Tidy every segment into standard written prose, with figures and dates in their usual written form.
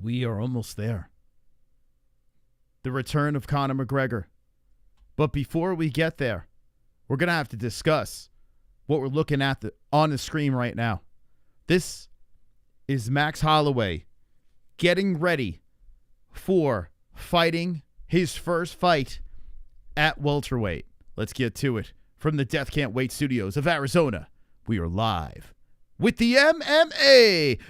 We are almost there. The return of Conor McGregor. But before we get there, we're going to have to discuss what we're looking at on the screen right now. This is Max Holloway getting ready for fighting his first fight at welterweight. Let's get to it. From the Death Can't Wait studios of Arizona, we are live with the MMA-Holes.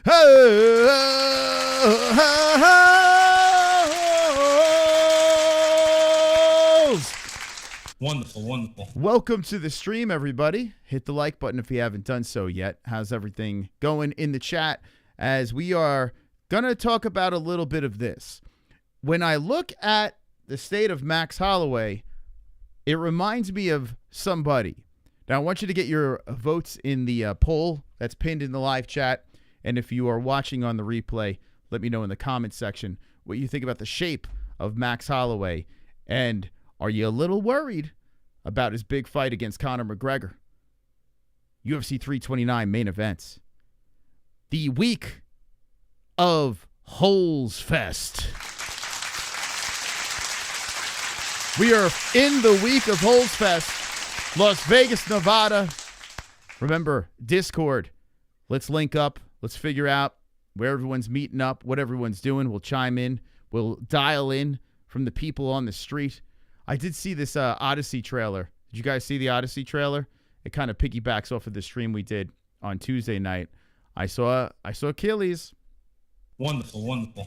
Wonderful, wonderful. Welcome to the stream, everybody. Hit the like button if you haven't done so yet. How's everything going in the chat? As we are going to talk about a little bit of this. When I look at the state of Max Holloway, it reminds me of somebody. Now, I want you to get your votes in the poll that's pinned in the live chat. And if you are watching on the replay, let me know in the comment section what you think about the shape of Max Holloway. And are you a little worried about his big fight against Conor McGregor? UFC 329 main events. The week of Holes Fest. We are in the week of Holes Fest. Las Vegas, Nevada. Remember, Discord. Let's link up. Let's figure out where everyone's meeting up, what everyone's doing. We'll chime in. We'll dial in from the people on the street. I did see this Odyssey trailer. Did you guys see the Odyssey trailer? It kind of piggybacks off of the stream we did on Tuesday night. I saw Achilles. Wonderful, wonderful.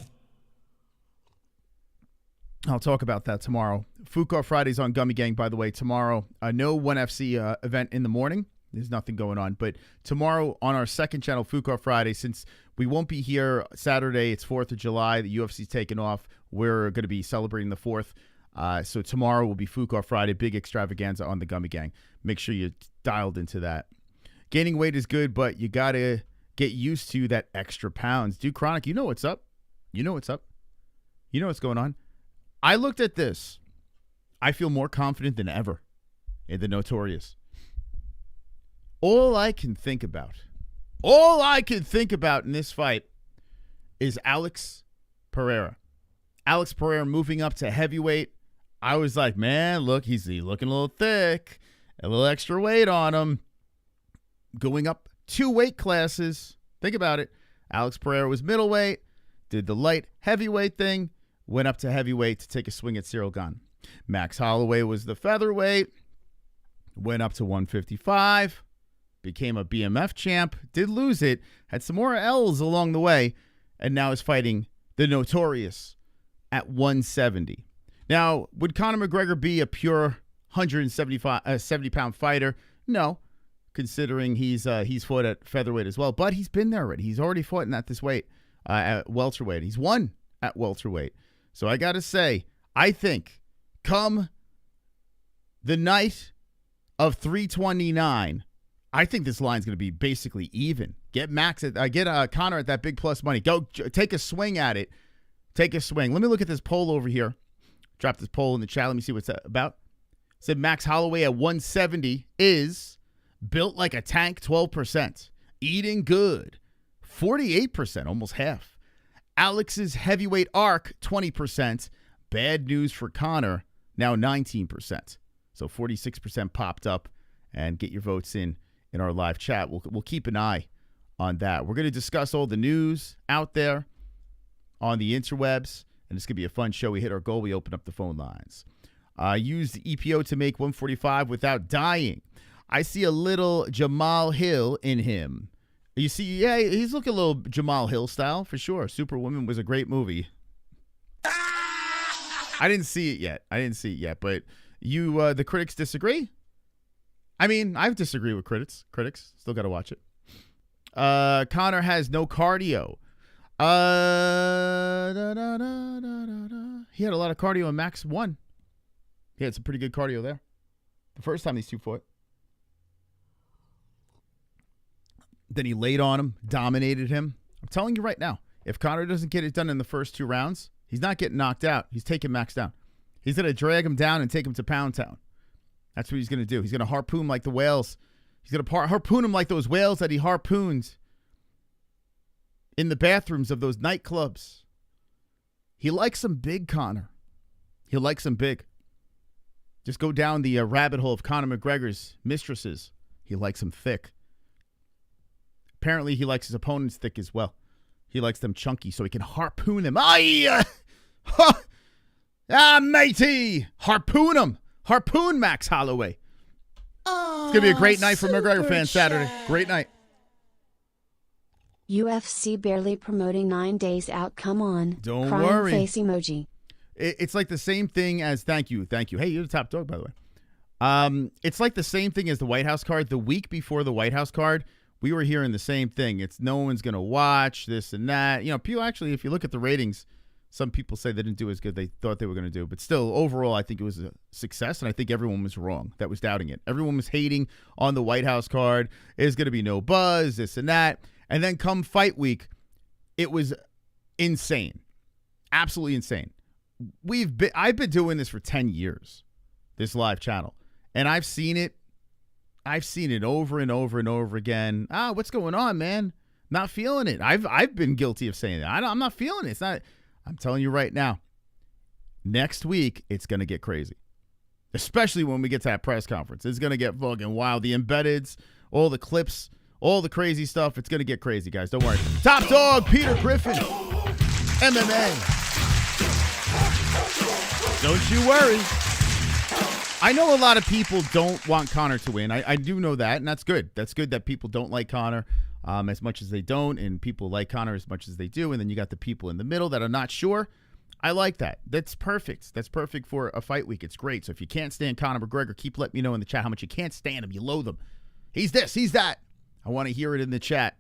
I'll talk about that tomorrow. Food Court Fridays on Gummy Gang, by the way, tomorrow. No 1FC event in the morning. There's nothing going on. But tomorrow on our second channel, Food Court Friday, since we won't be here Saturday, it's 4th of July. The UFC's taking off. We're going to be celebrating the 4th. So tomorrow will be Food Court Friday, big extravaganza on the Gummy Gang. Make sure you're dialed into that. Gaining weight is good, but you got to get used to that extra pounds. Dude, Chronic, you know what's up. You know what's up. You know what's going on. I looked at this. I feel more confident than ever in the Notorious. All I can think about in this fight is Alex Pereira. Alex Pereira moving up to heavyweight. I was like, man, look, he's looking a little thick. A little extra weight on him. Going up 2 weight classes. Think about it. Alex Pereira was middleweight. Did the light heavyweight thing. Went up to heavyweight to take a swing at Cyril Gane. Max Holloway was the featherweight. Went up to 155. Became a BMF champ. Did lose it. Had some more L's along the way. And now is fighting the Notorious at 170. Now, would Conor McGregor be a pure 70-pound fighter? No, considering he's fought at featherweight as well. But he's been there already. He's already fought at this weight, at welterweight. He's won at welterweight. So I got to say, I think come the night of 329, I think this line's going to be basically even. Get Conor at that big plus money. Go take a swing at it. Take a swing. Let me look at this poll over here. Drop this poll in the chat. Let me see what's about. Said Max Holloway at 170 is built like a tank, 12%. Eating good, 48%, almost half. Alex's heavyweight arc, 20%. Bad news for Conor, now 19%. So 46% popped up. And get your votes in our live chat. We'll keep an eye on that. We're going to discuss all the news out there on the interwebs. And it's going to be a fun show. We hit our goal. We open up the phone lines. Use the EPO to make 145 without dying. I see a little Jamal Hill in him. You see, yeah, he's looking a little Jamal Hill style for sure. Superwoman was a great movie. I didn't see it yet. But you, the critics disagree? I mean, I disagree with critics. Still got to watch it. Conor has no cardio. He had a lot of cardio in Max 1. He had some pretty good cardio there. The first time these two fought. Then he laid on him, dominated him. I'm telling you right now, if Conor doesn't get it done in the first 2 rounds, he's not getting knocked out. He's taking Max down. He's going to drag him down and take him to Pound Town. That's what he's going to do. He's going to harpoon like the whales. He's going to harpoon him like those whales that he harpooned in the bathrooms of those nightclubs He likes them big, Conor. He likes them big. Just go down the rabbit hole of Conor McGregor's mistresses. He likes them thick. Apparently, he likes his opponents thick as well. He likes them chunky so he can harpoon them. Matey! Harpoon him. Harpoon Max Holloway. It's going to be a great night for McGregor fans Saturday. Great night. UFC barely promoting 9 days out. Come on. Don't crying worry. Face emoji. It's like the same thing as thank you. Hey, you're the top dog, by the way. It's like the same thing as the White House card. The week before the White House card, we were hearing the same thing. It's no one's going to watch this and that. You know, people actually, if you look at the ratings, some people say they didn't do as good they thought they were going to do. But still, overall, I think it was a success, and I think everyone was wrong that was doubting it. Everyone was hating on the White House card. There's going to be no buzz, this and that. And then come fight week, it was insane. Absolutely insane. I've been doing this for 10 years, this live channel, and I've seen it. I've seen it over and over and over again. What's going on, man? Not feeling it. I've been guilty of saying that. I'm not feeling it. It's not. I'm telling you right now. Next week, it's gonna get crazy, especially when we get to that press conference. It's gonna get fucking wild. The embeddeds, all the clips, all the crazy stuff. It's gonna get crazy, guys. Don't worry. Top dog, Peter Griffin, MMA. Don't you worry. I know a lot of people don't want Conor to win. I do know that, and that's good. That's good that people don't like Conor as much as they don't, and people like Conor as much as they do, and then you got the people in the middle that are not sure. I like that. That's perfect. That's perfect for a fight week. It's great. So if you can't stand Conor McGregor, keep letting me know in the chat how much you can't stand him. You loathe him. He's this. He's that. I want to hear it in the chat.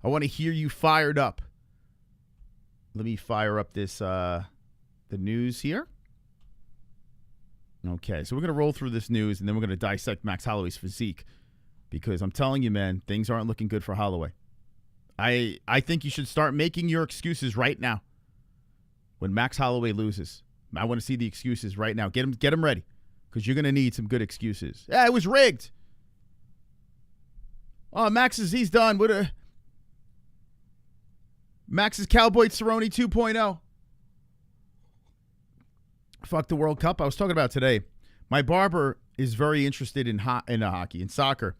I want to hear you fired up. Let me fire up this the news here. Okay, so we're going to roll through this news, and then we're going to dissect Max Holloway's physique, because I'm telling you, man, things aren't looking good for Holloway. I think you should start making your excuses right now. When Max Holloway loses, I want to see the excuses right now. Get him ready, because you're going to need some good excuses. Yeah, it was rigged. Oh, he's done. Max is Cowboy Cerrone 2.0. Fuck the World Cup. I was talking about today. My barber is very interested in hockey, in soccer.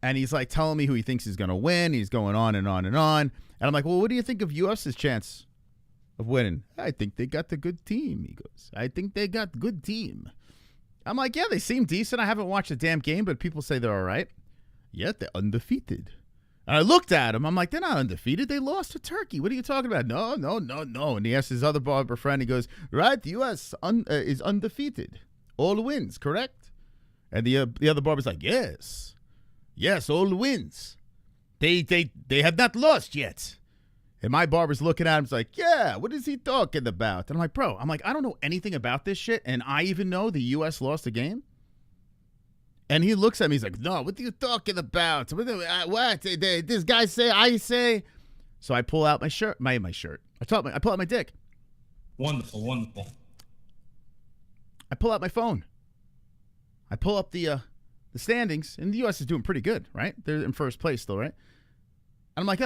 And he's like telling me who he thinks is going to win. He's going on and on and on. And I'm like, well, what do you think of UF's chance of winning? I think they got the good team, he goes. I think they got good team. I'm like, yeah, they seem decent. I haven't watched the damn game, but people say they're all right. Yeah, they're undefeated. And I looked at him. I'm like, they're not undefeated. They lost to Turkey. What are you talking about? No. And he asked his other barber friend. He goes, right, the U.S. is undefeated. All wins, correct? And the other barber's like, yes, all wins. They have not lost yet. And my barber's looking at him. He's like, yeah, what is he talking about? And I'm like, bro, I don't know anything about this shit. And I even know the U.S. lost a game. And he looks at me. He's like, no, what are you talking about? What? This guy say, I say. So I pull out my shirt. My shirt. I pull out my dick. Wonderful. I pull out my phone. I pull up the standings. And the U.S. is doing pretty good, right? They're in first place still, right? And I'm like,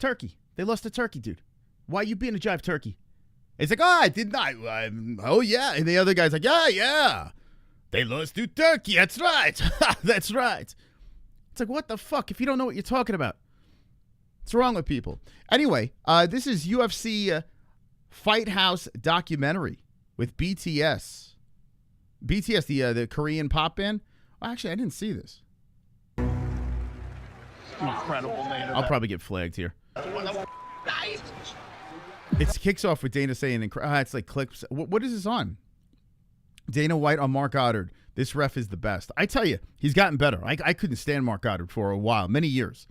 Turkey. They lost to Turkey, dude. Why you being a jive Turkey? He's like, I did not. Oh, yeah. And the other guy's like, yeah. They lost to Turkey. That's right. That's right. It's like, what the fuck? If you don't know what you're talking about. What's wrong with people? Anyway, this is UFC Fight House documentary with BTS. BTS, the Korean pop band. Well, actually, I didn't see this. Incredible. I'll probably get flagged here. It kicks off with Dana saying, it's like clips. What is this on? Dana White on Mark Goddard. This ref is the best. I tell you, he's gotten better. I couldn't stand Mark Goddard for a while, many years.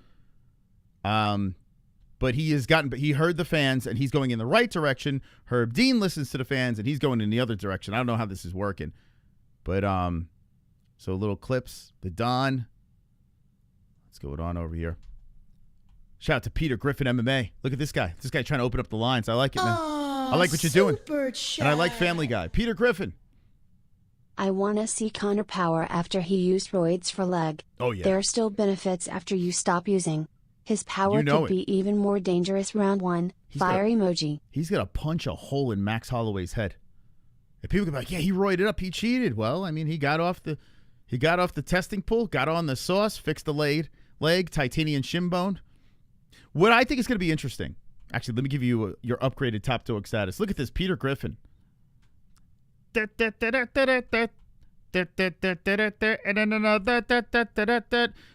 But he has gotten. He heard the fans, and he's going in the right direction. Herb Dean listens to the fans, and he's going in the other direction. I don't know how this is working, but so little clips. The Don. What's going on over here? Shout out to Peter Griffin MMA. Look at this guy. This guy trying to open up the lines. I like it, man. I like what you're doing, and I like Family Guy. Peter Griffin. I want to see Conor power after he used roids for leg. Oh, yeah. There are still benefits after you stop using. His power You know could be even more dangerous. Round 1, fire emoji. He's going to punch a hole in Max Holloway's head. And people can be like, yeah, he roided up. He cheated. Well, I mean, he got off the testing pool, got on the sauce, fixed the leg, titanium shin bone. What I think is going to be interesting. Actually, let me give you your upgraded top dog status. Look at this, Peter Griffin.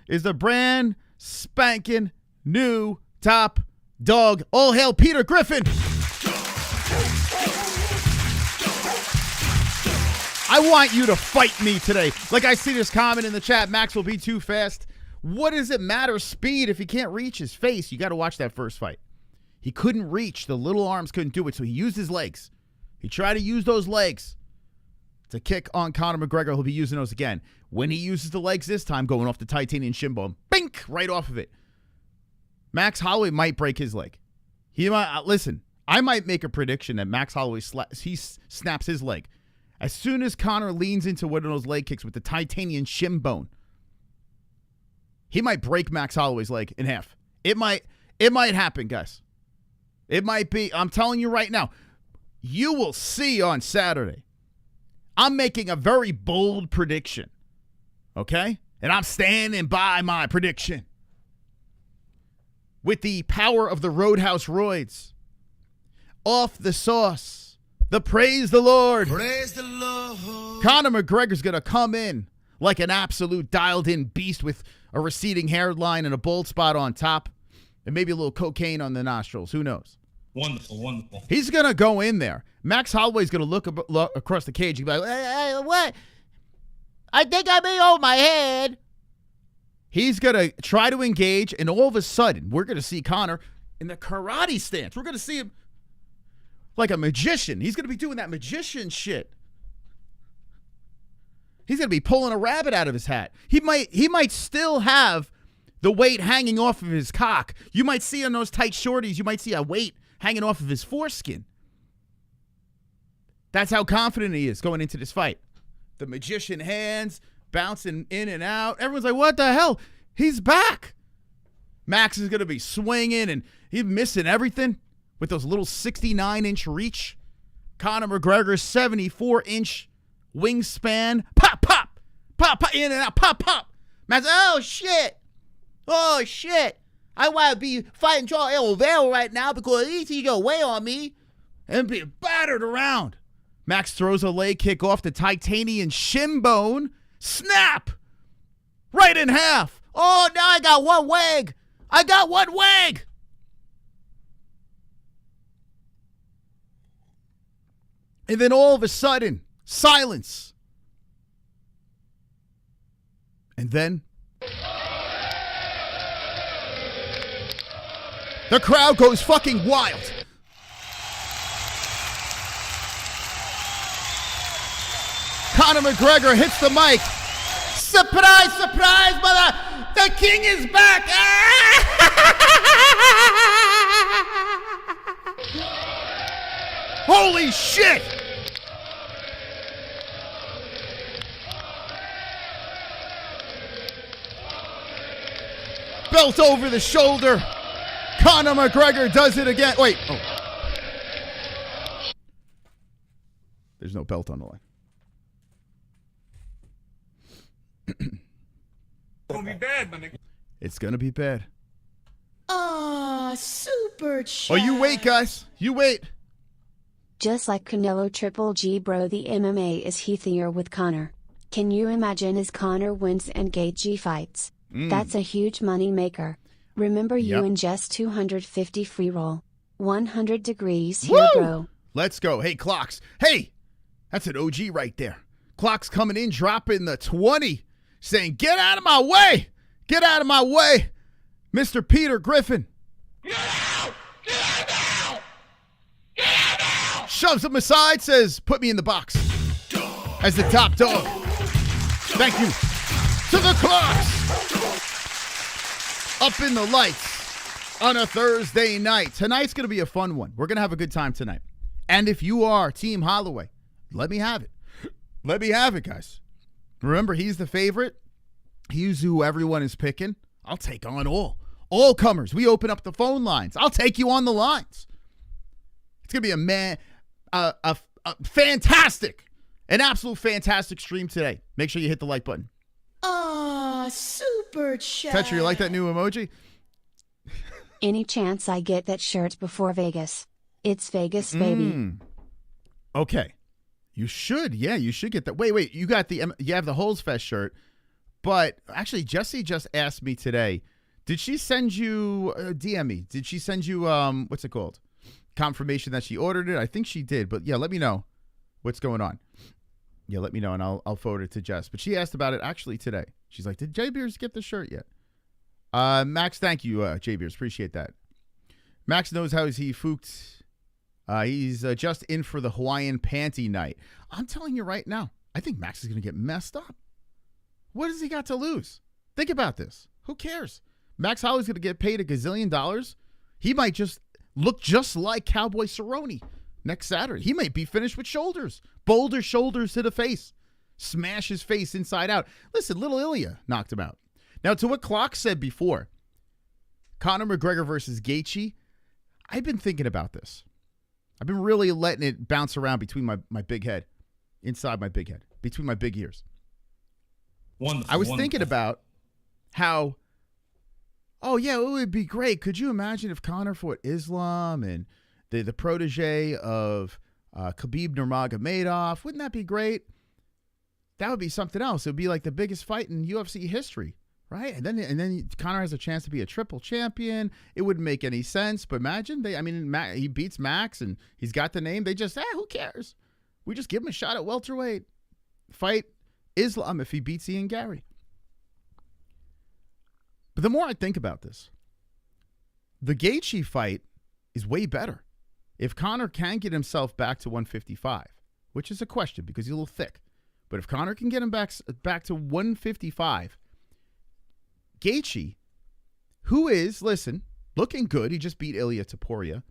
Is the brand spanking new top dog. All hail Peter Griffin. I want you to fight me today. Like I see this comment in the chat, Max will be too fast. What does it matter speed if he can't reach his face? You got to watch that first fight. He couldn't reach. The little arms couldn't do it, so he used his legs. He tried to use those legs to kick on Conor McGregor. He'll be using those again. When he uses the legs this time, going off the titanium shin bone, bink, right off of it. Max Holloway might break his leg. He might, listen, I might make a prediction that Max Holloway snaps his leg. As soon as Conor leans into one of those leg kicks with the titanium shin bone, he might break Max Holloway's leg in half. It might happen, guys. It might be. I'm telling you right now. You will see on Saturday. I'm making a very bold prediction. Okay? And I'm standing by my prediction. With the power of the Roadhouse Roids. Off the sauce. The praise the Lord. Praise the Lord. Conor McGregor's going to come in like an absolute dialed-in beast with a receding hairline and a bald spot on top and maybe a little cocaine on the nostrils. Who knows? Wonderful, wonderful. He's going to go in there. Max Holloway's going to look across the cage and be like, hey, what? I think I'm in over my head. He's going to try to engage, and all of a sudden, we're going to see Conor in the karate stance. We're going to see him like a magician. He's going to be doing that magician shit. He's going to be pulling a rabbit out of his hat. He might still have the weight hanging off of his cock. You might see on those tight shorties, you might see a weight hanging off of his foreskin. That's how confident he is going into this fight. The magician hands bouncing in and out. Everyone's like, what the hell? He's back. Max is going to be swinging, and he's missing everything with those little 69-inch reach. Conor McGregor's 74-inch wingspan. Pop, pop. Pop, pop, in and out. Pop, pop. Max, oh, shit. Oh, shit. I want to be fighting Joel Oliveira right now because at least he got weight on me and be battered around. Max throws a leg kick off the titanium shin bone. Snap! Right in half. Oh, now I got one leg. I got one leg. And then all of a sudden, silence. And then the crowd goes fucking wild. Conor McGregor hits the mic. Surprise, surprise, mother. The king is back. Holy shit. Belt over the shoulder. Conor McGregor does it again. Wait. Oh. There's no belt on the line. It's gonna be bad, my nigga. It's gonna be bad. Ah, super chat. Oh, you wait, guys. You wait. Just like Canelo Triple G, bro, the MMA is heathier with Conor. Can you imagine as Conor wins and Gaethje fights? That's a huge money maker. Remember you in just 250 free roll. 100 degrees here, bro. Let's go. Hey, Clocks. Hey, that's an OG right there. Clocks coming in, dropping the 20, saying, get out of my way. Get out of my way, Mr. Peter Griffin. Get out! Get out now! Get out now! Shoves him aside, says, put me in the box as the top dog. Thank you to the Clocks. Up in the lights on a Thursday night. Tonight's going to be a fun one. We're going to have a good time tonight. And if you are Team Holloway, let me have it. Let me have it, guys. Remember, he's the favorite. He's who everyone is picking. I'll take on all All comers, we open up the phone lines. I'll take you on the lines. It's going to be a fantastic, an absolute fantastic stream today. Make sure you hit the like button. Super chat. Tetra, you like that new emoji? Any chance I get that shirt before Vegas? It's Vegas, baby. Okay. You should. Yeah, you should get that. Wait. You have the Holes Fest shirt. But actually, Jessie just asked me today, did she send you, DM me, did she send you, what's it called? Confirmation that she ordered it? I think she did. But yeah, let me know what's going on. Yeah, let me know, and I'll forward it to Jess. But she asked about it actually today. She's like, did J Beers get the shirt yet? Max, thank you, J Beers. Appreciate that. Max knows how he fooked. He's just in for the Hawaiian panty night. I'm telling you right now, I think Max is going to get messed up. What has he got to lose? Think about this. Who cares? Max Holloway's going to get paid $1 gazillion. He might just look just like Cowboy Cerrone next Saturday. He might be finished with shoulders. Boulder shoulders to the face. Smash his face inside out. Listen, little Ilya knocked him out. Now, to what Clock said before, Conor McGregor versus Gaethje, I've been thinking about this. I've been really letting it bounce around between my big head, inside my big head, between my big ears. Wonderful. I was thinking about how, oh, yeah, it would be great. Could you imagine if Conor fought Islam and the protege of Khabib Nurmagomedov? Wouldn't that be great? That would be something else. It would be like the biggest fight in UFC history, right? And then Conor has a chance to be a triple champion. It wouldn't make any sense. But imagine, he beats Max and he's got the name. They just, who cares? We just give him a shot at welterweight. Fight Islam if he beats Ian Gary. But the more I think about this, the Gaethje fight is way better. If Conor can get himself back to 155, which is a question because he's a little thick, but if Conor can get him back to 155, Gaethje, who is, listen, looking good, he just beat Ilia Topuria,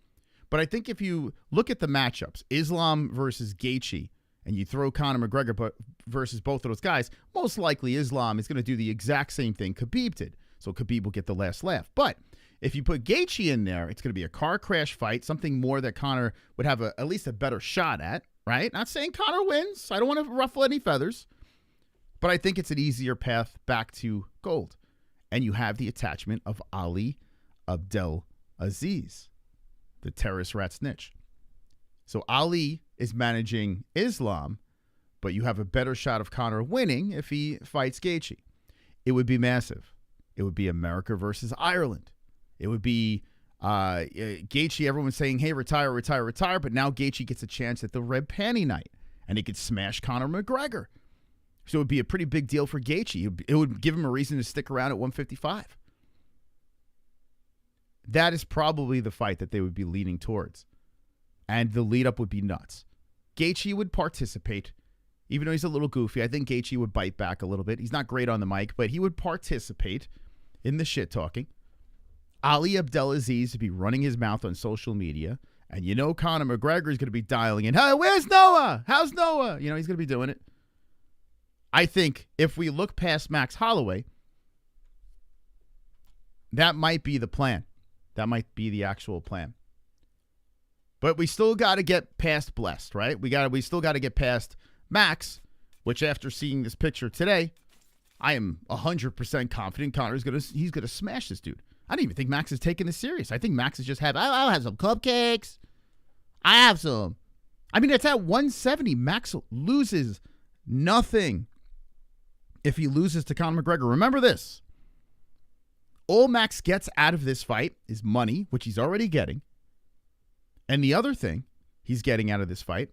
but I think if you look at the matchups, Islam versus Gaethje, and you throw Conor McGregor versus both of those guys, most likely Islam is going to do the exact same thing Khabib did. So Khabib will get the last laugh. But if you put Gaethje in there, it's going to be a car crash fight, something more that Conor would have at least a better shot at, right? Not saying Conor wins. I don't want to ruffle any feathers. But I think it's an easier path back to gold. And you have the attachment of Ali Abdelaziz, the terrorist rat snitch. So Ali is managing Islam, but you have a better shot of Conor winning if he fights Gaethje. It would be massive. It would be America versus Ireland. It would be Gaethje, everyone's saying, hey, retire, but now Gaethje gets a chance at the red panty night, and he could smash Conor McGregor. So it would be a pretty big deal for Gaethje. It would give him a reason to stick around at 155. That is probably the fight that they would be leaning towards. And the lead-up would be nuts. Gaethje would participate. Even though he's a little goofy, I think Gaethje would bite back a little bit. He's not great on the mic, but he would participate in the shit-talking. Ali Abdelaziz would be running his mouth on social media. And you know Conor McGregor is going to be dialing in, hey, where's Noah? How's Noah? You know, he's going to be doing it. I think if we look past Max Holloway, that might be the plan. That might be the actual plan. But we still got to get past Blessed, right? We still got to get past Max, which after seeing this picture today, I am 100% confident Conor's he's gonna smash this dude. I don't even think Max is taking this serious. I think Max is just I'll have some cupcakes. I have some. I mean, it's at 170. Max loses nothing if he loses to Conor McGregor. Remember this. All Max gets out of this fight is money, which he's already getting. And the other thing he's getting out of this fight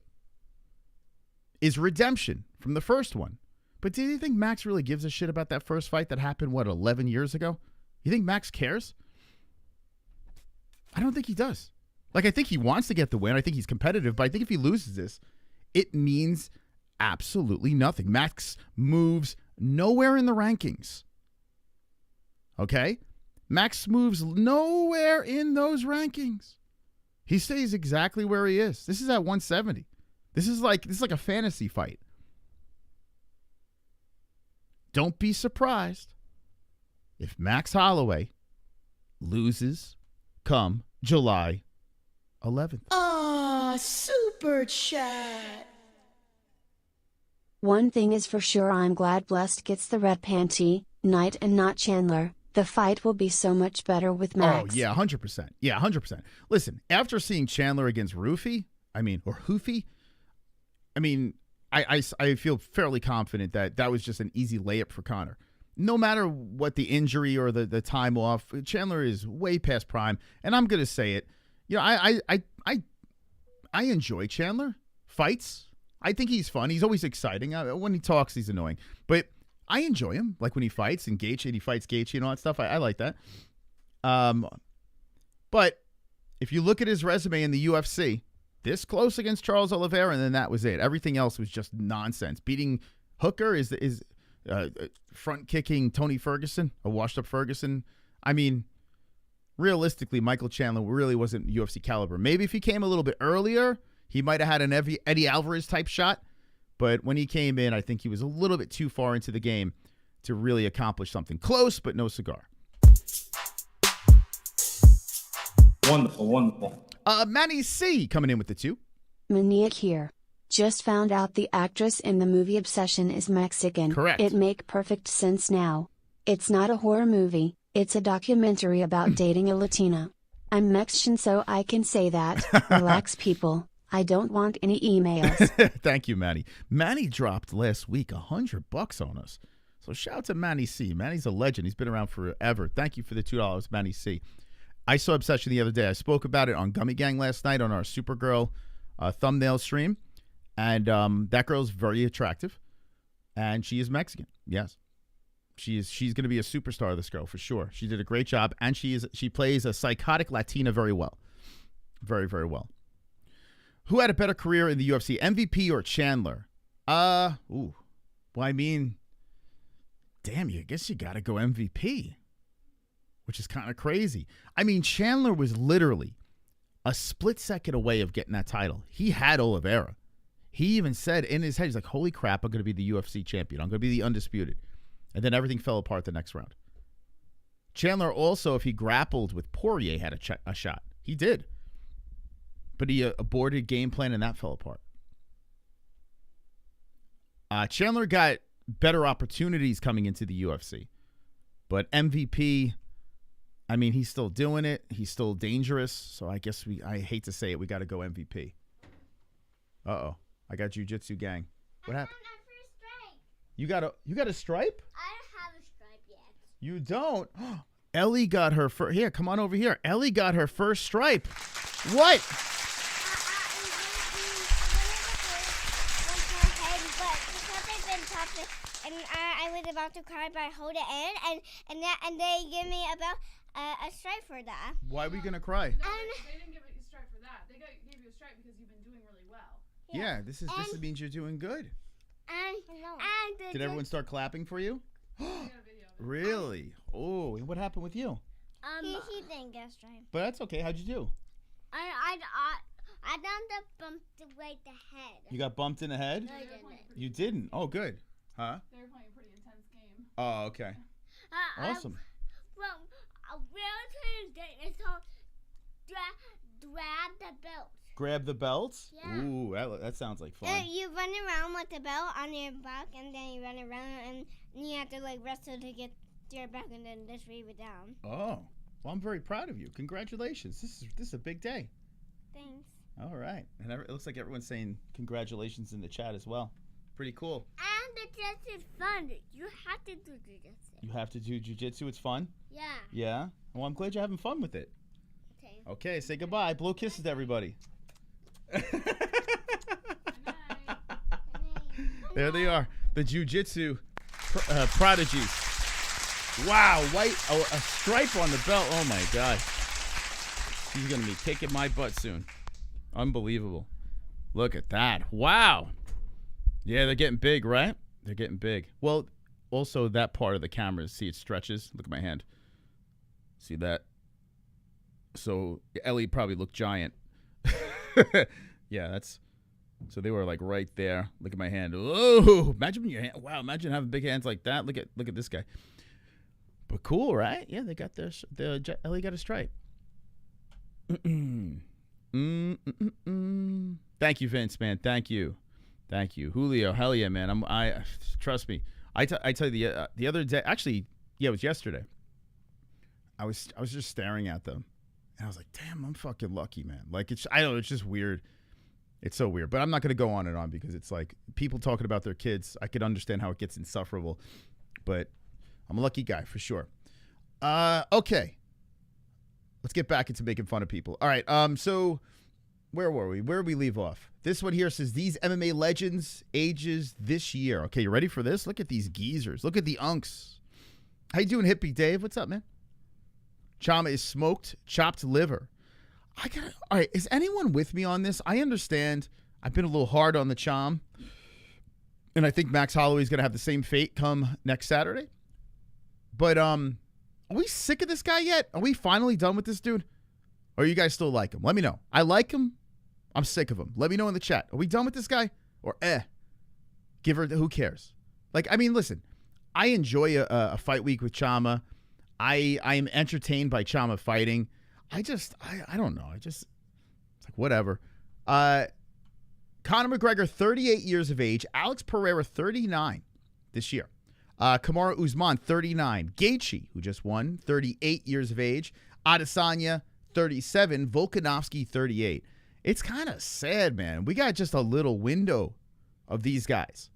is redemption from the first one. But do you think Max really gives a shit about that first fight that happened, 11 years ago? You think Max cares? I don't think he does. Like, I think he wants to get the win. I think he's competitive. But I think if he loses this, it means absolutely nothing. Max moves nowhere in the rankings. Okay? Max moves nowhere in those rankings. He stays exactly where he is. This is at 170. This is like a fantasy fight. Don't be surprised if Max Holloway loses come July 11th. Ah, super chat. One thing is for sure, I'm glad Blessed gets the red panty night and not Chandler. The fight will be so much better with Max. Oh, yeah, 100%. Yeah, 100%. Listen, after seeing Chandler against Hoofy, I feel fairly confident that that was just an easy layup for Conor. No matter what the injury or the time off, Chandler is way past prime. And I'm going to say it. You know, I enjoy Chandler fights. I think he's fun. He's always exciting. When he talks, he's annoying. But I enjoy him. Like when he fights and he fights Gaethje and all that stuff. I like that. But if you look at his resume in the UFC, this close against Charles Oliveira, and then that was it. Everything else was just nonsense. Beating Hooker is front kicking Tony Ferguson, a washed up Ferguson. I mean, realistically, Michael Chandler really wasn't UFC caliber. Maybe if he came a little bit earlier, he might have had an Eddie Alvarez type shot. But when he came in, I think he was a little bit too far into the game to really accomplish something. Close, but no cigar. Wonderful, wonderful. Manny C coming in with the 2. Maniac here. Just found out the actress in the movie Obsession is Mexican. Correct. It make perfect sense now. It's not a horror movie, it's a documentary about dating a Latina. I'm Mexican, so I can say that. Relax, people. I don't want any emails. Thank you, Manny. Manny dropped last week $100 on us. So shout out to Manny C. Manny's a legend. He's been around forever. Thank you for the $2, Manny C. I saw Obsession the other day. I spoke about it on Gummy Gang last night on our Supergirl thumbnail stream. And that girl's very attractive. And she is Mexican. Yes. She's going to be a superstar, this girl, for sure. She did a great job. And she plays a psychotic Latina very well. Very, very well. Who had a better career in the UFC, MVP or Chandler? Well, I mean, damn, I guess you got to go MVP, which is kind of crazy. I mean, Chandler was literally a split second away of getting that title. He had Oliveira. He even said in his head, he's like, holy crap, I'm going to be the UFC champion. I'm going to be the undisputed. And then everything fell apart the next round. Chandler also, if he grappled with Poirier, had a shot. He did. But he aborted game plan, and that fell apart. Chandler got better opportunities coming into the UFC. But MVP, I mean, he's still doing it. He's still dangerous. So I guess I hate to say it, we got to go MVP. Uh-oh. I got Jiu-Jitsu gang. What happened? I found our first stripe. You got a stripe? I don't have a stripe yet. You don't? Ellie got her first. Here, come on over here. Ellie got her first stripe. What? And I was about to cry, but I hold it in, and they give me about a stripe for that. Why are we gonna cry? No, they didn't give you a stripe for that. They gave you a stripe because you've been doing really well. Yeah, this means you're doing good. And Did everyone start clapping for you? I got a video of it. Really? Oh, and what happened with you? he didn't get a stripe. But that's okay. How'd you do? I done the bump right the head. You got bumped in the head? No, I didn't. You didn't? Oh, good. Huh? They were playing a pretty intense game. Oh, okay. Awesome. Well, it's called grab the belt. Grab the belts? Yeah. Ooh, that sounds like fun. You run around with the belt on your back, and then you run around, and you have to wrestle to get your back, and then just wave it down. Oh, well, I'm very proud of you. Congratulations. This is a big day. Thanks. All right. And it looks like everyone's saying congratulations in the chat as well. Pretty cool. And the jiu-jitsu is fun. You have to do jiu-jitsu. You have to do jiu-jitsu. It's fun? Yeah. Yeah? Well, I'm glad you're having fun with it. Okay. Okay, say goodbye. Blow kisses to everybody. There they are. The jiu-jitsu prodigies. Wow, a stripe on the belt. Oh, my God. He's going to be kicking my butt soon. Unbelievable. Look at that. Wow. Yeah, they're getting big, right? They're getting big. Well, also that part of the camera, see it stretches. Look at my hand. See that? So Ellie probably looked giant. Yeah, that's... So they were like right there. Look at my hand. Oh, imagine your hand. Wow, imagine having big hands like that. Look at this guy. But cool, right? Yeah, they got LA got a stripe. Thank you, Vince, man. Thank you. Julio, hell yeah, man. I trust me. I tell you the other day, actually, yeah, it was yesterday. I was just staring at them, and I was like, damn, I'm fucking lucky, man. Like, I don't know, it's just weird. It's so weird, but I'm not going to go on and on because it's like people talking about their kids. I could understand how it gets insufferable, but I'm a lucky guy for sure. Okay. Let's get back into making fun of people. All right. So where were we? Where did we leave off? This one here says these MMA legends ages this year. Okay, you ready for this? Look at these geezers. Look at the unks. How you doing, Hippie Dave? What's up, man? CHAMA is smoked chopped liver. All right, is anyone with me on this? I understand I've been a little hard on the CHAM, and I think Max Holloway is going to have the same fate come next Saturday. But are we sick of this guy yet? Are we finally done with this dude? Or you guys still like him? Let me know. I like him. I'm sick of him. Let me know in the chat. Are we done with this guy? Or give her, who cares? Like, I mean, listen, I enjoy a fight week with CHAMA. I am entertained by CHAMA fighting. I don't know. It's like, whatever. Conor McGregor, 38 years of age. Alex Pereira, 39 this year. Kamaru Usman, 39. Gaethje, who just won, 38 years of age. Adesanya, 37. Volkanovski, 38. It's kind of sad, man. We got just a little window of these guys.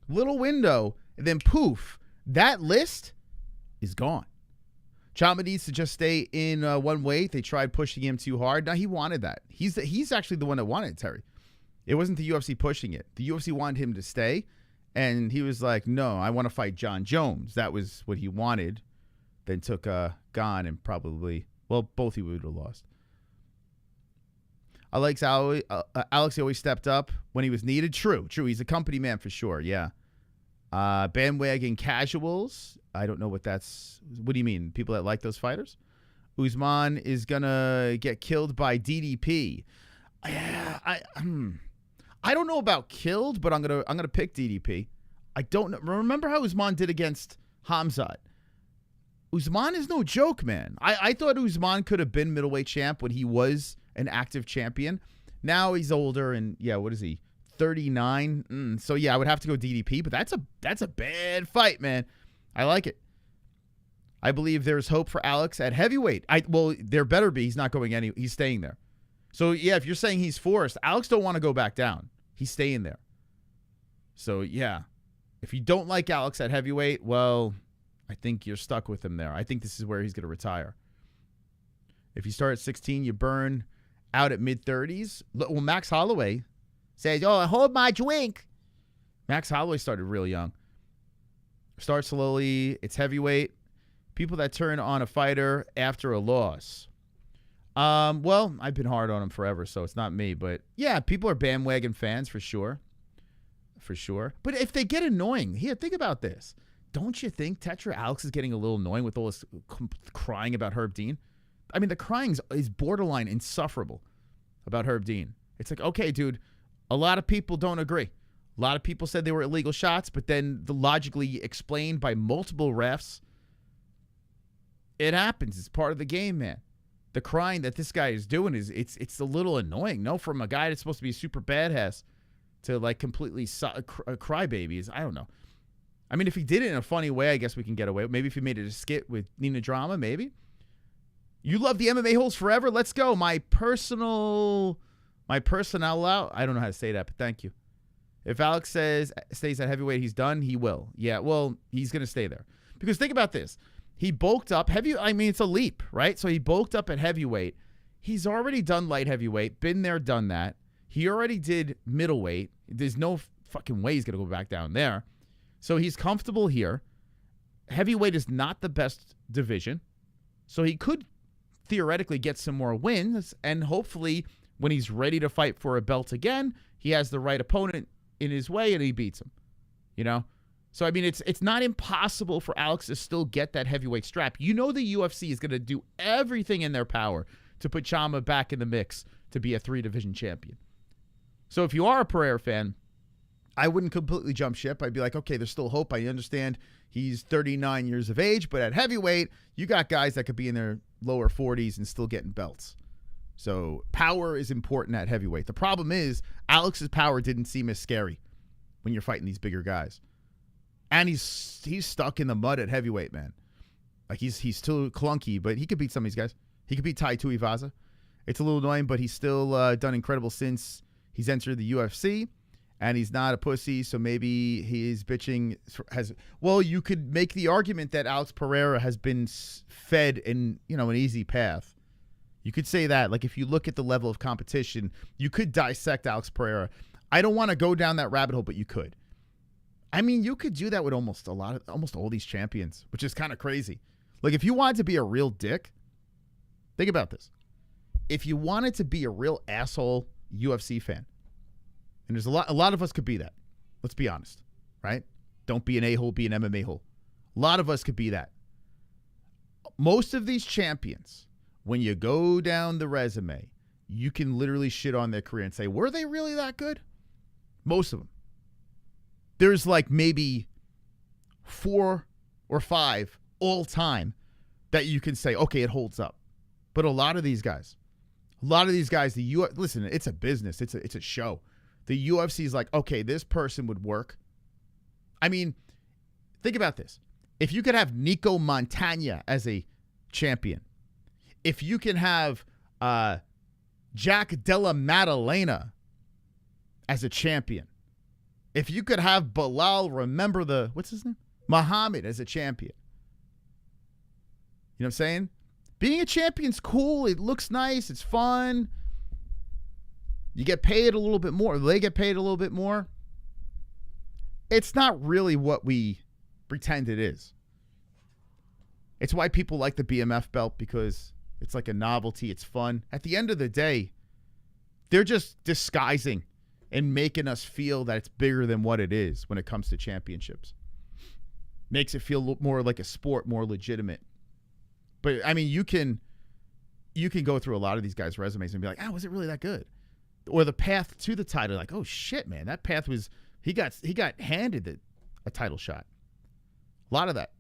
Little window, and then poof, that list is gone. CHAMA needs to just stay in one weight. They tried pushing him too hard. Now, he wanted that. He's actually the one that wanted it, Terry. It wasn't the UFC pushing it. The UFC wanted him to stay, and he was like, no, I want to fight John Jones. That was what he wanted. Then took Gone and probably, well, both he would have lost. Alex always stepped up when he was needed. True. He's a company man for sure, yeah. Bandwagon casuals. I don't know what that's. What do you mean? People that like those fighters? Usman is going to get killed by DDP. Yeah, I don't know about killed, but I'm gonna pick DDP. I don't know. Remember how Usman did against Hamzat? Usman is no joke, man. I thought Usman could have been middleweight champ when he was an active champion. Now he's older, and yeah, what is he? 39. So yeah, I would have to go DDP, but that's a bad fight, man. I like it. I believe there's hope for Alex at heavyweight. Well, there better be. He's not going any. He's staying there. So yeah, if you're saying he's forced, Alex don't want to go back down. He's staying there. So yeah, if you don't like Alex at heavyweight, well, I think you're stuck with him there. I think this is where he's going to retire. If you start at 16, you burn out at mid-30s. Well, Max Holloway says, oh, hold my drink. Max Holloway started real young. Start slowly. It's heavyweight. People that turn on a fighter after a loss. Well, I've been hard on him forever, so it's not me. But, yeah, people are bandwagon fans for sure. For sure. But if they get annoying, here, think about this. Don't you think Tetra Alex is getting a little annoying with all this crying about Herb Dean? I mean, the crying is borderline insufferable about Herb Dean. It's like, okay, dude, a lot of people don't agree. A lot of people said they were illegal shots, but then the logically explained by multiple refs. It happens. It's part of the game, man. The crying that this guy is doing it's a little annoying. No, from a guy that's supposed to be a super badass to like completely crybabies. I don't know. I mean, if he did it in a funny way, I guess we can get away. Maybe if he made it a skit with Nina Drama, maybe. You love the MMA-Holes forever? Let's go. My personnel out. I don't know how to say that, but thank you. If Alex stays at heavyweight, he's done, he will. Yeah, well, he's going to stay there. Because think about this. He bulked up. I mean, it's a leap, right? So he bulked up at heavyweight. He's already done light heavyweight. Been there, done that. He already did middleweight. There's no fucking way he's going to go back down there. So he's comfortable here. Heavyweight is not the best division. So he could theoretically get some more wins. And hopefully when he's ready to fight for a belt again, he has the right opponent in his way and he beats him. You know? So, I mean, it's not impossible for Alex to still get that heavyweight strap. You know the UFC is going to do everything in their power to put CHAMA back in the mix to be a 3-division champion. So if you are a Pereira fan, I wouldn't completely jump ship. I'd be like, okay, there's still hope. I understand he's 39 years of age, but at heavyweight, you got guys that could be in their lower 40s and still getting belts. So power is important at heavyweight. The problem is Alex's power didn't seem as scary when you're fighting these bigger guys. And he's stuck in the mud at heavyweight, man. Like he's still clunky, but he could beat some of these guys. He could beat Tai Tuivasa. It's a little annoying, but he's still done incredible since he's entered the UFC. And he's not a pussy, so maybe his bitching well, you could make the argument that Alex Pereira has been fed an easy path. You could say that. Like, if you look at the level of competition, you could dissect Alex Pereira. I don't want to go down that rabbit hole, but you could. I mean, you could do that with almost all these champions, which is kind of crazy. Like, if you wanted to be a real dick, think about this. If you wanted to be a real asshole UFC fan, and there's a lot of us could be that. Let's be honest, right? Don't be an a-hole, be an MMA hole. A lot of us could be that. Most of these champions, when you go down the resume, you can literally shit on their career and say, were they really that good? Most of them. There's like maybe 4 or 5 all time that you can say, okay, it holds up. But a lot of these guys, listen, it's a business. It's a show. The UFC is like, okay, this person would work. I mean, think about this. If you could have Nico Montana as a champion, if you can have Jack Della Maddalena as a champion, if you could have Bilal, what's his name? Muhammad as a champion. You know what I'm saying? Being a champion's cool. It looks nice. It's fun. You get paid a little bit more. They get paid a little bit more. It's not really what we pretend it is. It's why people like the BMF belt, because it's like a novelty. It's fun. At the end of the day, they're just disguising and making us feel that it's bigger than what it is when it comes to championships. Makes it feel more like a sport, more legitimate. But, I mean, you can go through a lot of these guys' resumes and be like, was it really that good? Or the path to the title, like, oh shit, man, that path was he got handed a title shot. A lot of that.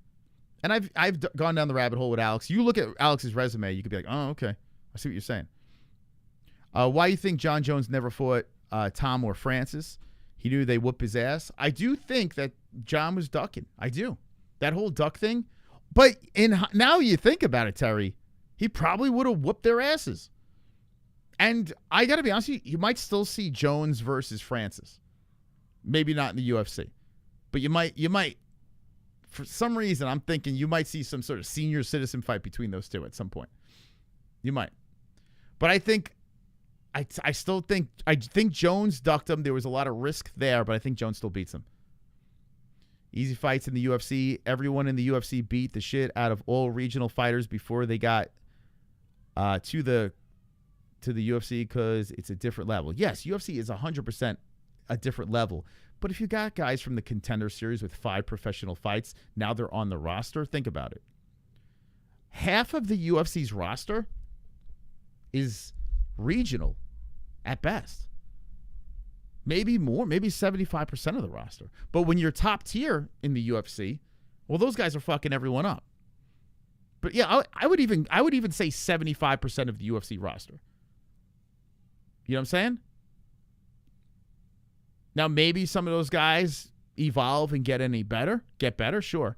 And I've gone down the rabbit hole with Alex. You look at Alex's resume, you could be like, oh, okay, I see what you're saying. Why you think John Jones never fought Tom or Francis? He knew they whoop his ass. I do think that John was ducking. I do. That whole duck thing. But now you think about it, Terry, he probably would have whooped their asses. And I got to be honest with you, you might still see Jones versus Francis. Maybe not in the UFC. But you might, for some reason, I'm thinking you might see some sort of senior citizen fight between those two at some point. You might. But I think, I think Jones ducked him. There was a lot of risk there, but I think Jones still beats him. Easy fights in the UFC. Everyone in the UFC beat the shit out of all regional fighters before they got to the UFC, because it's a different level. Yes, UFC is 100% a different level. But if you got guys from the Contender Series with 5 professional fights, now they're on the roster, think about it. Half of the UFC's roster is regional at best. Maybe more, maybe 75% of the roster. But when you're top tier in the UFC, well, those guys are fucking everyone up. But yeah, I would even say 75% of the UFC roster. You know what I'm saying? Now, maybe some of those guys evolve and get better, sure.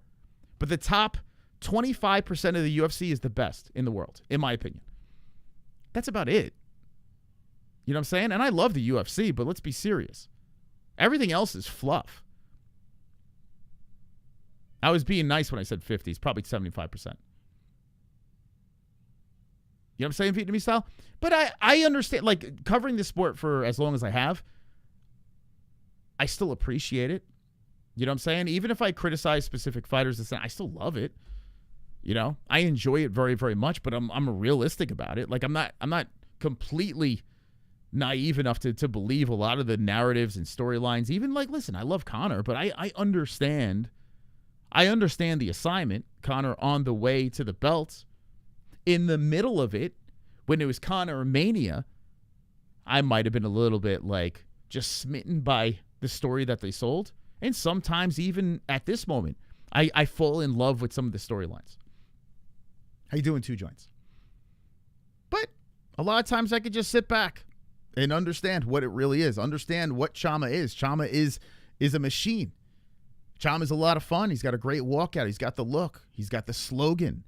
But the top 25% of the UFC is the best in the world, in my opinion. That's about it. You know what I'm saying? And I love the UFC, but let's be serious. Everything else is fluff. I was being nice when I said 50. It's probably 75%. You know what I'm saying, Vietnamese style? But I understand, like, covering this sport for as long as I have, I still appreciate it. You know what I'm saying? Even if I criticize specific fighters, I still love it. You know? I enjoy it very, very much, but I'm realistic about it. Like, I'm not completely naive enough to believe a lot of the narratives and storylines. Even, like, listen, I love Conor, but I understand the assignment. Conor on the way to the belt. In the middle of it, when it was Conor Mania, I might have been a little bit, like, just smitten by the story that they sold. And sometimes even at this moment, I fall in love with some of the storylines. How you doing, Two Joints? But a lot of times I could just sit back and understand what it really is. Understand what CHAMA is. CHAMA is a machine. CHAMA's a lot of fun. He's got a great walkout. He's got the look. He's got the slogan.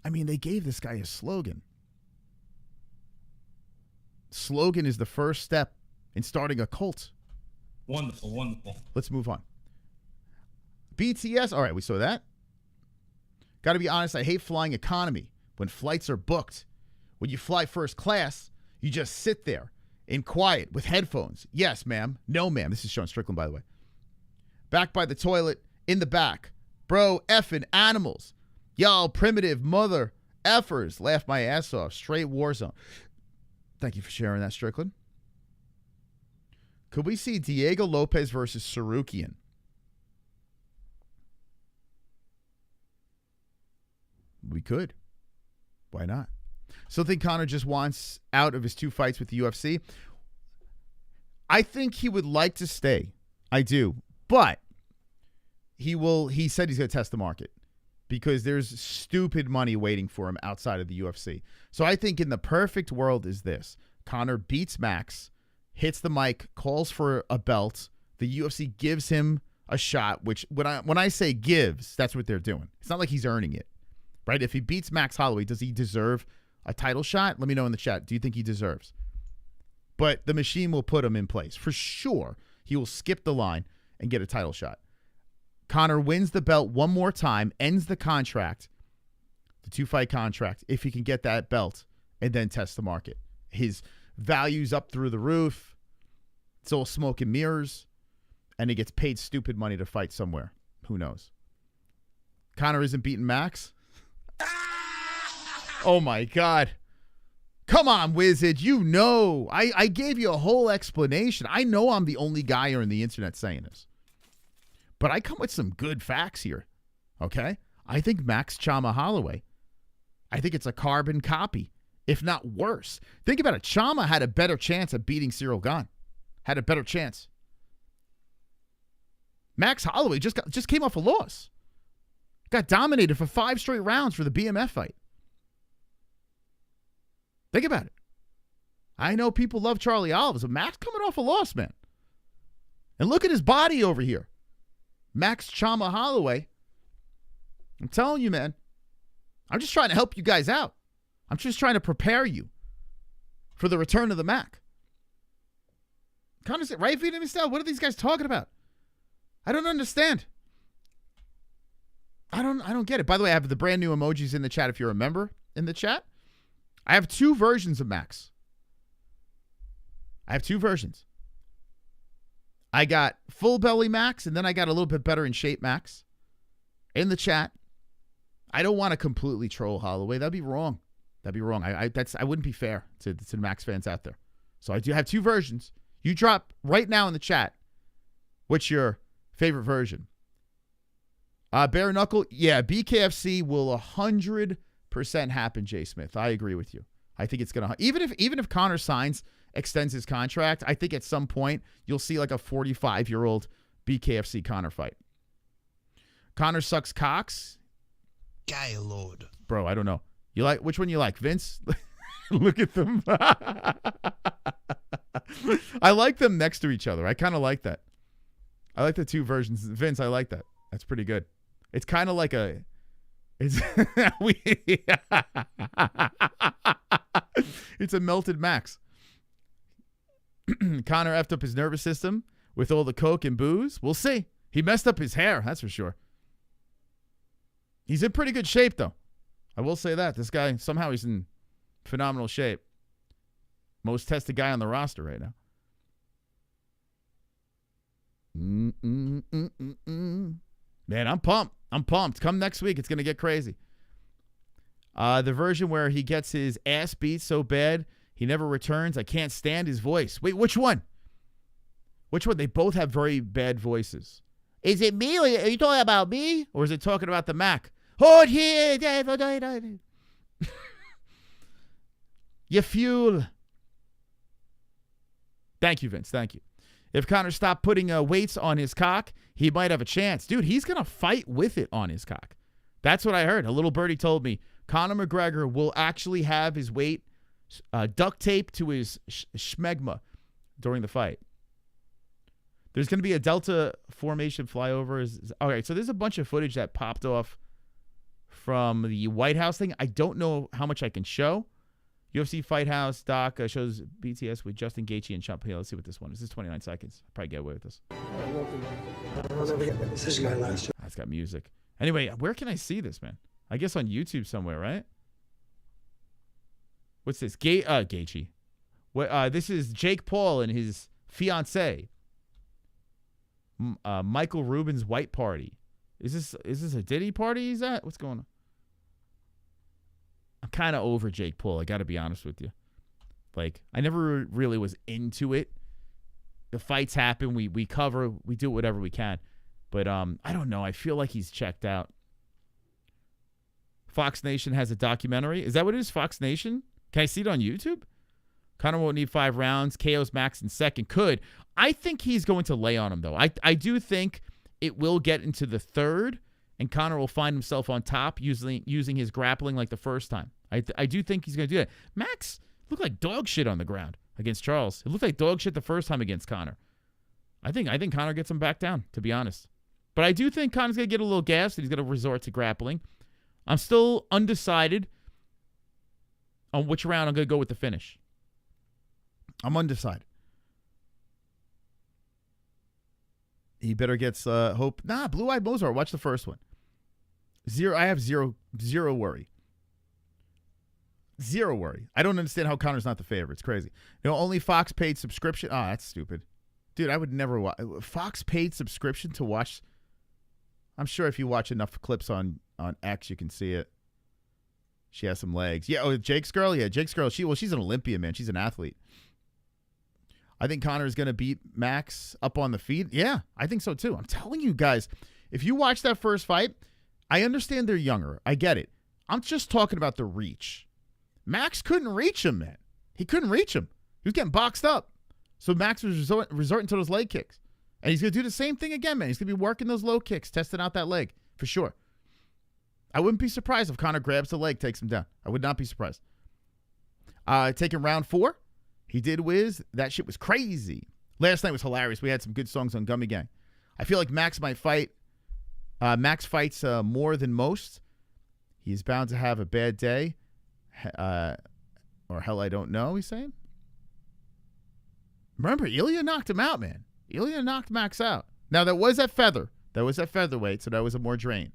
I mean, they gave this guy a slogan. Slogan is the first step in starting a cult. Wonderful, wonderful. Let's move on. BTS. All right, we saw that. Got to be honest, I hate flying economy when flights are booked. When you fly first class, you just sit there in quiet with headphones. Yes, ma'am. No, ma'am. This is Sean Strickland, by the way. Back by the toilet, in the back. Bro, effing animals. Y'all primitive mother effers. Laugh my ass off. Straight war zone. Thank you for sharing that, Strickland. Could we see Diego Lopez versus Sarukian? We could. Why not? So think Conor just wants out of his 2 fights with the UFC? I think he would like to stay. I do. But he said he's going to test the market because there's stupid money waiting for him outside of the UFC. So I think in the perfect world is this. Conor beats Max, hits the mic, calls for a belt. The UFC gives him a shot, which when I say gives, that's what they're doing. It's not like he's earning it, right? If he beats Max Holloway, does he deserve a title shot? Let me know in the chat. Do you think he deserves? But the machine will put him in place. For sure, he will skip the line and get a title shot. Conor wins the belt one more time, ends the contract, the 2-fight contract, if he can get that belt and then test the market. His value's up through the roof. It's all smoke and mirrors. And he gets paid stupid money to fight somewhere. Who knows? Conor isn't beating Max. Oh, my God. Come on, Wizard. You know. I gave you a whole explanation. I know I'm the only guy on the internet saying this. But I come with some good facts here. Okay? I think Max CHAMA Holloway. I think it's a carbon copy, if not worse. Think about it. CHAMA had a better chance at beating Cyril Gane. Had a better chance. Max Holloway just came off a loss. Got dominated for 5 straight rounds for the BMF fight. Think about it. I know people love Charlie Olives, but Max coming off a loss, man. And look at his body over here. Max CHAMA Holloway. I'm telling you, man. I'm just trying to help you guys out. I'm just trying to prepare you for the return of the Mac. Kind of right, Vietnamese style. What are these guys talking about? I don't understand. I don't get it. By the way, I have the brand new emojis in the chat if you're a member in the chat. I have 2 versions of Max. I have 2 versions. I got full belly Max, and then I got a little bit better in shape Max. In the chat. I don't want to completely troll Holloway. That'd be wrong. That'd be wrong. I wouldn't be fair to the Max fans out there. So I do have 2 versions. You drop right now in the chat what's your favorite version. Bare Knuckle, yeah, BKFC will 100% happen, Jay Smith. I agree with you. I think it's going to, even if Conor extends his contract, I think at some point you'll see like a 45-year-old BKFC Conor fight. Conor sucks cocks. Gaylord. Bro, I don't know. You like which one you like, Vince? Look at them. I like them next to each other. I kind of like that. I like the 2 versions. Vince, I like that. That's pretty good. It's kind of like it's it's a melted Max. Conor effed up his nervous system with all the coke and booze. We'll see. He messed up his hair, that's for sure. He's in pretty good shape, though. I will say that. This guy, somehow he's in phenomenal shape. Most tested guy on the roster right now. Man, I'm pumped. I'm pumped. Come next week, it's going to get crazy. The version where he gets his ass beat so bad he never returns. I can't stand his voice. Wait, which one? Which one? They both have very bad voices. Is it me? Or are you talking about me? Or is it talking about the Mac? Hold here. You fuel. Thank you, Vince. Thank you. If Conor stopped putting weights on his cock, he might have a chance. Dude, he's going to fight with it on his cock. That's what I heard. A little birdie told me Conor McGregor will actually have his weight duct taped to his schmegma during the fight. There's going to be a Delta formation flyover. All right, so there's a bunch of footage that popped off from the White House thing. I don't know how much I can show. UFC Fight House doc shows BTS with Justin Gaethje and CHAMA. Let's see what this one is. This is 29 seconds. I'll probably get away with this. This is my last. That's got music. Anyway, where can I see this, man? I guess on YouTube somewhere, right? What's this? Gaethje. What? This is Jake Paul and his fiance, Michael Rubin's white party. Is this a Diddy party he's at? What's going on? I'm kind of over Jake Paul. I got to be honest with you. Like, I never really was into it. The fights happen. We cover. We do whatever we can. But I don't know. I feel like he's checked out. Fox Nation has a documentary. Is that what it is? Fox Nation? Can I see it on YouTube? Conor won't need 5 rounds. KO's Max in second. Could. I think he's going to lay on him, though. I do think it will get into the third, and Conor will find himself on top using his grappling like the first time. I do think he's going to do that. Max looked like dog shit on the ground against Charles. It looked like dog shit the first time against Conor. I think Conor gets him back down, to be honest. But I do think Conor's going to get a little gassed, and he's going to resort to grappling. I'm still undecided on which round I'm going to go with the finish. I'm undecided. He better get hope. Nah, Blue Eyed Mozart. Watch the first one. I have zero worry. Zero worry. I don't understand how Conor's not the favorite. It's crazy. Only Fox paid subscription. Oh, that's stupid. Dude, I would never watch. Fox paid subscription to watch. I'm sure if you watch enough clips on X, you can see it. She has some legs. Yeah, oh, Jake's girl? Yeah, Jake's girl. She's an Olympian, man. She's an athlete. I think Conor is going to beat Max up on the feet. Yeah, I think so too. I'm telling you guys, if you watch that first fight, I understand they're younger. I get it. I'm just talking about the reach. Max couldn't reach him, man. He couldn't reach him. He was getting boxed up. So Max was resorting to those leg kicks. And he's going to do the same thing again, man. He's going to be working those low kicks, testing out that leg, for sure. I wouldn't be surprised if Conor grabs the leg, takes him down. I would not be surprised. Taking round 4. He did whiz. That shit was crazy. Last night was hilarious. We had some good songs on Gummy Gang. I feel like Max might fight. Max fights more than most. He's bound to have a bad day. Or hell, I don't know, he's saying. Remember, Ilya knocked him out, man. Ilya knocked Max out. Now, that was at feather. That was at featherweight, so that was a more drained.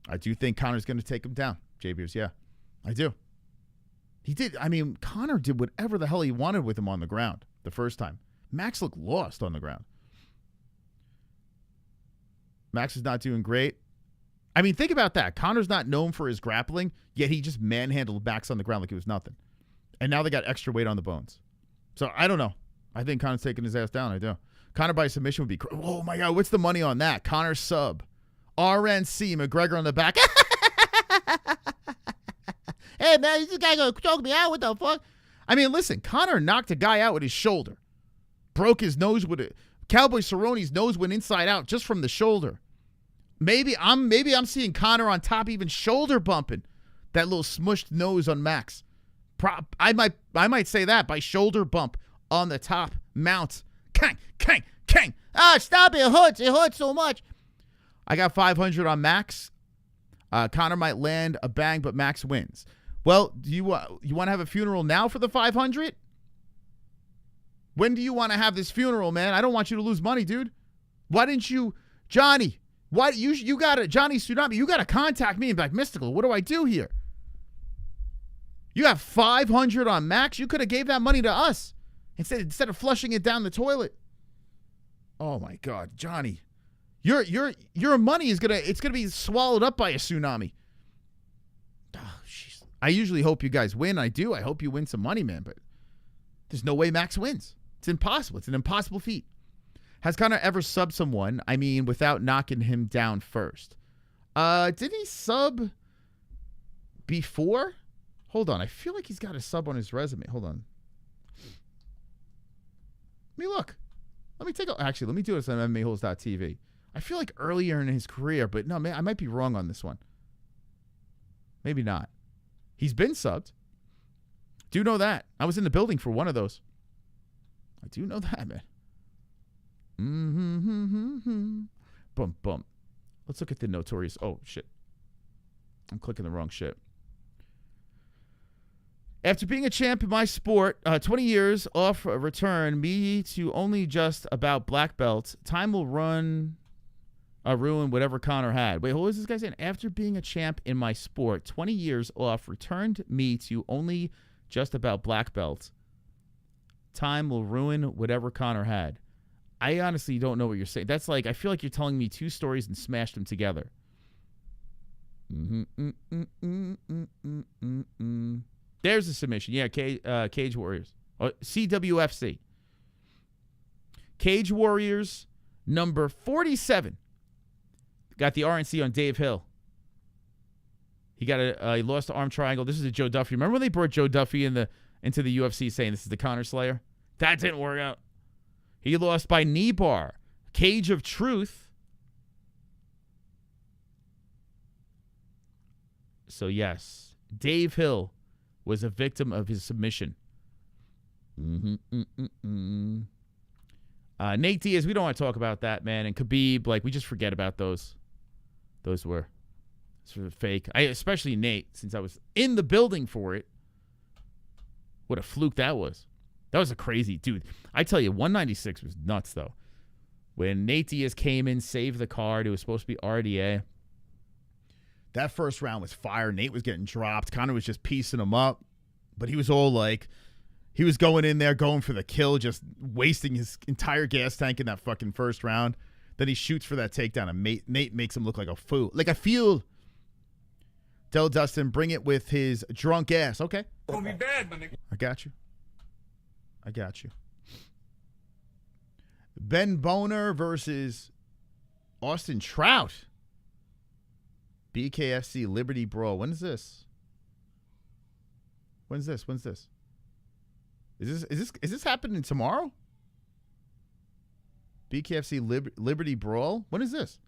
I do think Conor's going to take him down. J-Beers, yeah. I do. He did. I mean, Conor did whatever the hell he wanted with him on the ground the first time. Max looked lost on the ground. Max is not doing great. I mean, think about that. Conor's not known for his grappling, yet he just manhandled Max on the ground like it was nothing. And now they got extra weight on the bones. So, I don't know. I think Conor's taking his ass down. I do. Conor by submission would be oh, my God. What's the money on that? Conor sub. RNC, McGregor on the back. Hey, man, is this guy going to choke me out? What the fuck? I mean, listen, Conor knocked a guy out with his shoulder. Broke his nose with it. Cowboy Cerrone's nose went inside out just from the shoulder. Maybe I'm seeing Conor on top, even shoulder bumping that little smushed nose on Max. I might say that by shoulder bump on the top mount. Kang, kang, kang. Ah, stop it! It hurts so much. I got 500 on Max. Conor might land a bang, but Max wins. Well, do you want to have a funeral now for the 500? When do you want to have this funeral, man? I don't want you to lose money, dude. Why didn't you, Johnny? Why you got to Johnny Tsunami? You got to contact me and be like, Mystical, what do I do here? You have 500 on Max. You could have gave that money to us instead of flushing it down the toilet. Oh my God, Johnny, your money is gonna be swallowed up by a tsunami. Oh, jeez. I usually hope you guys win. I do. I hope you win some money, man. But there's no way Max wins. It's impossible. It's an impossible feat. Has Conor ever subbed someone? I mean, without knocking him down first. Did he sub before? Hold on. I feel like he's got a sub on his resume. Hold on. Let me look. Let me take a... Actually, let me do this on MMA-Holes.tv. I feel like earlier in his career, but no, man, I might be wrong on this one. Maybe not. He's been subbed. Do know that. I was in the building for one of those. I do know that, man. Bump, bump. Let's look at the notorious... Oh, shit. I'm clicking the wrong shit. After being a champ in my sport, 20 years off return, me to only just about black belts. Time will ruin whatever Conor had. Wait, what was this guy saying? After being a champ in my sport, 20 years off returned me to only just about black belts. Time will ruin whatever Conor had. I honestly don't know what you're saying. That's like, I feel like you're telling me two stories and smashed them together. There's a submission. Yeah, Cage Warriors. CWFC. Cage Warriors, number 47. Got the RNC on Dave Hill. He got he lost the arm triangle. This is a Joe Duffy. Remember when they brought Joe Duffy into the UFC saying this is the Conor Slayer? That didn't work out. He lost by knee bar. Cage of Truth. So, yes, Dave Hill was a victim of his submission. Nate Diaz, we don't want to talk about that, man. And Khabib, like, we just forget about those. Those were sort of fake. Especially Nate, since I was in the building for it. What a fluke that was. That was a crazy, dude. I tell you, 196 was nuts, though. When Nate Diaz came in, saved the card, it was supposed to be RDA. That first round was fire. Nate was getting dropped. Conor was just piecing him up. But he was all like, he was going in there, going for the kill, just wasting his entire gas tank in that fucking first round. Then he shoots for that takedown, and Nate makes him look like a fool. Like a fool. Del Dustin, bring it with his drunk ass. Okay. Gonna be bad, my nigga. I got you. I got you. Ben Boner versus Austin Trout. BKFC Liberty Brawl. When is this? When's this? When's this? Is this happening tomorrow? BKFC Liberty Brawl. When is this?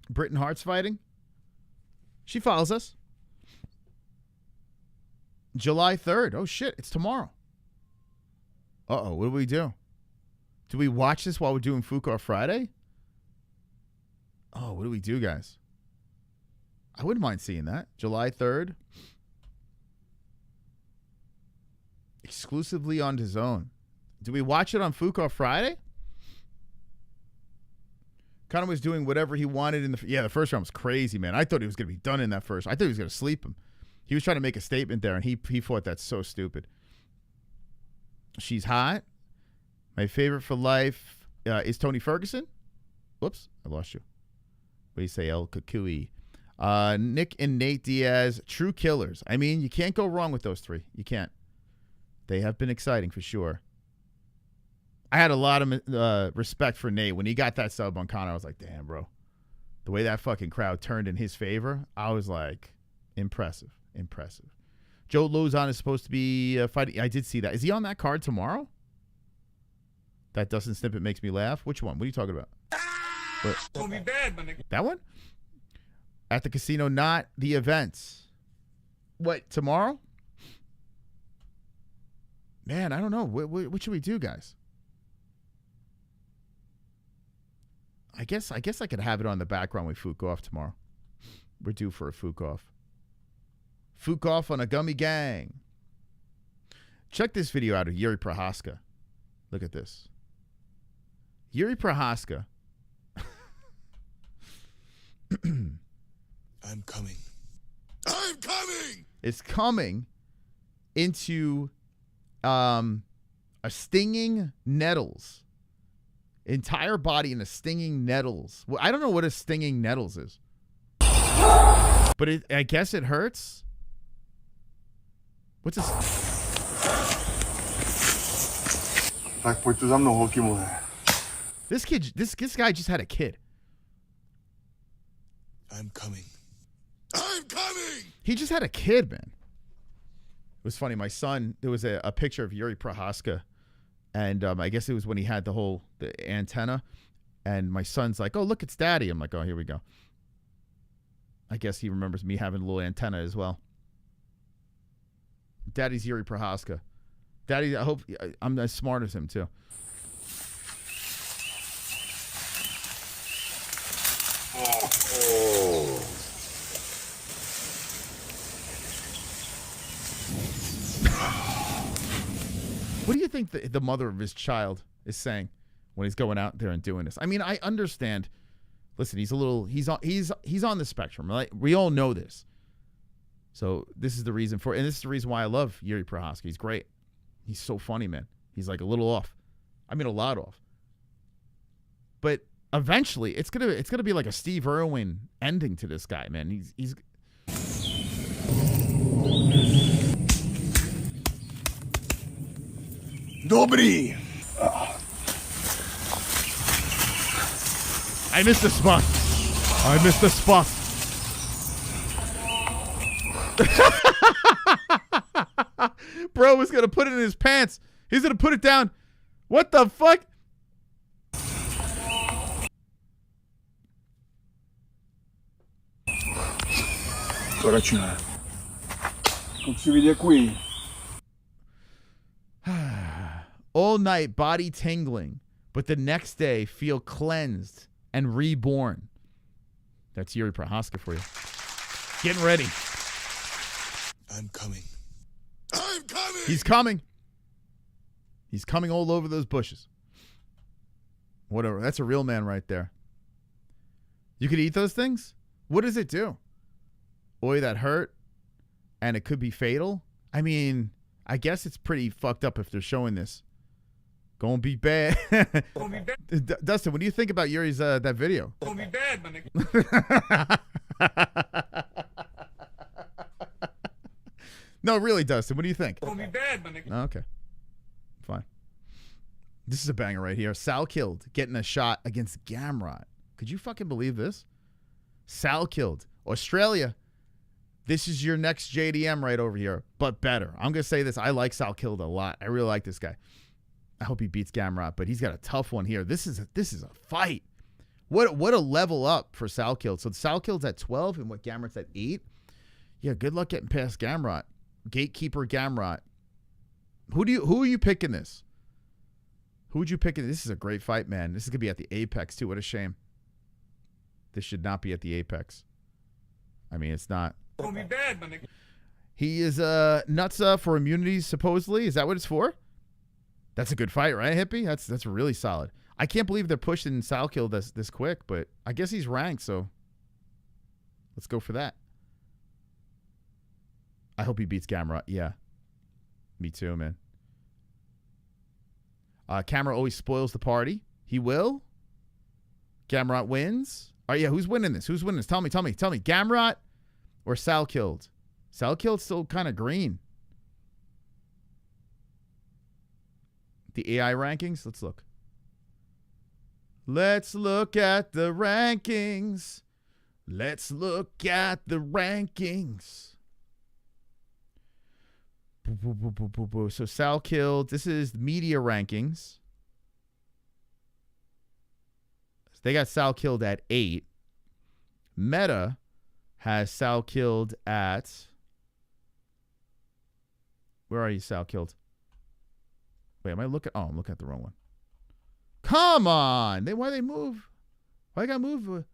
Britton Hart's fighting. She follows us. July 3rd. Oh shit! It's tomorrow. Uh-oh. What do we do? Do we watch this while we're doing Fuqar Friday? Oh, what do we do, guys? I wouldn't mind seeing that. July 3rd. Exclusively on DAZN. Do we watch it on Fuqar Friday? Conor was doing whatever he wanted in the first round was crazy, man. I thought he was going to be done in that first. I thought he was going to sleep him. He was trying to make a statement there, and he thought that's so stupid. She's hot. My favorite for life is Tony Ferguson. Whoops, I lost you. What do you say, El Kukui? Nick and Nate Diaz, true killers. I mean, you can't go wrong with those three. You can't. They have been exciting for sure. I had a lot of respect for Nate. When he got that sub on Conor, I was like, damn, bro. The way that fucking crowd turned in his favor, I was like, impressive. Impressive. Joe Lozon is supposed to be fighting. I did see that. Is he on that card tomorrow? That Dustin snippet makes me laugh. Which one? What are you talking about? It's gonna be bad, my nigga. That one? At the casino, not the events. What, tomorrow? Man, I don't know. What should we do, guys? I guess I could have it on the background with Fook off tomorrow. We're due for a Fook off. Fook off on a gummy gang. Check this video out of Yuri Prohaska. Look at this. Yuri Prohaska. I'm coming. I'm coming! Is coming into a stinging nettles. Entire body in a stinging nettles. Well, I don't know what a stinging nettles is. But I guess it hurts. What's this? This guy just had a kid. I'm coming. I'm coming! He just had a kid, man. It was funny. My son, there was a picture of Yuri Prohaska, and I guess it was when he had the antenna, and my son's like, oh, look, it's daddy. I'm like, oh, here we go. I guess he remembers me having a little antenna as well. Daddy's Yuri Prohaska. Daddy, I hope I'm as smart as him, too. What do you think the mother of his child is saying when he's going out there and doing this? I mean, I understand. Listen, he's on the spectrum, right? We all know this. So this is the reason for it. And this is the reason why I love Yuri Prohaska. He's great. He's so funny, man. He's like a little off. I mean, a lot off. But eventually, it's gonna be like a Steve Irwin ending to this guy, man. He's Dobry! I missed the spot. I missed the spot. Bro was gonna put it in his pants. He's gonna put it down. What the fuck? Coraggio. Non si vede qui. All night, body tingling, but the next day feel cleansed and reborn. That's Yuri Prohaska for you. Getting ready. I'm coming. I'm coming! He's coming. He's coming all over those bushes. Whatever. That's a real man right there. You could eat those things? What does it do? Boy, that hurt. And it could be fatal. I mean, I guess it's pretty fucked up if they're showing this. Gonna be bad. Gonna be bad. Dustin, what do you think about Yuri's that video? Gonna be bad, my nigga. No, really, Dustin, what do you think? Gonna be bad, my nigga. Oh, okay. Fine. This is a banger right here. Sal Killed getting a shot against Gamrot. Could you fucking believe this? Sal Killed. Australia. This is your next JDM right over here, but better. I'm going to say this. I like Sal Killed a lot. I really like this guy. I hope he beats Gamrot, but he's got a tough one here. This is a fight. What a level up for Sal Killed. So Sal Killed's at 12 and what Gamrot's at 8. Yeah, good luck getting past Gamrot. Gatekeeper Gamrot. Who are you picking this? Who would you pick? This is a great fight, man. This is going to be at the Apex too. What a shame. This should not be at the Apex. I mean, it's not. Gonna be bad, my nigga. He is nuts for immunities, supposedly. Is that what it's for? That's a good fight, right, Hippie? That's really solid. I can't believe they're pushing Sal Kill this quick, but I guess he's ranked, so let's go for that. I hope he beats Gamrot. Yeah. Me too, man. Camera always spoils the party. He will. Gamrot wins. Oh, yeah, who's winning this? Who's winning this? Tell me. Gamrot or Sal Killed? Sal Killed's still kind of green. The AI rankings? Let's look. Let's look at the rankings. Let's look at the rankings. So Sal Killed. This is media rankings. They got Sal Killed at 8. Meta has Sal Killed at... Where are you, Sal Killed? Wait, am I looking? Oh, I'm looking at the wrong one. Come on! Why they move? Why they got move?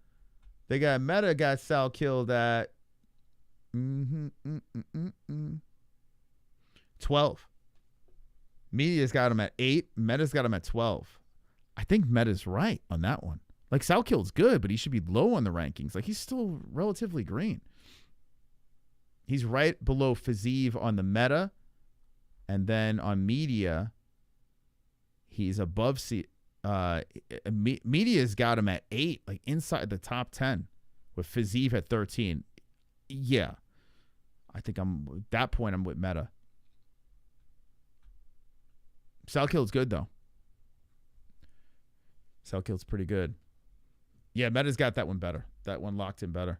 They got Meta got Sal Killed at 12. Media's got him at 8. Meta's got him at 12. I think Meta's right on that one. Like, Sal Killed's good, but he should be low on the rankings. Like, he's still relatively green. He's right below Fazeev on the Meta. And then on Media, he's above Media's got him at 8, like inside the top 10, with Fazeev at 13. Yeah. I think at that point, I'm with Meta. Sal Killed's good, though. Sal Killed's pretty good. Yeah, Meta's got that one better. That one locked in better.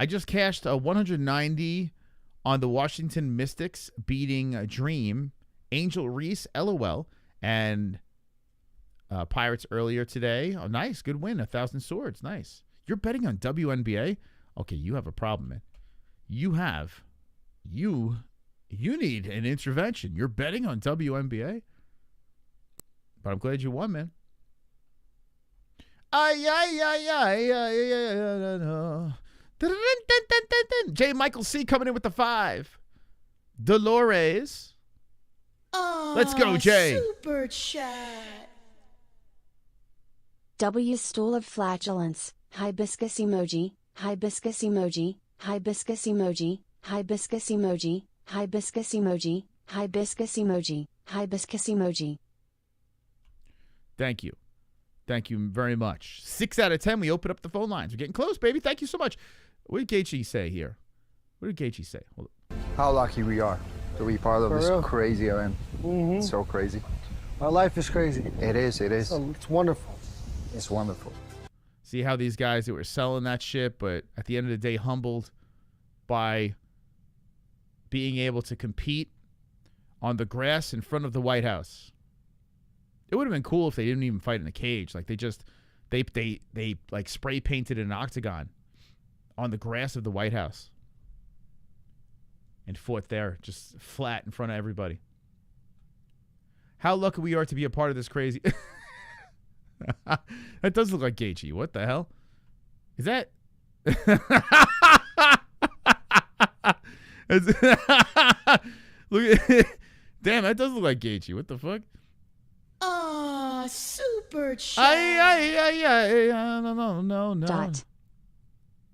I just cashed a 190 on the Washington Mystics beating Dream, Angel Reese, LOL, and Pirates earlier today. Oh, nice. Good win. 1,000 swords. Nice. You're betting on WNBA? Okay, you have a problem, man. You need an intervention. You're betting on WNBA? But I'm glad you won, man. J. Michael C. coming in with the 5. Dolores. Let's go, Jay. Super chat. W stool of flatulence, hibiscus emoji, hibiscus emoji, hibiscus emoji, hibiscus emoji, hibiscus emoji, hibiscus emoji, hibiscus emoji. Thank you. Thank you very much. 6 out of 10. We open up the phone lines. We're getting close, baby. Thank you so much. What did Gaethje say here? What did Gaethje say? Hold on. How lucky we are to be part of For this real. crazy event. Mm-hmm. So crazy. My life is crazy. It is. It is. It's wonderful. It's wonderful. See how these guys that were selling that shit, but at the end of the day, humbled by being able to compete on the grass in front of the White House. It would have been cool if they didn't even fight in a cage. Like they like spray painted an octagon on the grass of the White House and fought there, just flat in front of everybody. How lucky we are to be a part of this crazy. That does look like Gaethje. What the hell? Is that? Look at damn, that does look like Gaethje. What the fuck? Super chat. No. Dot.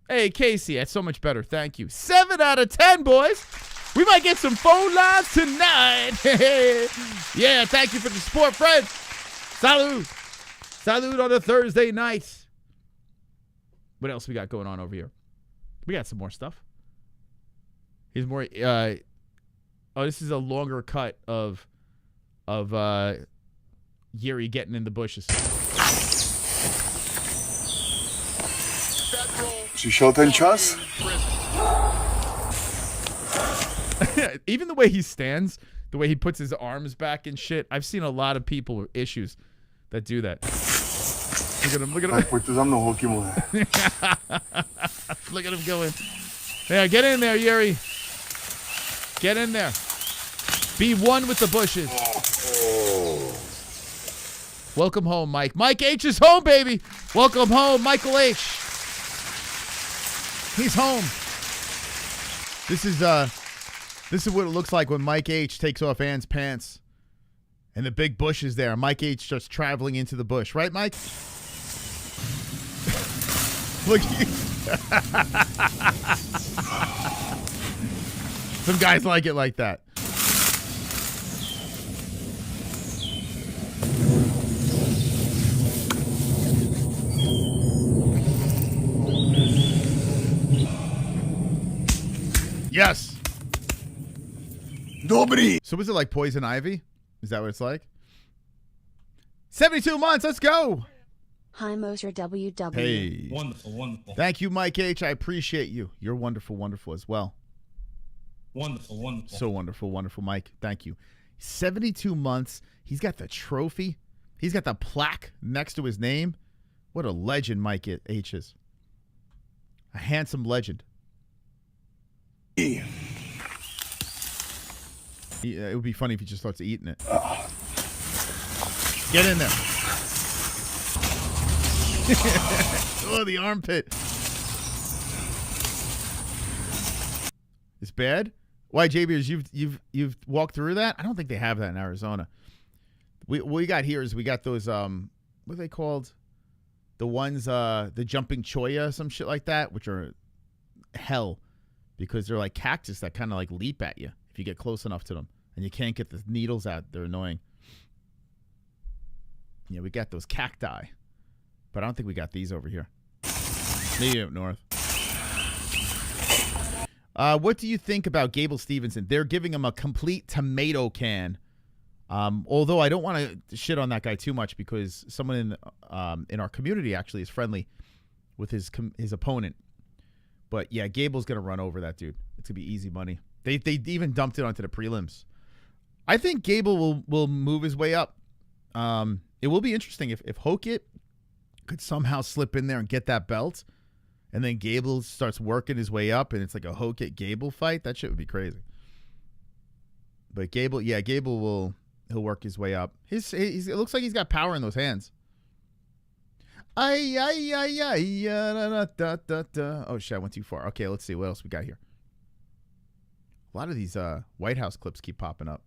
Hey, Casey, that's so much better. Thank you. 7 out of 10, boys. We might get some phone lines tonight. Yeah, thank you for the support, Fred. Salud. Salud on a Thursday night. What else we got going on over here? We got some more stuff. Here's more. This is a longer cut of Yuri getting in the bushes. Przyszedł ten czas? Even the way he stands, the way he puts his arms back and shit. I've seen a lot of people with issues that do that. Look at him. Look at him. Tak, pojď tu za mnou, holky moje. Look at him going. Yeah, get in there, Yuri. Get in there. Be one with the bushes. Welcome home, Mike. Mike H is home, baby. Welcome home, Michael H. He's home. This is what it looks like when Mike H takes off Ann's pants. And the big bush is there. Mike H just traveling into the bush. Right, Mike? Look. Some guys like it like that. Yes. Dobry. So was it like poison ivy? Is that what it's like? 72 months. Let's go. Hi, Moser WW. Hey. Wonderful, wonderful. Thank you, Mike H. I appreciate you. You're wonderful, wonderful as well. Wonderful, wonderful. So wonderful, wonderful, Mike. Thank you. 72 months. He's got the trophy. He's got the plaque next to his name. What a legend Mike H is. A handsome legend. It would be funny if he just starts eating it. Get in there. Oh, the armpit. It's bad. Why, JBers? You've walked through that? I don't think they have that in Arizona. What we got here is we got those what are they called? The ones the jumping cholla, some shit like that, which are hell because they're like cactus that kind of like leap at you if you get close enough to them, and you can't get the needles out. They're annoying. Yeah, we got those cacti, but I don't think we got these over here. Maybe up north. What do you think about Gable Stevenson? They're giving him a complete tomato can. Although I don't want to shit on that guy too much because someone in our community actually is friendly with his opponent. But yeah, Gable's gonna run over that dude. It's gonna be easy money. They even dumped it onto the prelims. I think Gable will move his way up. It will be interesting if Hokit could somehow slip in there and get that belt, and then Gable starts working his way up, and it's like a Hokit Gable fight. That shit would be crazy. But Gable he'll work his way up. It looks like he's got power in those hands. Oh shit, I went too far. Okay, let's see what else we got here. A lot of these White House clips keep popping up.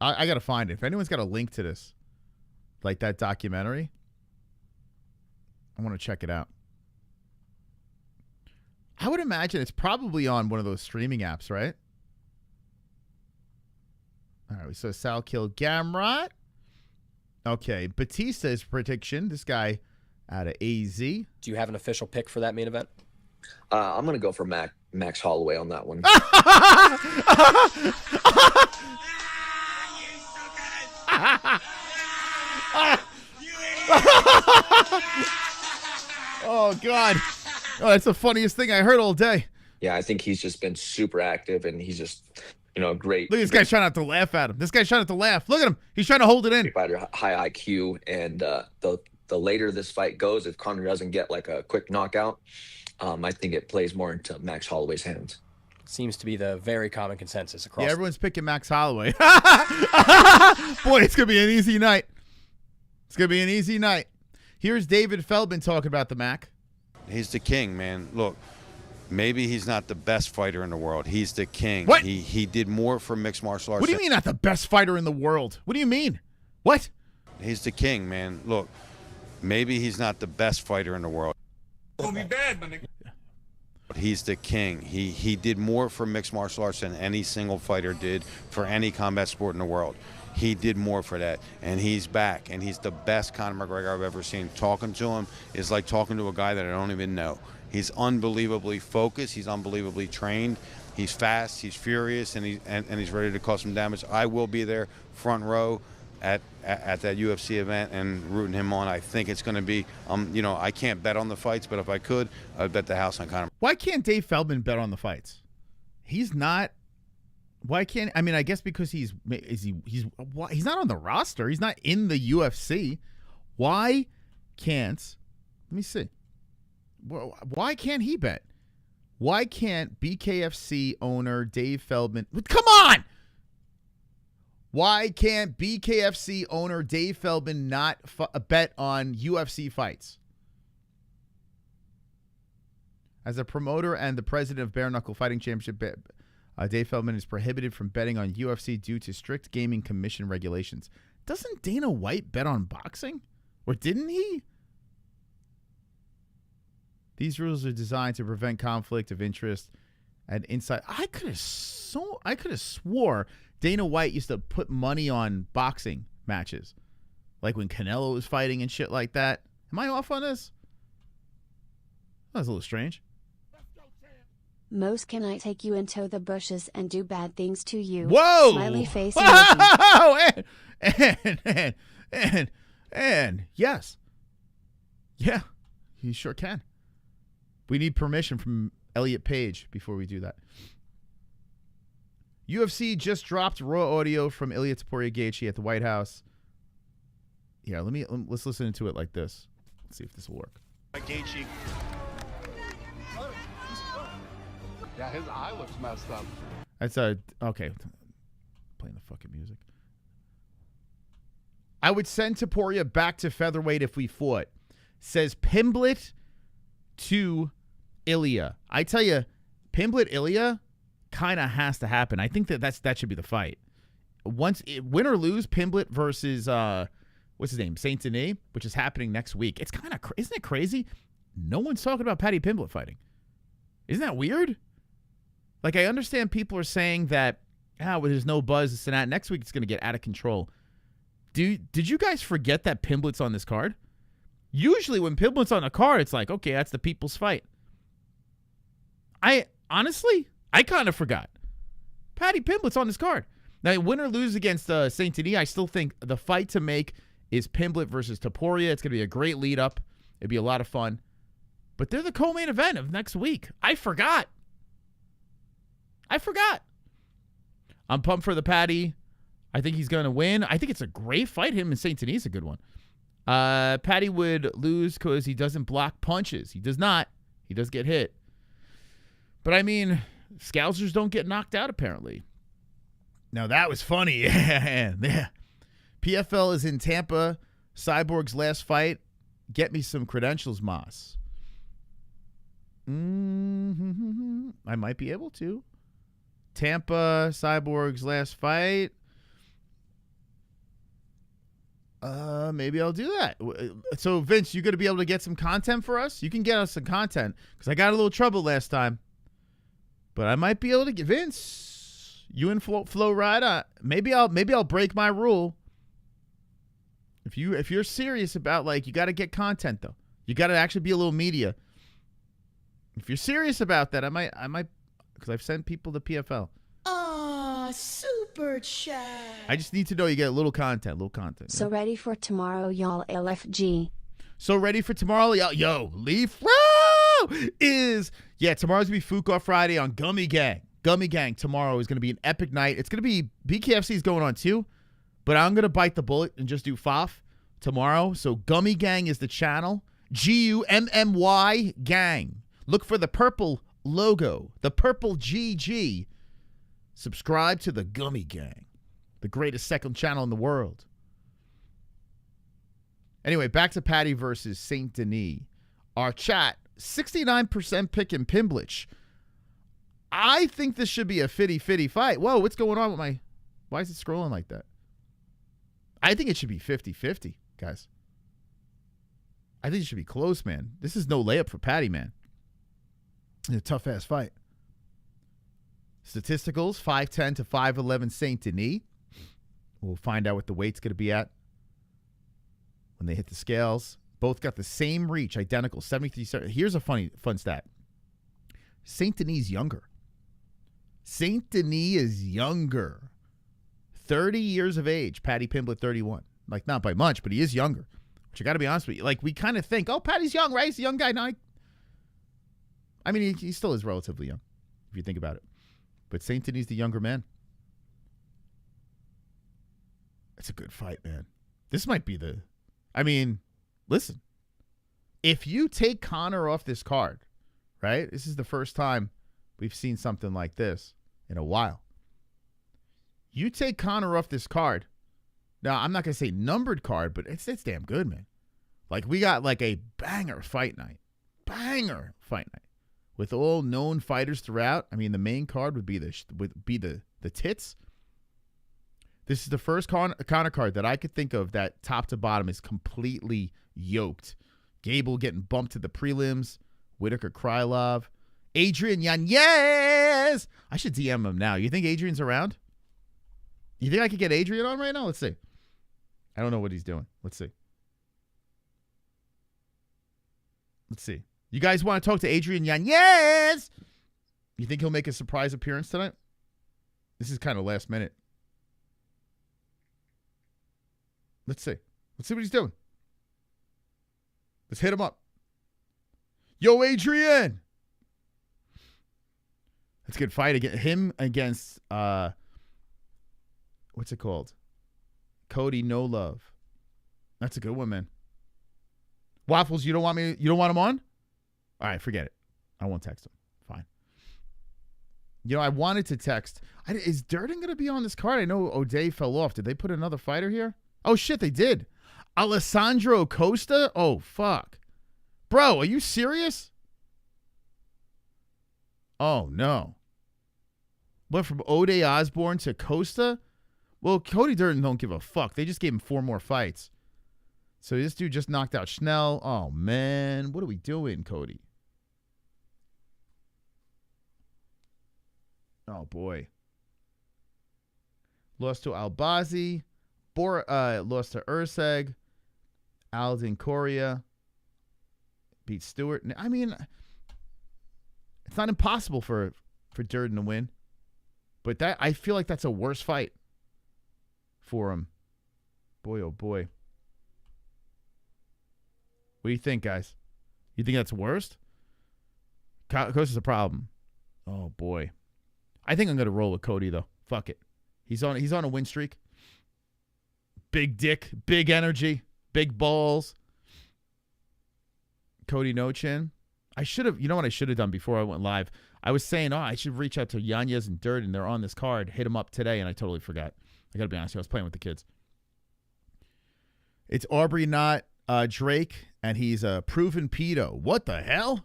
I gotta find it. If anyone's got a link to this, like that documentary, I want to check it out. I would imagine it's probably on one of those streaming apps, right? All right, we saw Sal kill Gamrot. Okay, Batista's prediction. This guy out of AZ. Do you have an official pick for that main event? I'm going to go for Max Holloway on that one. Oh, God. Oh, that's the funniest thing I heard all day. Yeah, I think he's just been super active, and he's just, great. Look at this guy trying not to laugh at him. This guy's trying not to laugh. Look at him. He's trying to hold it in. Fighter, high IQ, and the later this fight goes, if Conor doesn't get like a quick knockout, I think it plays more into Max Holloway's hands. Seems to be the very common consensus across. Yeah, everyone's picking Max Holloway. Boy, it's going to be an easy night. It's going to be an easy night. Here's David Feldman talking about the Mac. He's the king, man. Look, maybe he's not the best fighter in the world. He's the king. What? He did more for mixed martial arts. What do you mean not the best fighter in the world? What do you mean? What? He's the king, man. Look, maybe he's not the best fighter in the world. Gonna be bad, my nigga. He's the king. He did more for mixed martial arts than any single fighter did for any combat sport in the world. He did more for that, and he's back, and he's the best Conor McGregor I've ever seen. Talking to him is like talking to a guy that I don't even know. He's unbelievably focused. He's unbelievably trained. He's fast. He's furious, and he's ready to cause some damage. I will be there, front row, at that UFC event and rooting him on. I think it's going to be, I can't bet on the fights, but if I could, I'd bet the house on Conor. Why can't Dave Feldman bet on the fights? He's not. Why can't? I mean, I guess because he's not on the roster. He's not in the UFC. Why can't? Let me see. Why can't he bet? Why can't BKFC owner Dave Feldman? Come on! Why can't BKFC owner Dave Feldman not bet on UFC fights? As a promoter and the president of Bare Knuckle Fighting Championship, Dave Feldman is prohibited from betting on UFC due to strict gaming commission regulations. Doesn't Dana White bet on boxing? Or didn't he? These rules are designed to prevent conflict of interest and insight. I could have swore Dana White used to put money on boxing matches. Like when Canelo was fighting and shit like that. Am I off on this? That was a little strange. Most can I take you into the bushes and do bad things to you? Whoa! Smiley face. Whoa! And yes. Yeah, he sure can. We need permission from Elliot Page before we do that. UFC just dropped raw audio from Ilya Topuria Gaethje at the White House. Yeah, let's listen to it like this. Let's see if this will work. Gaethje. Yeah, his eye looks messed up. That's okay. Playing the fucking music. I would send Topuria back to featherweight if we fought. Says Pimblett to Ilya. I tell you, Pimblett Ilya kind of has to happen. I think that should be the fight. Win or lose, Pimblett versus what's his name, Saint Denis, which is happening next week. It's kind of isn't it crazy? No one's talking about Paddy Pimblett fighting. Isn't that weird? Like, I understand people are saying that there's no buzz this and that. Next week it's going to get out of control. Did you guys forget that Pimblett's on this card? Usually when Pimblett's on a card, it's like, okay, that's the people's fight. I kind of forgot. Paddy Pimblett's on this card. Now, win or lose against Saint Denis, I still think the fight to make is Pimblett versus Topuria. It's going to be a great lead-up. It'd be a lot of fun. But they're the co-main event of next week. I forgot. I'm pumped for the Patty. I think he's going to win. I think it's a great fight. Him and St. Denis is a good one. Patty would lose because he doesn't block punches. He does not. He does get hit. But, I mean, Scousers don't get knocked out, apparently. Now, that was funny. Yeah. PFL is in Tampa. Cyborg's last fight. Get me some credentials, Moss. I might be able to. Tampa, Cyborg's last fight. Maybe I'll do that. So, Vince, you going to be able to get some content for us? You can get us some content because I got a little trouble last time. But I might be able to get Vince. You and Flo Rida. Maybe I'll break my rule. If you're serious about, like, you got to get content though. You got to actually be a little media. If you're serious about that, I might because I've sent people to PFL. Aw, super chat. I just need to know you get a little content. So ready for tomorrow, y'all. LFG. So ready for tomorrow, y'all. Yo, Leaf Row is tomorrow's gonna be Fuko Friday on Gummy Gang. Gummy Gang tomorrow is gonna be an epic night. It's gonna be BKFC is going on too, but I'm gonna bite the bullet and just do FOF tomorrow. So Gummy Gang is the channel. GUMMY Gang. Look for the purple logo, the purple GG. Subscribe to the Gummy Gang, the greatest second channel in the world. Anyway, back to Patty versus St. Denis. Our chat, 69% picking Pimblich. I think this should be a fitty fight. Whoa, what's going on with my... Why is it scrolling like that? I think it should be 50-50, guys. I think it should be close, man. This is no layup for Patty, man. It's a tough-ass fight. Statisticals, 5'10 to 5'11 St. Denis. We'll find out what the weight's going to be at when they hit the scales. Both got the same reach, identical, 73. Here's a fun stat. St. Denis younger. St. Denis is younger. 30 years of age. Patty Pimblett, 31. Like, not by much, but he is younger. Which I got to be honest with you. Like, we kind of think, oh, Patty's young, right? He's a young guy. No, I mean, he still is relatively young, if you think about it. But St. Denis the younger man. It's a good fight, man. This might be the... I mean, listen. If you take Conor off this card, right? This is the first time we've seen something like this in a while. You take Conor off this card. Now, I'm not going to say numbered card, but it's damn good, man. Like, we got like a banger fight night. Banger fight night. With all known fighters throughout. I mean, the main card would be the tits. This is the first Conor card that I could think of that top to bottom is completely yoked. Gable getting bumped to the prelims. Whitaker Krylov. Adrian Yanez. I should DM him now. You think Adrian's around? You think I could get Adrian on right now? Let's see. I don't know what he's doing. Let's see. You guys want to talk to Adrian Yanez? You think he'll make a surprise appearance tonight? This is kind of last minute. Let's see. Let's see what he's doing. Let's hit him up. Yo, Adrian. That's a good fight against him against what's it called? Cody No Love. That's a good one, man. Waffles, you don't want him on? All right, forget it. I won't text him. Fine. You know, I wanted to text. Is Durden going to be on this card? I know O'Day fell off. Did they put another fighter here? Oh, shit, they did. Alessandro Costa? Oh, fuck. Bro, are you serious? Oh, no. Went from O'Day Osborne to Costa? Well, Cody Durden don't give a fuck. They just gave him 4 more fights. So this dude just knocked out Schnell. Oh, man. What are we doing, Cody? Oh, boy. Lost to Albazi. Lost to Urseg. Aldin Coria. Beat Stewart. I mean, it's not impossible for Durden to win. But that I feel like that's a worse fight for him. Boy, oh, boy. What do you think, guys? You think that's worst? Costa's a problem. Oh boy, I think I'm gonna roll with Cody though. Fuck it. He's on a win streak. Big dick, big energy, big balls. Cody no chin. I should have. You know what I should have done before I went live? I was saying, I should reach out to Yanez and Durden. They're on this card. Hit them up today, and I totally forgot. I got to be honest. I was playing with the kids. It's Aubrey, not Drake, and he's a proven pedo. What the hell?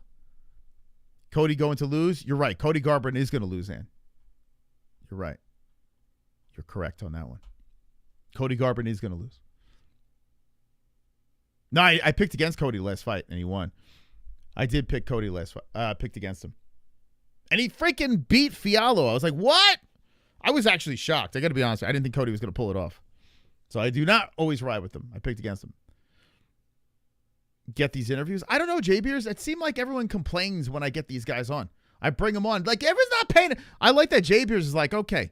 Cody going to lose? You're right. Cody Garbrandt is going to lose, Ann. You're right. You're correct on that one. Cody Garbrandt is going to lose. No, I picked against Cody last fight, and he won. I did pick Cody last fight. Picked against him. And he freaking beat Fiallo. I was like, what? I was actually shocked. I got to be honest. I didn't think Cody was going to pull it off. So I do not always ride with them. I picked against them. Get these interviews. I don't know, J-Beers. It seemed like everyone complains when I get these guys on. I bring them on. Like, everyone's not paying. I like that J-Beers is like, okay,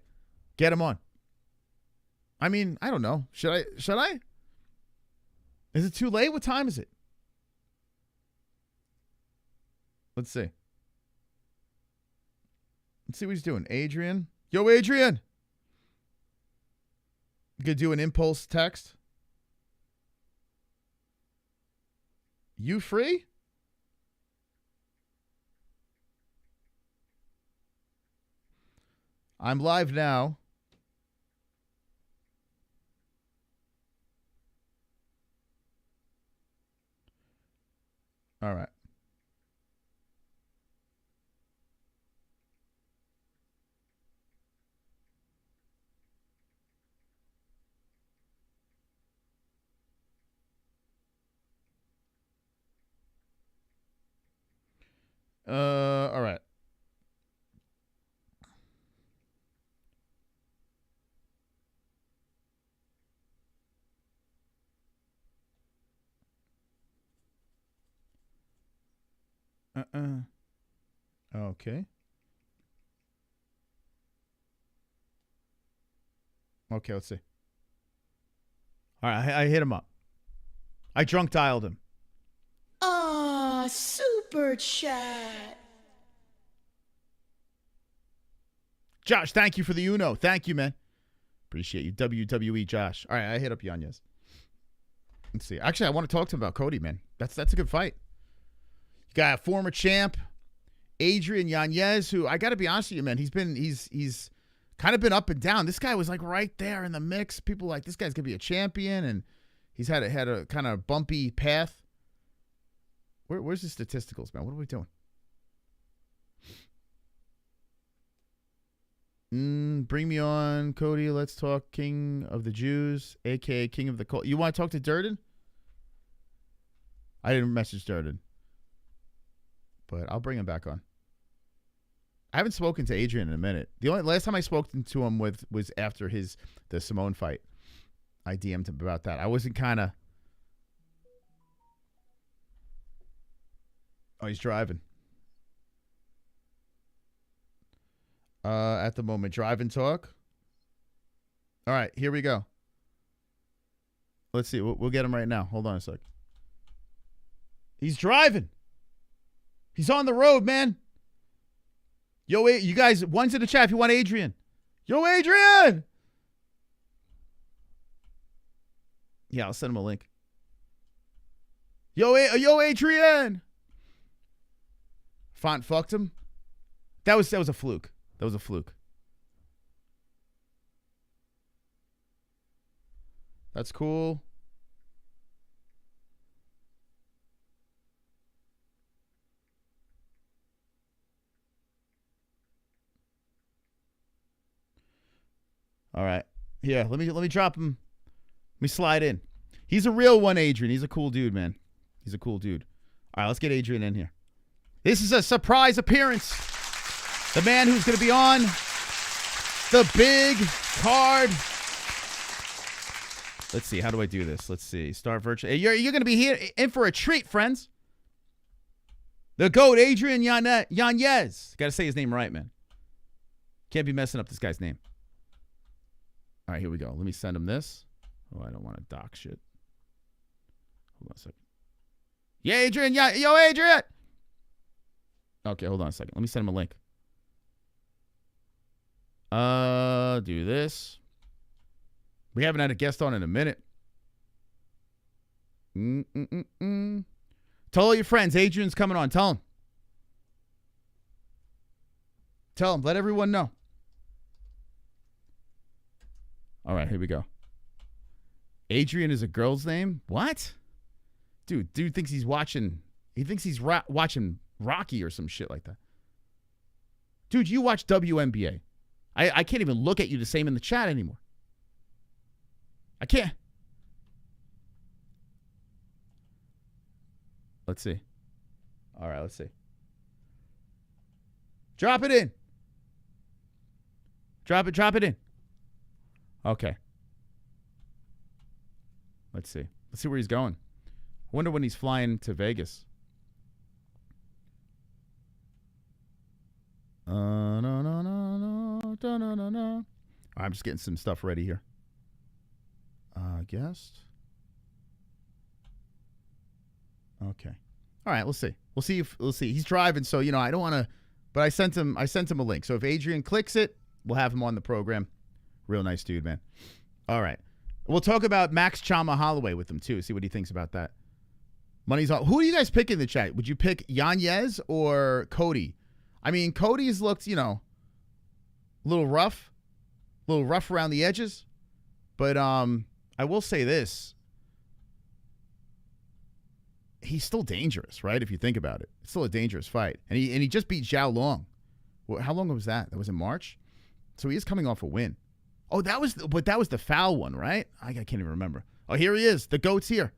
get him on. I mean, I don't know. Should I? Is it too late? What time is it? Let's see. Let's see what he's doing. Adrian. Yo, Adrian. You could do an impulse text. You free? I'm live now. All right. All right. Okay. Okay, let's see. All right, I hit him up. I drunk dialed him. Ah, super chat. Josh, thank you for the Uno. Thank you, man. Appreciate you. WWE Josh. All right, I hit up Yanez. Let's see. Actually, I want to talk to him about Cody, man. That's a good fight. You got a former champ, Adrian Yanez, who I got to be honest with you, man. He's kind of been up and down. This guy was like right there in the mix. People like this guy's gonna be a champion, and he's had a kind of bumpy path. Where's the statisticals, man? What are we doing? Bring me on, Cody. Let's talk King of the Jews, a.k.a. King of the Cold. You want to talk to Durden? I didn't message Durden, but I'll bring him back on. I haven't spoken to Adrian in a minute. The only last time I spoke to him was after the Simone fight. I DM'd him about that. I wasn't kind of... Oh, he's driving. At the moment, drive and talk. All right, here we go. Let's see. We'll get him right now. Hold on a sec. He's driving. He's on the road, man. Yo, you guys, one's in the chat if you want Adrian. Yo, Adrian! Yeah, I'll send him a link. Yo, Adrian! Font fucked him. That was a fluke. That was a fluke. That's cool. All right. Yeah, let me drop him. Let me slide in. He's a real one, Adrian. He's a cool dude, man. He's a cool dude. All right, let's get Adrian in here. This is a surprise appearance. The man who's going to be on the big card. Let's see. How do I do this? Let's see. Start virtual. You're going to be here in for a treat, friends. The GOAT, Adrian Yanez. Got to say his name right, man. Can't be messing up this guy's name. All right, here we go. Let me send him this. Oh, I don't want to dock shit. Hold on a second. Yeah, Adrian. Yeah, yo, Adrian. Okay, hold on a second. Let me send him a link. Do this. We haven't had a guest on in a minute. Tell all your friends. Adrian's coming on. Tell them. Let everyone know. All right, here we go. Adrian is a girl's name? What? Dude thinks he's watching. He thinks he's watching Rocky or some shit like that. Dude, you watch WNBA. I can't even look at you the same in the chat anymore. I can't. Let's see. All right, let's see. Drop it in. Drop it in. Okay. Let's see. Let's see where he's going. I wonder when he's flying to Vegas. No. I'm just getting some stuff ready here. Guest. Okay. All right, let's see. We'll see. He's driving, so I don't want to, but I sent him a link. So if Adrian clicks it, we'll have him on the program. Real nice dude, man. All right. We'll talk about Max CHAMA Holloway with him too. See what he thinks about that. Money's on. Who do you guys pick in the chat? Would you pick Yanez or Cody? I mean, Cody's looked, a little rough around the edges, but I will say this. He's still dangerous, right? If you think about it. It's still a dangerous fight. And he just beat Zhao Long. Well, how long was that? That was in March? So he is coming off a win. Oh, that was the foul one, right? I can't even remember. Oh, here he is. The GOAT's here.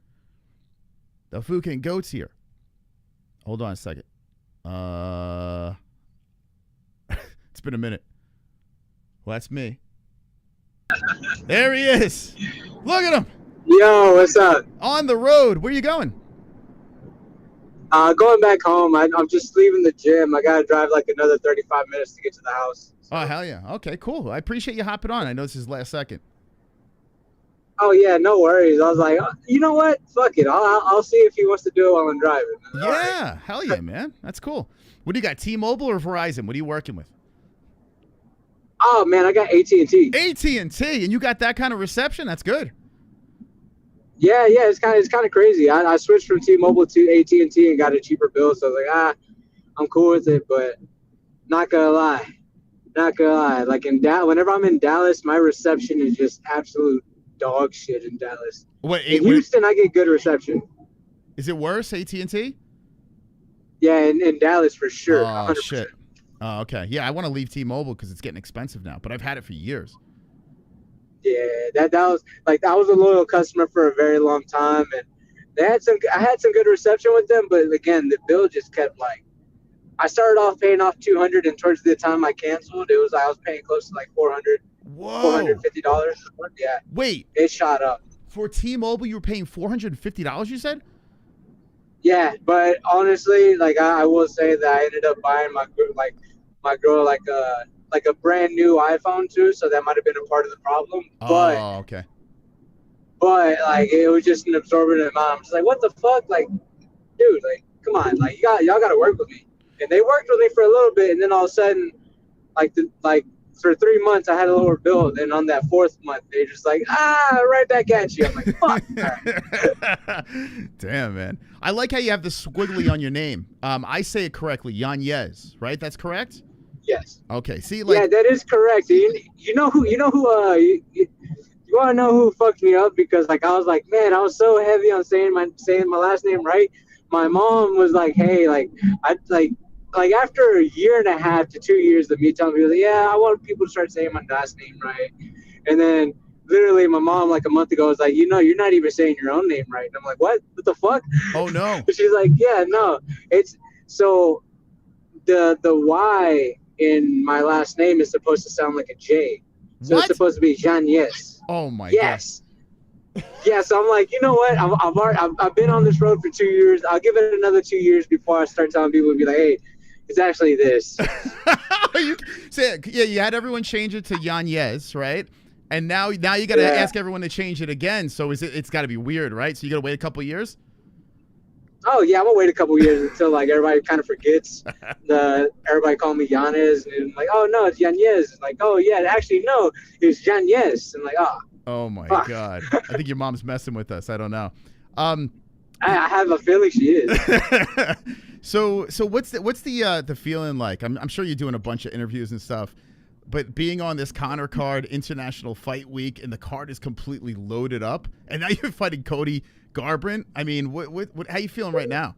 The Fukin GOAT's here. Hold on a second. It's been a minute. Well, that's me. There he is. Look at him. Yo, what's up? On the road. Where you going? Going back home. I'm just leaving the gym. I got to drive like another 35 minutes to get to the house. So. Oh, hell yeah. Okay, cool. I appreciate you hopping on. I know this is last second. Oh, yeah, no worries. I was like, you know what? Fuck it. I'll see if he wants to do it while I'm driving. Yeah, right. Hell yeah, man. That's cool. What do you got, T-Mobile or Verizon? What are you working with? Oh, man, I got AT&T. AT&T, and you got that kind of reception? That's good. Yeah, it's kind of crazy. I switched from T-Mobile to AT&T and got a cheaper bill, so I was like, I'm cool with it, but not gonna lie. Like whenever I'm in Dallas, my reception is just absolute dog shit in Dallas. In Houston, I get good reception. Is it worse, AT&T? Yeah, in Dallas for sure. Oh, 100%. shit. Oh, okay. Yeah, I want to leave T-Mobile because it's getting expensive now, but I've had it for years. Yeah, that was like I was a loyal customer for a very long time, and I had some good reception with them, but again, the bill just kept I started off paying off $200, and towards the time I canceled, it was I was paying close to like $400. Whoa. $450. Yeah. Wait. It shot up. For T-Mobile, you were paying $450, you said? Yeah, but honestly, I will say that I ended up buying my girl a brand new iPhone too, so that might have been a part of the problem. But okay. But it was just an absorbent amount. I'm just like, what the fuck? Dude, come on, y'all gotta work with me. And they worked with me for a little bit, and then all of a sudden, for 3 months, I had a lower bill. And on that 4th month, they're just like, right back at you. I'm like, fuck. Damn, man. I like how you have the squiggly on your name. I say it correctly, Yanez, right? That's correct? Yes. Okay. See, yeah, that is correct. You know who you want to know who fucked me up? Because I was like, man, I was so heavy on saying my last name right. My mom was like, hey, after a year and a half to 2 years of me telling people, yeah, I want people to start saying my last name right. And then literally my mom, a month ago, was like, you're not even saying your own name right. And I'm like, what? What the fuck? Oh, no. She's like, yeah, no. It's so the Y in my last name is supposed to sound like a J. So It's supposed to be Yanez. Oh, my yes. God. Yeah, so I'm like, you know what? I've been on this road for 2 years. I'll give it another 2 years before I start telling people to be like, hey, it's actually this. You had everyone change it to Yanez, right? And now you got to ask everyone to change it again. So it's got to be weird, right? So you got to wait a couple of years? Oh yeah, I'm gonna wait a couple years until like everybody kind of forgets everybody call me Yanez, and like, oh no, it's Yanez. Like, oh yeah, actually no, it's Yanez. And like, oh my God, I think your mom's messing with us. I don't know. I have a feeling she is. So what's the feeling like? I'm sure you're doing a bunch of interviews and stuff, but being on this Conor card, International Fight Week, and the card is completely loaded up, and now you're fighting Cody Garbrandt. I mean, what how you feeling right now?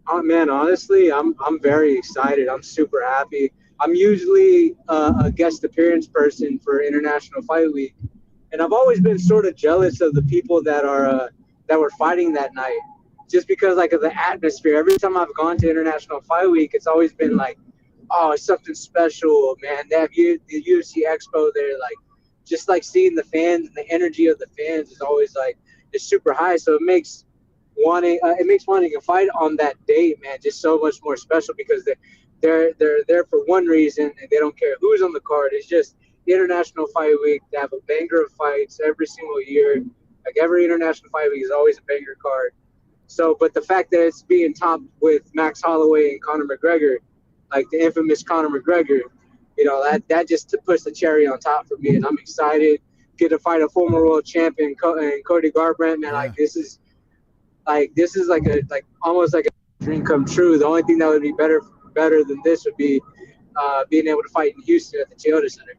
Oh man, honestly, I'm very excited. I'm super happy. I'm usually a guest appearance person for International Fight Week, and I've always been sort of jealous of the people that were fighting that night, just because like of the atmosphere. Every time I've gone to International Fight Week, it's always been like, oh, it's something special, man. They have the UFC Expo there, like just like seeing the fans and the energy of the fans is always like. It's super high, so it makes wanting a fight on that date, man, just so much more special because they're there for one reason and they don't care who's on the card. It's just International Fight Week. They have a banger of fights every single year. Like every International Fight Week is always a banger card. So, but the fact that it's being topped with Max Holloway and Conor McGregor, like the infamous Conor McGregor, you know, that just to push the cherry on top for me, and I'm excited. Get to fight a former world champion and Cody Garbrandt, man. Like this is almost like a dream come true. The only thing that would be better than this would be being able to fight in Houston at the Toyota Center.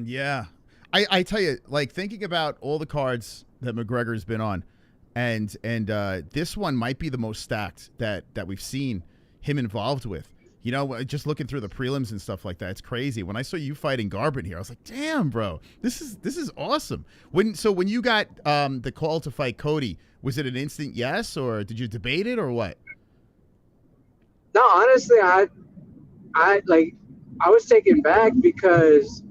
Yeah, I tell you, like thinking about all the cards that McGregor's been on, and this one might be the most stacked that we've seen him involved with. You know, just looking through the prelims and stuff like that, it's crazy. When I saw you fighting Garbrandt here, I was like, "Damn, bro, this is awesome." When you got the call to fight Cody, was it an instant yes, or did you debate it, or what? No, honestly, I was taken back because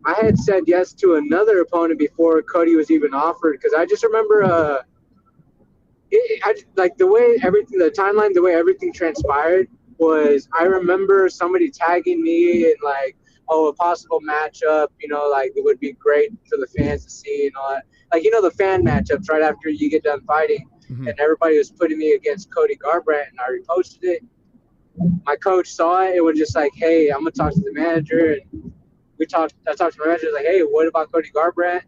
I had said yes to another opponent before Cody was even offered. Because I just remember, the timeline, the way everything transpired. Was I remember somebody tagging me and like, oh, a possible matchup, you know, like it would be great for the fans to see and all that. Like, you know, the fan matchups right after you get done fighting, and everybody was putting me against Cody Garbrandt, and I reposted it. My coach saw it and was just like, hey, I'm gonna talk to the manager, and I talked to my manager, like, hey, what about Cody Garbrandt?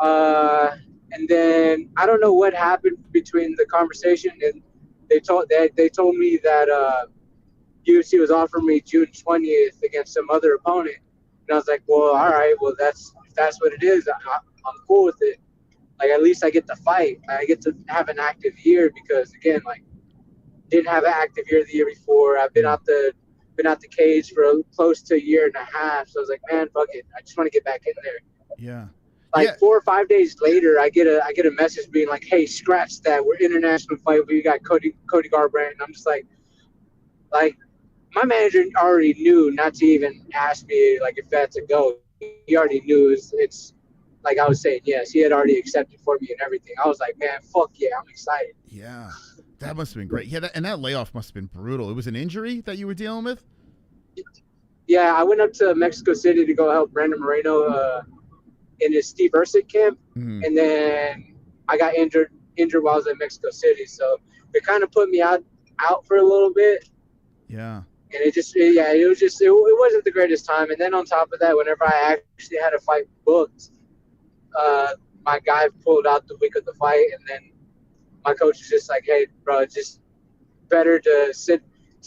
And then I don't know what happened between the conversation and. They told me that UFC was offering me June 20th against some other opponent, and I was like, well, all right, well if that's what it is, I'm cool with it. Like at least I get to fight, I get to have an active year because again, like didn't have an active year the year before. I've been out the cage for close to a year and a half, so I was like, man, fuck it, I just want to get back in there. Yeah. Like 4 or 5 days later, I get a message being like, "Hey, scratch that. We're International Fight. We got Cody Garbrandt." And I'm just like my manager already knew not to even ask me like if that's a go. He already knew it's like I was saying yes. He had already accepted for me and everything. I was like, man, fuck yeah, I'm excited. Yeah, that must have been great. Yeah, and that layoff must have been brutal. It was an injury that you were dealing with. Yeah, I went up to Mexico City to go help Brandon Moreno. In his Steve Ercik camp, and then I got injured while I was in Mexico City. So they kind of put me out for a little bit. Yeah. And it wasn't the greatest time. And then on top of that, whenever I actually had a fight booked, my guy pulled out the week of the fight, and then my coach was just like, "Hey, bro, it's just better to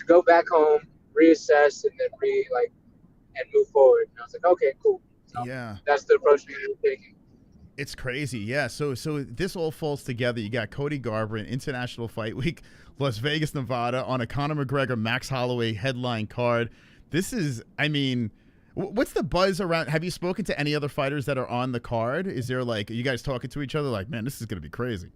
go back home, reassess, and then and move forward." And I was like, "Okay, cool." So yeah, that's the approach we were taking. It's crazy, yeah. So this all falls together. You got Cody Garbrandt, International Fight Week, Las Vegas, Nevada, on a Conor McGregor, Max Holloway headline card. This is, I mean, what's the buzz around? Have you spoken to any other fighters that are on the card? Is there are you guys talking to each other like, man, this is going to be crazy?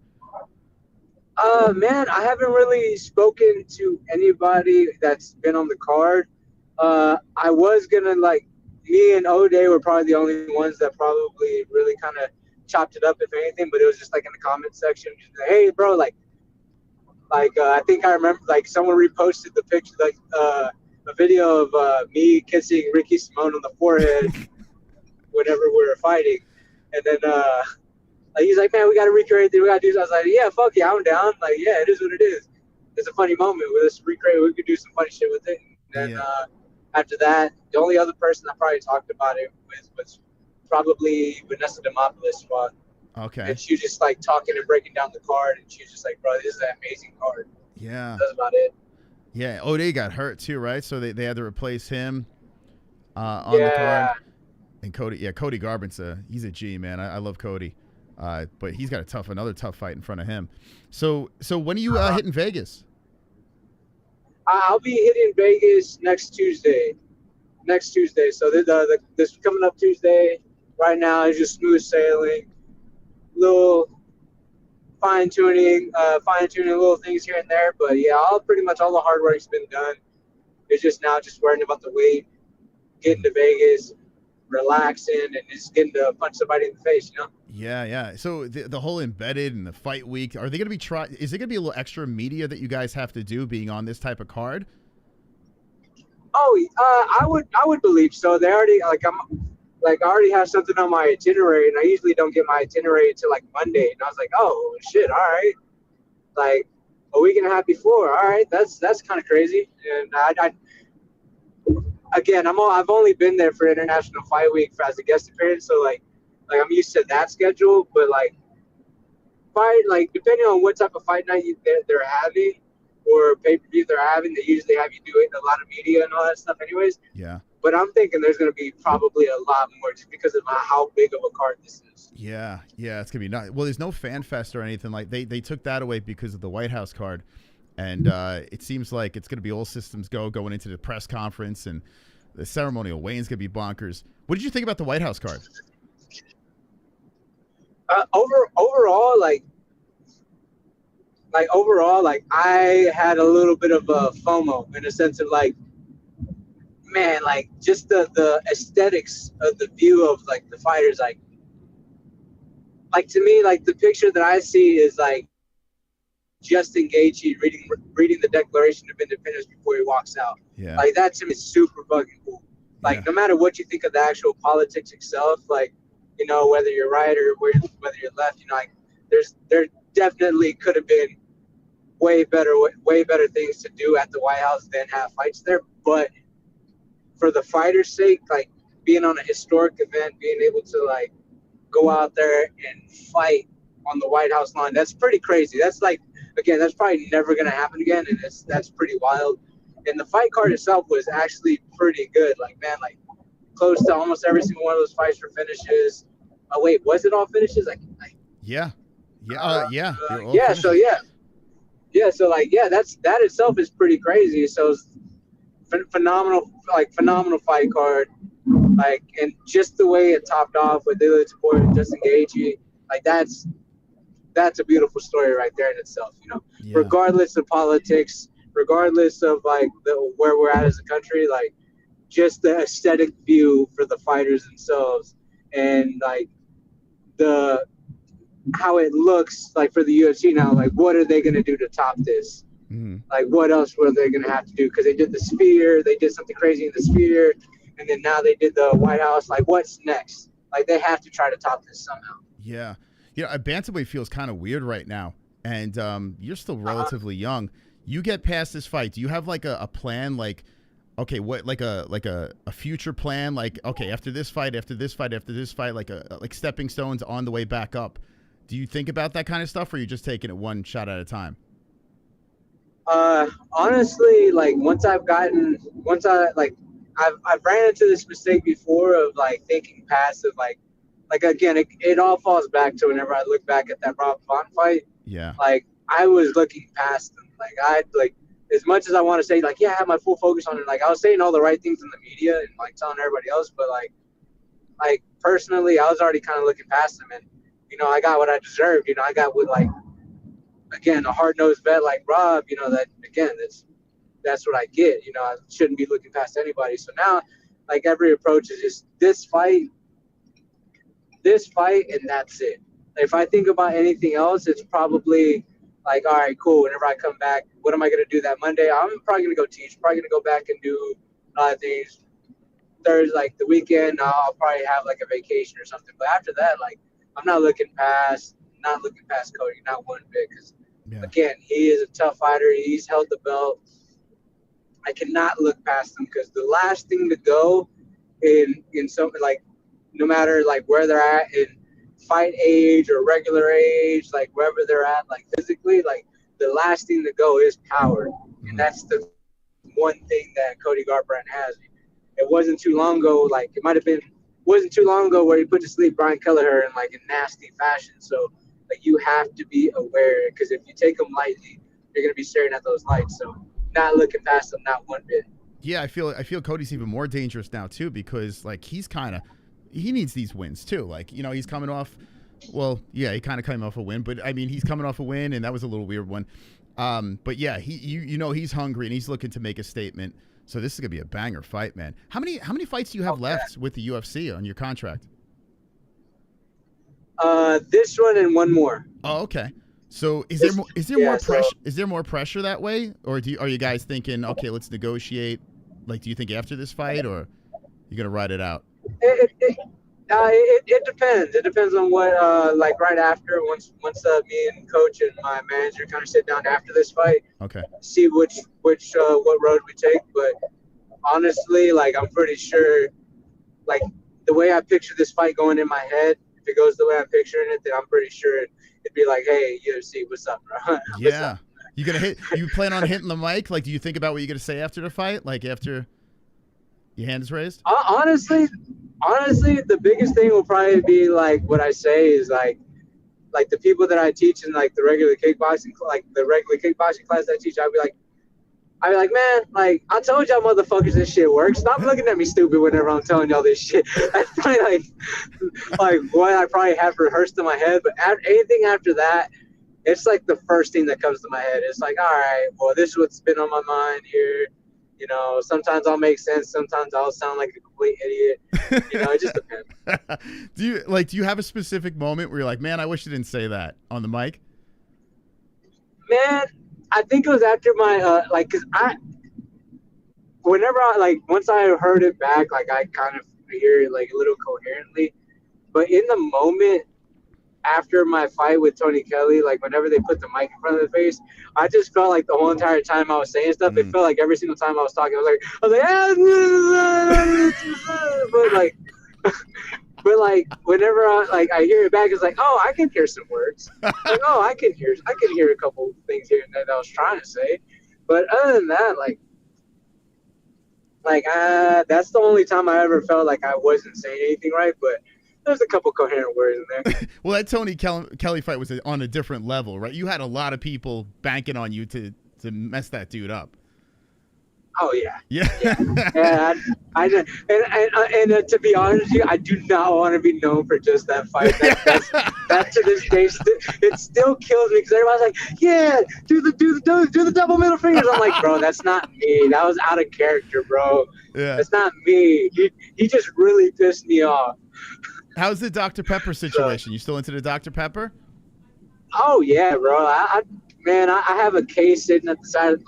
Man, I haven't really spoken to anybody that's been on the card. I was gonna me and O'Day were probably the only ones that probably really kind of chopped it up, if anything. But it was just in the comment section, just like, hey, bro, I think I remember someone reposted the picture, a video of me kissing Ricky Simone on the forehead whenever we were fighting, and then Like, he's like, man, we got to recreate this. We got to do this. I was like, yeah, fuck yeah, I'm down. Like, yeah, it is what it is. It's a funny moment with us recreate. We could do some funny shit with it. And then after that, the only other person I probably talked about it with was probably Vanessa Demopoulos. Okay. And she was just like talking and breaking down the card, and she was just like, bro, this is an amazing card. Yeah. That's about it. Yeah. O'Day got hurt too, right? So they had to replace him on the card. And Cody Garbrandt, he's a G, man. I love Cody. But he's got another tough fight in front of him. So when are you hitting Vegas? I'll be hitting Vegas next Tuesday. So this coming up Tuesday, right now is just smooth sailing, little fine tuning little things here and there. But yeah, pretty much all the hard work's been done. It's just now just worrying about the weight, getting to Vegas, relaxing, and just getting to punch somebody in the face, you know? Yeah. So the whole embedded and the fight week, are they going to be is it going to be a little extra media that you guys have to do being on this type of card? Oh, I would believe so. They already I already have something on my itinerary, and I usually don't get my itinerary until like Monday. And I was like, oh shit, all right, like a week and a half before. All right, that's kind of crazy. And I've only been there for International Fight Week as a guest appearance, so like I'm used to that schedule. But depending on what type of fight night they're having or pay-per-view they're having, they usually have you doing a lot of media and all that stuff anyways. Yeah. But I'm thinking there's going to be probably a lot more just because of how big of a card this is. Yeah, it's going to be nuts. Well, there's no fan fest or anything. Like they took that away because of the White House card. And it seems like it's going to be all systems going into the press conference, and the ceremonial weigh-in's going to be bonkers. What did you think about the White House card? Overall, I had a little bit of a FOMO in a sense of man, just the aesthetics of the view of the fighters, to me, the picture that I see is Justin Gaethje reading the Declaration of Independence before he walks out. Yeah. That to me is super fucking cool. No matter what you think of the actual politics itself, whether you're right or whether you're left, there definitely could have been way better things to do at the White House than have fights there. But for the fighters' sake, being on a historic event, being able to go out there and fight on the White House lawn, that's pretty crazy. That's that's probably never going to happen again, and that's pretty wild. And the fight card itself was actually pretty good. Close to almost every single one of those fights were finishes. Oh wait, was it all finishes? Yeah. So that itself is pretty crazy. So it's phenomenal fight card. And just the way it topped off with Ilya Tapor and Justin Gaethje, that's a beautiful story right there in itself. Yeah. Regardless of politics, regardless of where we're at as a country, just the aesthetic view for the fighters themselves, and how it looks for the UFC now. What are they going to do to top this? Mm-hmm. What else were they going to have to do? Because they did the Sphere, they did something crazy in the Sphere, and then now they did the White House. What's next? They have to try to top this somehow. Yeah. Bantamweight feels kind of weird right now, and you're still relatively young. You get past this fight, do you have a plan? Okay, what a future plan? Okay, after this fight, like stepping stones on the way back up. Do you think about that kind of stuff, or are you just taking it one shot at a time? Honestly, I've ran into this mistake before of thinking past of again, it all falls back to whenever I look back at that Rob Font fight. Yeah. I was looking past them. As much as I want to say I have my full focus on it. I was saying all the right things in the media and telling everybody else, but personally, I was already kind of looking past them, and I got what I deserved. I got with again, a hard-nosed vet like Rob. That again, that's what I get. I shouldn't be looking past anybody. So now, every approach is just this fight, and that's it. If I think about anything else, it's probably all right, cool. Whenever I come back, what am I going to do that Monday? I'm probably going to go teach, probably going to go back and do a lot of things. Thursday, the weekend, I'll probably have a vacation or something. But after that, I'm not looking past Cody, not one bit. Because again, he is a tough fighter. He's held the belt. I cannot look past him because the last thing to go in something like, no matter like where they're at in fight age or regular age, like wherever they're at, like physically, like the last thing to go is power, and that's the one thing that Cody Garbrandt has. It wasn't too long ago, like it might have been, wasn't too long ago where he put to sleep Brian Kelleher in like a nasty fashion. So like you have to be aware, because if you take them lightly, you're gonna be staring at those lights. So not looking past them, not one bit. Yeah, I feel Cody's even more dangerous now too, because like he needs these wins too. Like, you know, he's coming off, well, yeah, he kind of came off a win, but I mean, he's coming off a win, and that was a little weird one. But yeah, you know, he's hungry and he's looking to make a statement. So this is gonna be a banger fight, man. How many fights do you have left with the UFC on your contract? This one and one more. Oh, okay. So is there more pressure that way, or are you guys thinking, okay, let's negotiate? Like, do you think after this fight, or you gonna ride it out? It depends. It depends on what like right after, once me and coach and my manager kind of sit down after this fight. Okay. See what road we take. But honestly, like I'm pretty sure, like the way I picture this fight going in my head, if it goes the way I'm picturing it, then I'm pretty sure it'd be like, hey, UFC, what's up, bro? Yeah. You plan on hitting the mic? Like, do you think about what you're gonna say after the fight? Like after your hand is raised? Honestly, the biggest thing will probably be like what I say is like the people that I teach in like the regular kickboxing class that I teach. I'd be like, man, like I told y'all motherfuckers this shit works. Stop looking at me stupid whenever I'm telling y'all this shit. That's probably like what I probably have rehearsed in my head. But anything after that, it's like the first thing that comes to my head. It's like, all right, well, this is what's been on my mind here. You know, sometimes I'll make sense. Sometimes I'll sound like a complete idiot. You know, it just depends. Do you have a specific moment where you're like, man, I wish I didn't say that on the mic? Man, I think it was after my once I heard it back, like I kind of hear it like a little coherently. But in the moment after my fight with Tony Kelly, like whenever they put the mic in front of the face, I just felt like the whole entire time I was saying stuff, it felt like every single time I was talking, I was like, but whenever I hear it back, it's like, oh, I can hear some words. Like, oh, I can hear a couple things here and there that I was trying to say. But other than that, that's the only time I ever felt like I wasn't saying anything right. But there's a couple coherent words in there. Well, that Tony Kelly fight was on a different level, right? You had a lot of people banking on you to mess that dude up. Oh yeah. Yeah. I and to be honest with you, I do not want to be known for just that fight. That to this day, it still kills me because everybody's like, yeah, do the double middle fingers. I'm like, bro, that's not me. That was out of character, bro. Yeah. That's not me. He just really pissed me off. How's the Dr. Pepper situation? You still into the Dr. Pepper? Oh yeah, bro. I have a case sitting on the side,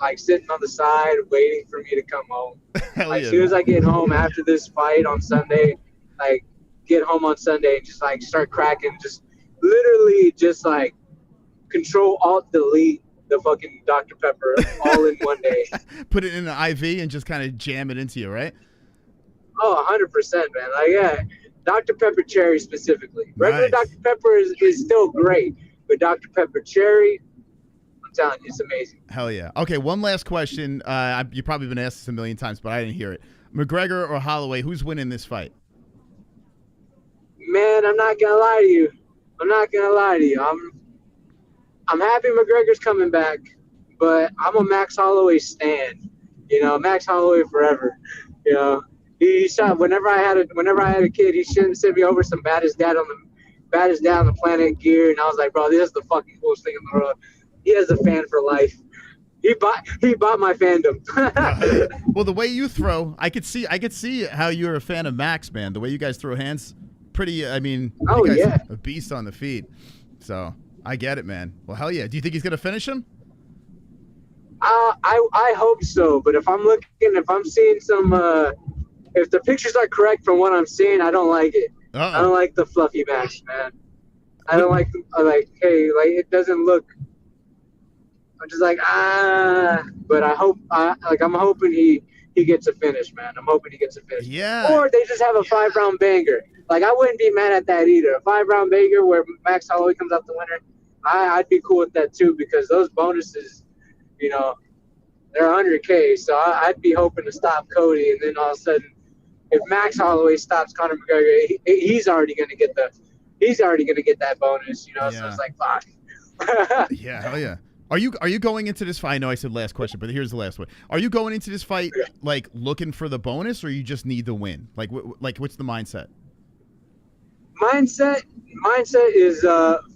waiting for me to come home. As soon as I get home after this fight on Sunday, get home on Sunday and just start cracking, just literally just Control Alt Delete the fucking Dr. Pepper all in one day. Put it in an IV and just kind of jam it into you, right? Oh, 100%, man. Yeah. Dr. Pepper Cherry specifically. Regular Dr. Pepper is still great, but Dr. Pepper Cherry, I'm telling you, it's amazing. Hell yeah. Okay, one last question. You've probably been asked this a million times, but I didn't hear it. McGregor or Holloway, who's winning this fight? Man, I'm not going to lie to you. I'm happy McGregor's coming back, but I'm a Max Holloway stan. You know, Max Holloway forever. You know, he shot whenever I had a kid, he shouldn't send me over some baddest dad on the planet gear, and I was like, bro, this is the fucking coolest thing in the world. He has a fan for life. He bought my fandom. Well, the way you throw, I could see how you're a fan of Max, man. The way you guys throw hands, pretty. I mean, oh you guys yeah, a beast on the feet. So I get it, man. Well, hell yeah. Do you think he's gonna finish him? I hope so. But if I'm seeing some, if the pictures are correct from what I'm seeing, I don't like it. I don't like the fluffy Max, man. I don't like hey, like it doesn't look. I'm just like but I'm hoping he gets a finish, man. I'm hoping he gets a finish. Yeah. Or they just have a 5-round banger. Like I wouldn't be mad at that either. A 5-round banger where Max Holloway comes out the winner. I'd be cool with that too because those bonuses, you know, they're 100K. So I'd be hoping to stop Cody, and then all of a sudden, if Max Holloway stops Conor McGregor, he's already gonna get that bonus, you know. Yeah. So it's like fuck. Yeah, hell yeah. Are you going into this fight? I know I said last question, but here's the last one. Are you going into this fight like looking for the bonus, or you just need the win? Like what's the mindset? Mindset is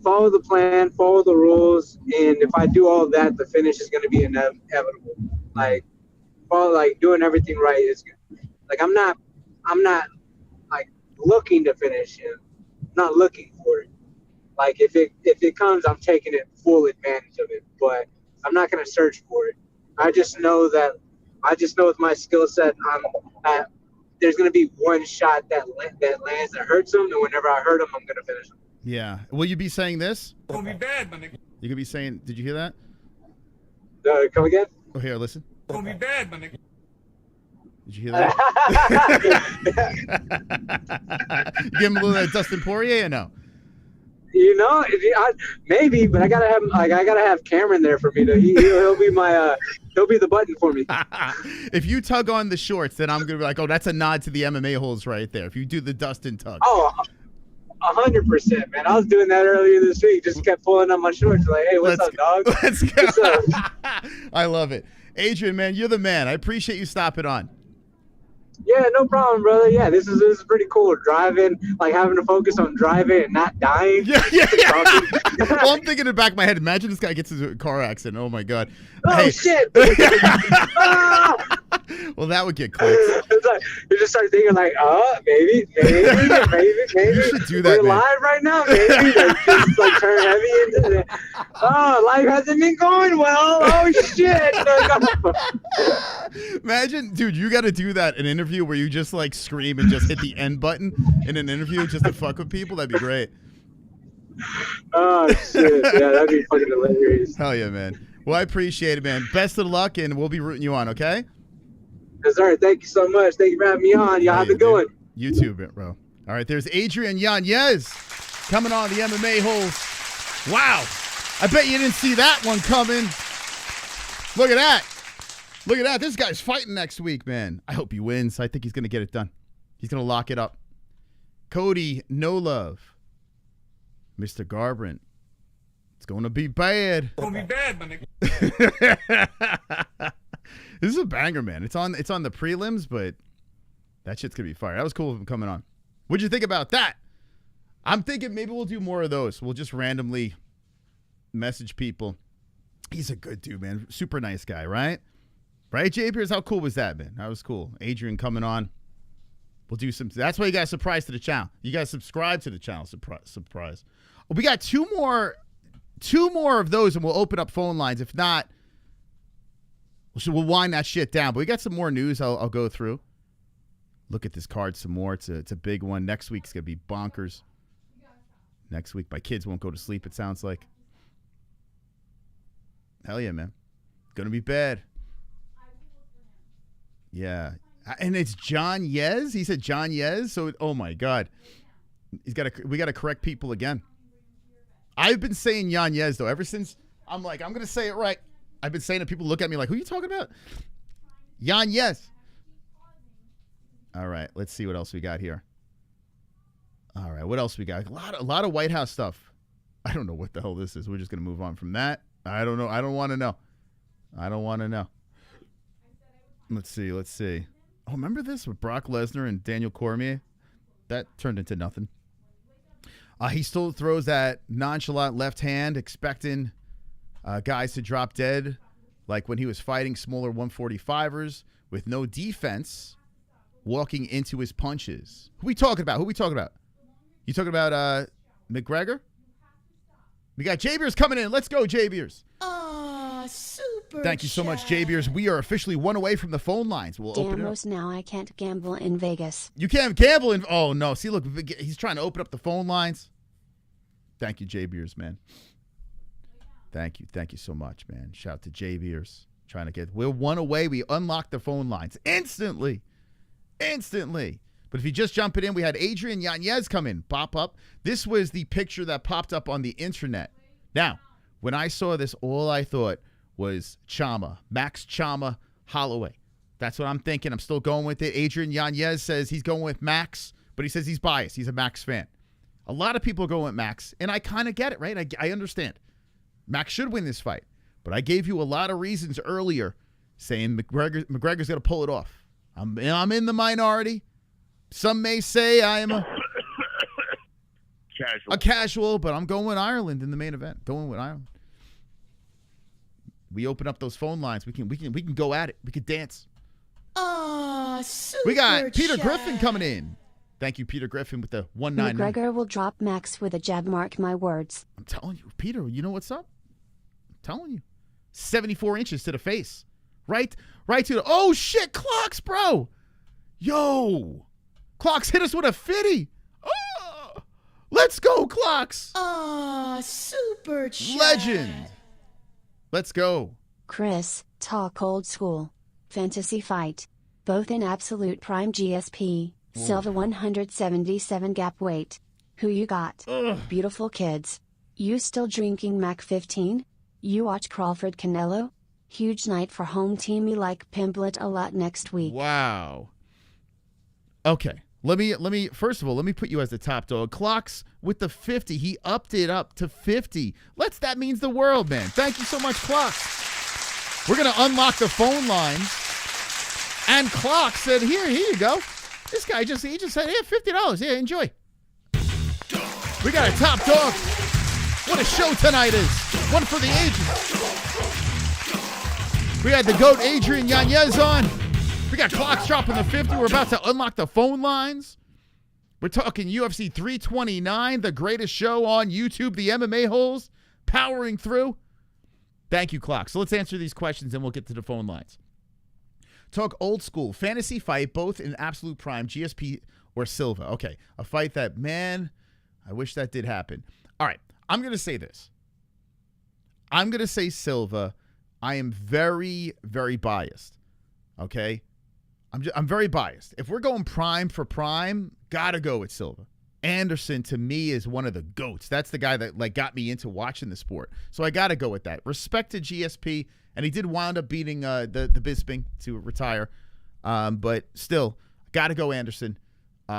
follow the plan, follow the rules, and if I do all of that, the finish is going to be inevitable. Like doing everything right is good. Like I'm not like looking to finish him. I'm not looking for it. Like if it comes, I'm taking it full advantage of it. But I'm not going to search for it. I just know with my skill set, there's going to be one shot that lands that hurts him, and whenever I hurt him, I'm going to finish him. Yeah. Will you be saying this? It's gonna be bad, my nigga. You could be saying, did you hear that? Come again? Oh, here, listen. It's gonna be bad, my nigga. Did you hear that? You give him a little Dustin Poirier or no? You know, maybe, but I gotta have Cameron there for me. He'll be he'll be the button for me. If you tug on the shorts, then I'm gonna be like, oh, that's a nod to the MMA holes right there. If you do the Dustin tug. Oh, 100%, man. I was doing that earlier this week. Just kept pulling on my shorts, like, hey, what's up, dog? Let's go. What's up? I love it, Adrian, man. You're the man. I appreciate you stopping on. Yeah, no problem, brother. Yeah, this is pretty cool. Driving, like having to focus on driving and not dying. Yeah. Well, I'm thinking in the back of my head, imagine this guy gets into a car accident. Oh, my God. Oh, shit. Well, that would get clicks. It's like, you just start thinking like, maybe. You should do that, We're man. live right now, maybe. Like, just like turn heavy into it. Oh, life hasn't been going well. Oh, shit. Imagine, dude, you got to do that in an interview where you just like scream and just hit the end button in an interview just to fuck with people. That'd be great. Oh, shit. Yeah, that'd be fucking hilarious. Hell yeah, man. Well, I appreciate it, man. Best of luck, and we'll be rooting you on, okay? Yes, sir. Thank you so much. Thank you for having me on. Y'all have a good one. You too, bro. All right, there's Adrian Yanez coming on the MMA-Holes. Wow. I bet you didn't see that one coming. Look at that. Look at that. This guy's fighting next week, man. I hope he wins. I think he's going to get it done. He's going to lock it up. Cody, no love. Mr. Garbrandt. It's going to be bad. It's gonna be bad, my nigga. This is a banger, man. It's on the prelims, but that shit's going to be fire. That was cool of him coming on. What'd you think about that? I'm thinking maybe we'll do more of those. We'll just randomly message people. He's a good dude, man. Super nice guy, right? Right, Jay Pierce? How cool was that, man? That was cool. Adrian coming on. We'll do some. That's why you guys subscribe to the channel. You guys subscribe to the channel. Surprise. Well, we got two more of those, and we'll open up phone lines. If not, we'll wind that shit down. But we got some more news I'll go through. Look at this card some more. It's a big one. Next week's going to be bonkers. Next week, my kids won't go to sleep, it sounds like. Hell yeah, man. Going to be bad. Yeah. And it's John Yez? He said John Yez? So, oh, my God. We got to correct people again. I've been saying Yanez, though, ever since I'm like, I'm going to say it right. I've been saying it. People look at me like, who are you talking about? Yanez. All right. Let's see what else we got here. All right. What else we got? A lot of White House stuff. I don't know what the hell this is. We're just going to move on from that. I don't know. I don't want to know. Let's see. Oh, remember this with Brock Lesnar and Daniel Cormier? That turned into nothing. He still throws that nonchalant left hand, expecting guys to drop dead, like when he was fighting smaller 145ers with no defense, walking into his punches. Who we talking about? You talking about McGregor? We got J Beers coming in. Let's go, J Beers. Super. Thank you so much, J Beers. We are officially one away from the phone lines. We'll open it up. Now I can't gamble in Vegas. You can't gamble in. Oh no! See, look, he's trying to open up the phone lines. Thank you, J Beers, man. Thank you so much, man. Shout out to J Beers. Trying to we're one away. We unlocked the phone lines instantly. But if you just jump it in, we had Adrian Yanez come in, pop up. This was the picture that popped up on the internet. Now, when I saw this, all I thought was CHAMA, Max CHAMA Holloway. That's what I'm thinking. I'm still going with it. Adrian Yanez says he's going with Max, but he says he's biased. He's a Max fan. A lot of people go with Max, and I kind of get it, right? I understand. Max should win this fight. But I gave you a lot of reasons earlier saying McGregor's going to pull it off. I'm in the minority. Some may say I am a casual, but I'm going with Ireland in the main event. Going with Ireland. We open up those phone lines. We can go at it. We can dance. Super We got Peter chat. Griffin coming in. Thank you, Peter Griffin, with the 199. McGregor will drop Max with a jab, mark my words. I'm telling you, Peter, you know what's up? I'm telling you. 74 inches to the face. Right to the... Oh, shit, Clocks, bro. Yo. Clocks hit us with a 50. Oh, let's go, Clocks. Super chat. Legend. Let's go. Chris, talk old school. Fantasy fight. Both in absolute prime GSP. Silva 177 gap weight. Who you got? Beautiful kids. You still drinking Mac 15? You watch Crawford Canelo? Huge night for home team. Me like Pimblet a lot next week. Wow. Okay. Let me first of all, let me put you as the top dog. Clocks with the 50. He upped it up to 50. That means the world, man. Thank you so much, Clocks. We're gonna unlock the phone lines. And Clocks said, here you go. This guy just said, yeah, $50. Yeah, enjoy. We got a top dog. What a show tonight is. One for the ages. We had the GOAT Adrian Yanez on. We got Clocks dropping the 50. We're about to unlock the phone lines. We're talking UFC 329, the greatest show on YouTube, the MMA-Holes, powering through. Thank you, Clocks. So let's answer these questions and we'll get to the phone lines. Talk old school. Fantasy fight, both in absolute prime, GSP or Silva. Okay, a fight that, man, I wish that did happen. All right, I'm going to say this. I'm going to say Silva. I am very, very biased. Okay? I'm very biased. If we're going prime for prime, got to go with Silva. Anderson, to me, is one of the GOATs. That's the guy that got me into watching the sport. So I got to go with that. Respect to GSP. And he did wind up beating the Bisping to retire. But still, got to go Anderson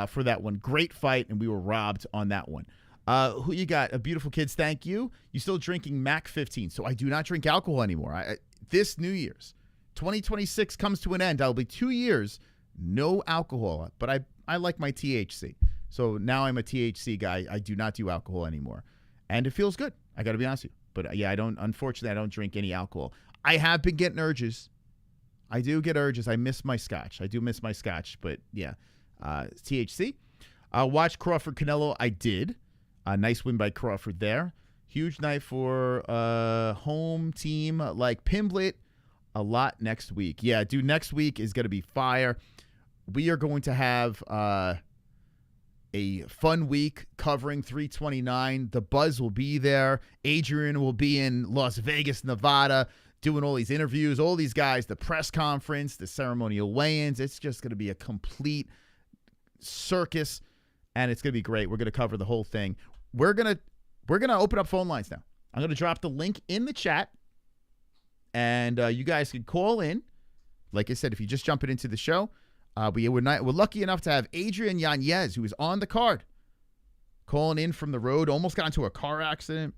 for that one. Great fight, and we were robbed on that one. Who you got? Beautiful kids, thank you. You still drinking Mac 15. So I do not drink alcohol anymore. This New Year's, 2026 comes to an end. I'll be 2 years, no alcohol. But I like my THC. So now I'm a THC guy. I do not do alcohol anymore. And it feels good. I got to be honest with you. But yeah, unfortunately, I don't drink any alcohol. I have been getting urges. I do get urges. I miss my scotch. But yeah, THC. Watch Crawford Canelo. I did. Nice win by Crawford there. Huge night for home team like Pimblet. A lot next week. Yeah, dude, next week is going to be fire. We are going to have a fun week covering 329. The buzz will be there. Adrian will be in Las Vegas, Nevada, doing all these interviews, all these guys, the press conference, the ceremonial weigh-ins. It's just going to be a complete circus, and it's going to be great. We're going to cover the whole thing. We're going to open up phone lines now. I'm going to drop the link in the chat, and you guys can call in. Like I said, if you just jump into the show, we're lucky enough to have Adrian Yanez, who is on the card, calling in from the road. Almost got into a car accident.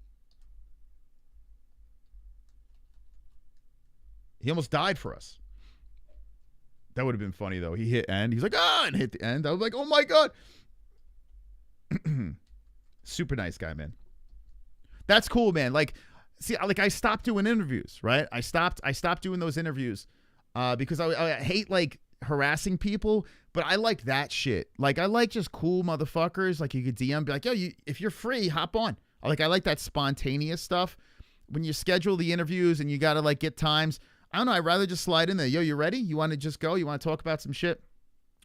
He almost died for us. That would have been funny, though. He hit end. He's like, and hit the end. I was like, oh, my God. Super nice guy, man. That's cool, man. I stopped doing interviews, right? I stopped doing those interviews because I hate, harassing people, but I like that shit. I like just cool motherfuckers. You could DM, be like, yo, if you're free, hop on. I like that spontaneous stuff. When you schedule the interviews and you got to, get times, I don't know, I'd rather just slide in there. Yo, you ready? You want to just go? You want to talk about some shit?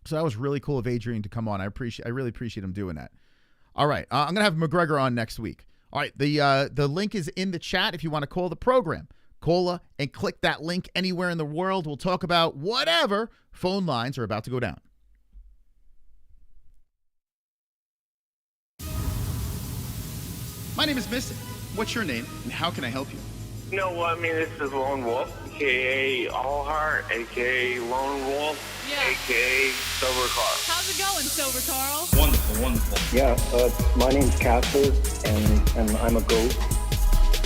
So that was really cool of Adrian to come on. I really appreciate him doing that. All right. I'm going to have McGregor on next week. All right, the link is in the chat if you want to call the program. Call and click that link anywhere in the world. We'll talk about whatever. Phone lines are about to go down. My name is Mystic. What's your name, and how can I help you? No, I mean, this is Lone Wolf, a.k.a. Allheart, a.k.a. Lone Wolf, a.k.a. Silver Carl. How's it going, Silver Carl? Wonderful, wonderful. Yeah, my name's Casper, and I'm a goat.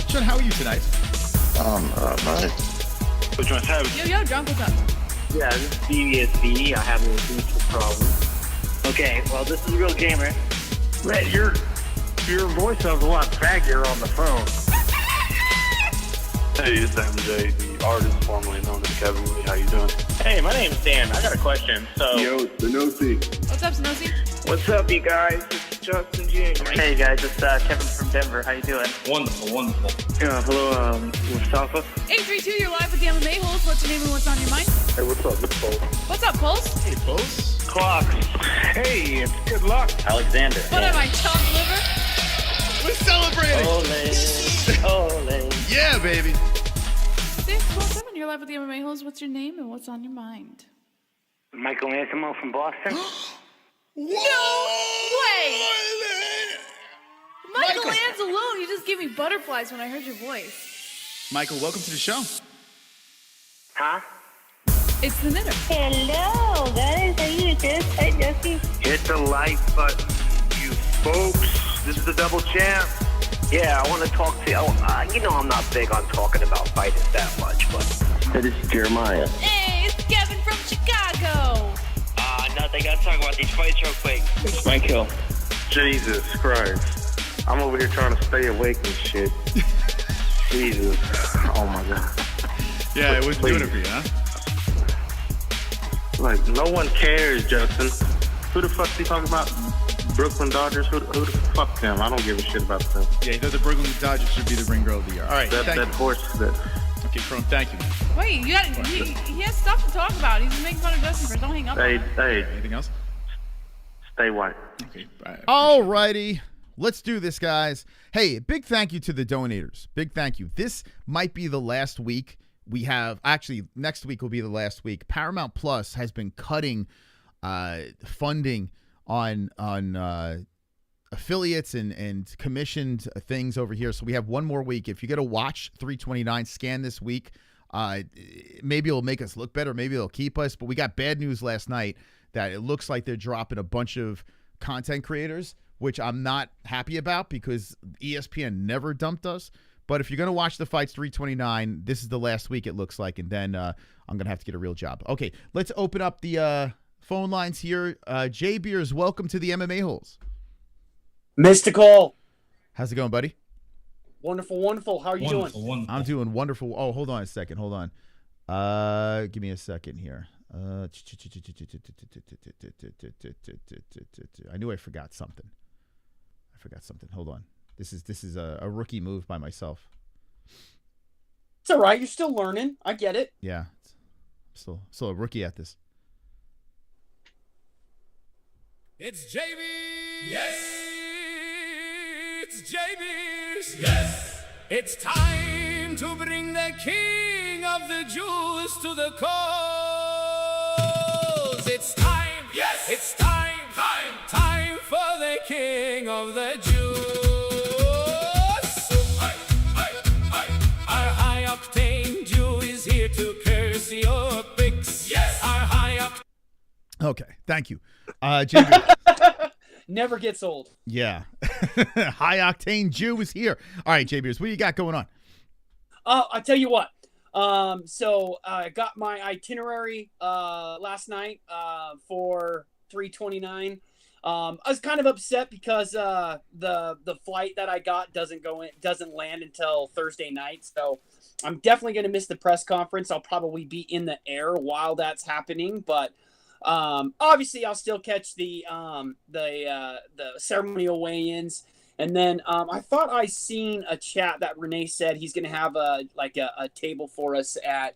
Sean, how are you tonight? Nice. Which one's heavy? Yo, drunk, what's up? Yeah, this is DVSB. I have an acoustic problem. Okay, well, this is a real gamer. Red, your voice sounds a lot faggier on the phone. Hey, it's MJ, the artist formerly known as Kevin Lee. How you doing? Hey, my name's Dan. I got a question. So, Yo, Spinosi. What's up, Snowy? what's up, you guys? It's Justin Jr. Hey, guys, it's Kevin from Denver. How you doing? Wonderful, wonderful. Yeah, hello, Mustafa. Hey, 3-2, you're live with the MMA-Holes. What's your name and what's on your mind? Hey, what's up? It's Pulse. What's up, Pulse? Hey, Pulse. Clocks. Hey, it's good luck. Alexander. What am I, chopped liver? We're celebrating. Ole. Yeah, baby. 617, you're live with the MMA-Holes. What's your name and what's on your mind? Michael Ansimo from Boston. No way! Michael Anzalone, you just gave me butterflies when I heard your voice. Michael, welcome to the show. Huh? It's the knitter. Hello, guys. How you doing? Hi, Jesse. Hit the like button, you folks. This is the double champ. Yeah, I want to talk to you. You know I'm not big on talking about fighting that much, but... This is Jeremiah. Hey, it's Kevin from Chicago. Nothing. Gotta talk about these fights real quick. It's my kill. Jesus Christ. I'm over here trying to stay awake and shit. Jesus. Oh, my God. Yeah, it was doing it for you, huh? Like, no one cares, Justin. Who the fuck are you talking about? Brooklyn Dodgers? Who the fuck them? I don't give a shit about them. Yeah, he thought the Brooklyn Dodgers should be the ring girl of the year. All right, That horse, Okay, Chrome, thank you, man. Wait, he has stuff to talk about. He's making fun of Justin for don't hang up. Hey, Anything else? Stay white. Okay, bye. All righty. Let's do this, guys. Hey, big thank you to the donators. Big thank you. This might be the last week we have. Actually, next week will be the last week. Paramount Plus has been cutting funding on affiliates and commissioned things over here. So we have one more week. If you get a watch 329 scan this week, maybe it'll make us look better. Maybe it'll keep us. But we got bad news last night that it looks like they're dropping a bunch of content creators, which I'm not happy about because ESPN never dumped us. But if you're going to watch the fights 329, this is the last week it looks like. And then I'm going to have to get a real job. Okay, let's open up the phone lines here. Jay Beers, welcome to the MMA-Holes. Mystical. How's it going, buddy? Wonderful, wonderful. How are you doing? Wonderful. I'm doing wonderful. Oh, hold on a second. Hold on. Give me a second here. I knew I forgot something. Hold on. This is a rookie move by myself. It's all right. You're still learning. I get it. Yeah. Still a rookie at this. It's JB. Yes. It's JB. Yes. It's time to bring the king of the Jews to the cause. It's time. Yes. It's time. Time for the king of the Jews. Our high octane Jew is here to curse your pics. Yes. Our high octane. Okay. Thank you. JB. Never gets old. Yeah. High octane Jew is here. All right, Jay Beers, what you got going on? I'll tell you what. So I got my itinerary last night for 329. I was kind of upset because the flight that I got doesn't land until Thursday night. So I'm definitely going to miss the press conference. I'll probably be in the air while that's happening, but obviously I'll still catch the ceremonial weigh-ins. And then I thought I seen a chat that Renee said he's going to have a table for us at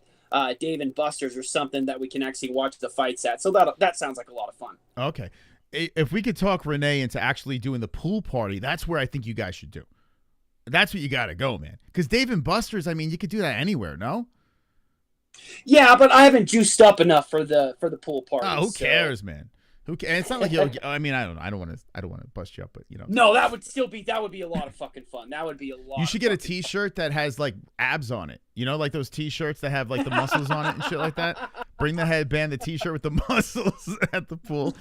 Dave and Buster's or something that we can actually watch the fights at. So that sounds like a lot of fun. Okay. If we could talk Renee into actually doing the pool party, that's where I think you guys should do. That's what you got to go, man. Because Dave and Buster's, I mean, you could do that anywhere, no? Yeah, but I haven't juiced up enough for the pool party. Oh, who cares, man? Who cares? It's not like I mean, I don't want to bust you up, but you know. No, that would be a lot of fucking fun. That would be a lot. You should get a T-shirt that has like abs on it. You know, like those T-shirts that have like the muscles on it and shit like that. Bring the headband, the T-shirt with the muscles at the pool.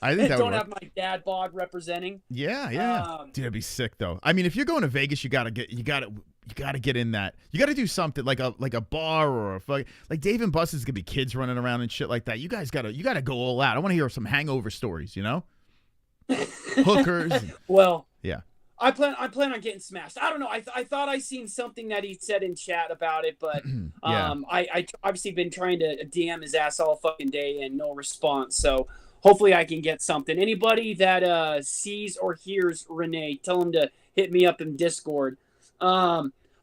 I think that don't would have work. my dad bod representing. Yeah. Dude, that'd be sick though. I mean, if you're going to Vegas, you gotta get in that. You gotta do something like a bar or like Dave and Buster's gonna be kids running around and shit like that. You guys gotta go all out. I want to hear some hangover stories. You know, hookers. Well, yeah. I plan on getting smashed. I don't know. I thought I seen something that he said in chat about it, but Yeah. I obviously been trying to DM his ass all fucking day and no response. So hopefully I can get something. Anybody that sees or hears Renee, tell him to hit me up in Discord.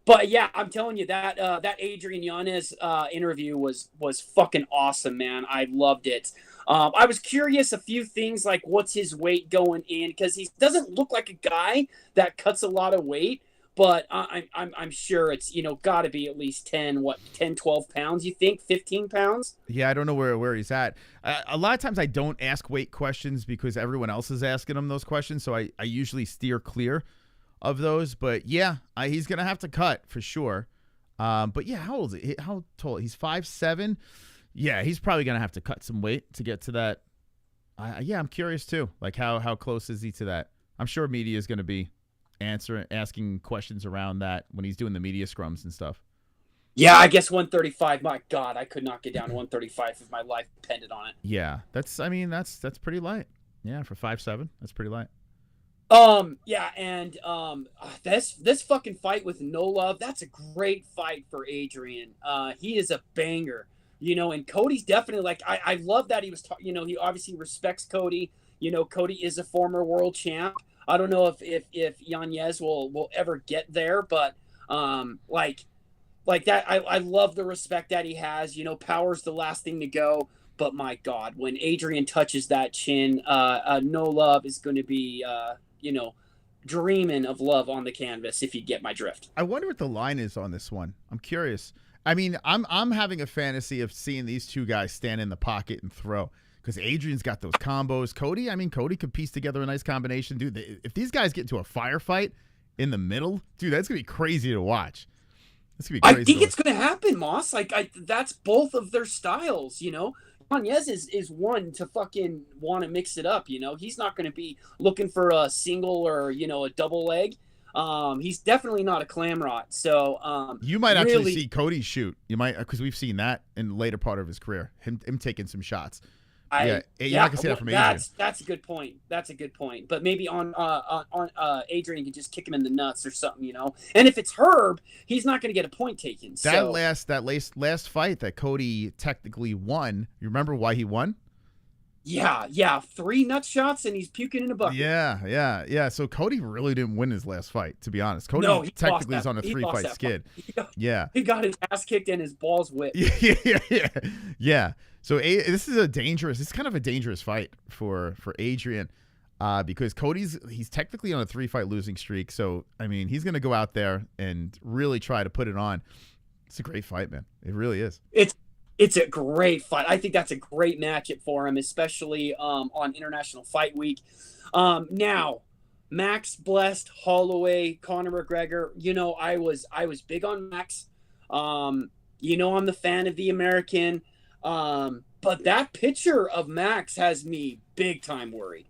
But yeah, I'm telling you that that Adrian Yanez interview was fucking awesome, man. I loved it. I was curious a few things like what's his weight going in, because he doesn't look like a guy that cuts a lot of weight, but I'm sure it's, you know, got to be at least 10, 12 pounds. You think 15 pounds? Yeah, I don't know where he's at. A lot of times I don't ask weight questions because everyone else is asking him those questions, so I usually steer clear of those. But yeah, he's gonna have to cut for sure. But yeah, how old is he? How tall? He's 5'7". Yeah, he's probably gonna have to cut some weight to get to that. Yeah, I'm curious too. Like how close is he to that? I'm sure media is gonna be asking questions around that when he's doing the media scrums and stuff. Yeah, I guess 135. My God, I could not get down to 135 if my life depended on it. Yeah, that's pretty light. Yeah, for 5'7", that's pretty light. Yeah, and this fucking fight with No Love, that's a great fight for Adrian. He is a banger, you know, and Cody's definitely like, I love that he was, you know, he obviously respects Cody. You know, Cody is a former world champ. I don't know if Yanez will ever get there, but like that, I love the respect that he has. You know, power's the last thing to go. But my God, when Adrian touches that chin, No Love is going to be, you know, dreaming of love on the canvas, if you get my drift. I wonder what the line is on this one. I'm curious. I mean, I'm having a fantasy of seeing these two guys stand in the pocket and throw, because Adrian's got those combos. Cody could piece together a nice combination. Dude, if these guys get into a firefight in the middle, dude, that's going to be crazy to watch. That's gonna be crazy. I think it's going to happen, Moss. Like, that's both of their styles, you know. Yanez is one to fucking want to mix it up, you know. He's not going to be looking for a single or, you know, a double leg. He's definitely not a clamrot. So you might actually see Cody shoot. You might, because we've seen that in the later part of his career. Him taking some shots. You're not gonna see that from Adrian. That's a good point. That's a good point. But maybe on Adrian can just kick him in the nuts or something, you know. And if it's Herb, he's not going to get a point taken. That last fight that Cody technically won. You remember why he won? Yeah. 3 nut shots and he's puking in a bucket. Yeah. So Cody really didn't win his last fight, to be honest. Cody technically is on a 3-fight skid. He got his ass kicked and his balls whipped. Yeah. So this is kind of a dangerous fight for Adrian, because he's technically on a 3-fight losing streak. So I mean, he's gonna go out there and really try to put it on. It's a great fight, man. It really is. It's a great fight. I think that's a great matchup for him, especially on International Fight Week. Now, Max blessed Holloway, Conor McGregor. You know, I was big on Max. You know, I'm the fan of the American. But that picture of Max has me big time worried.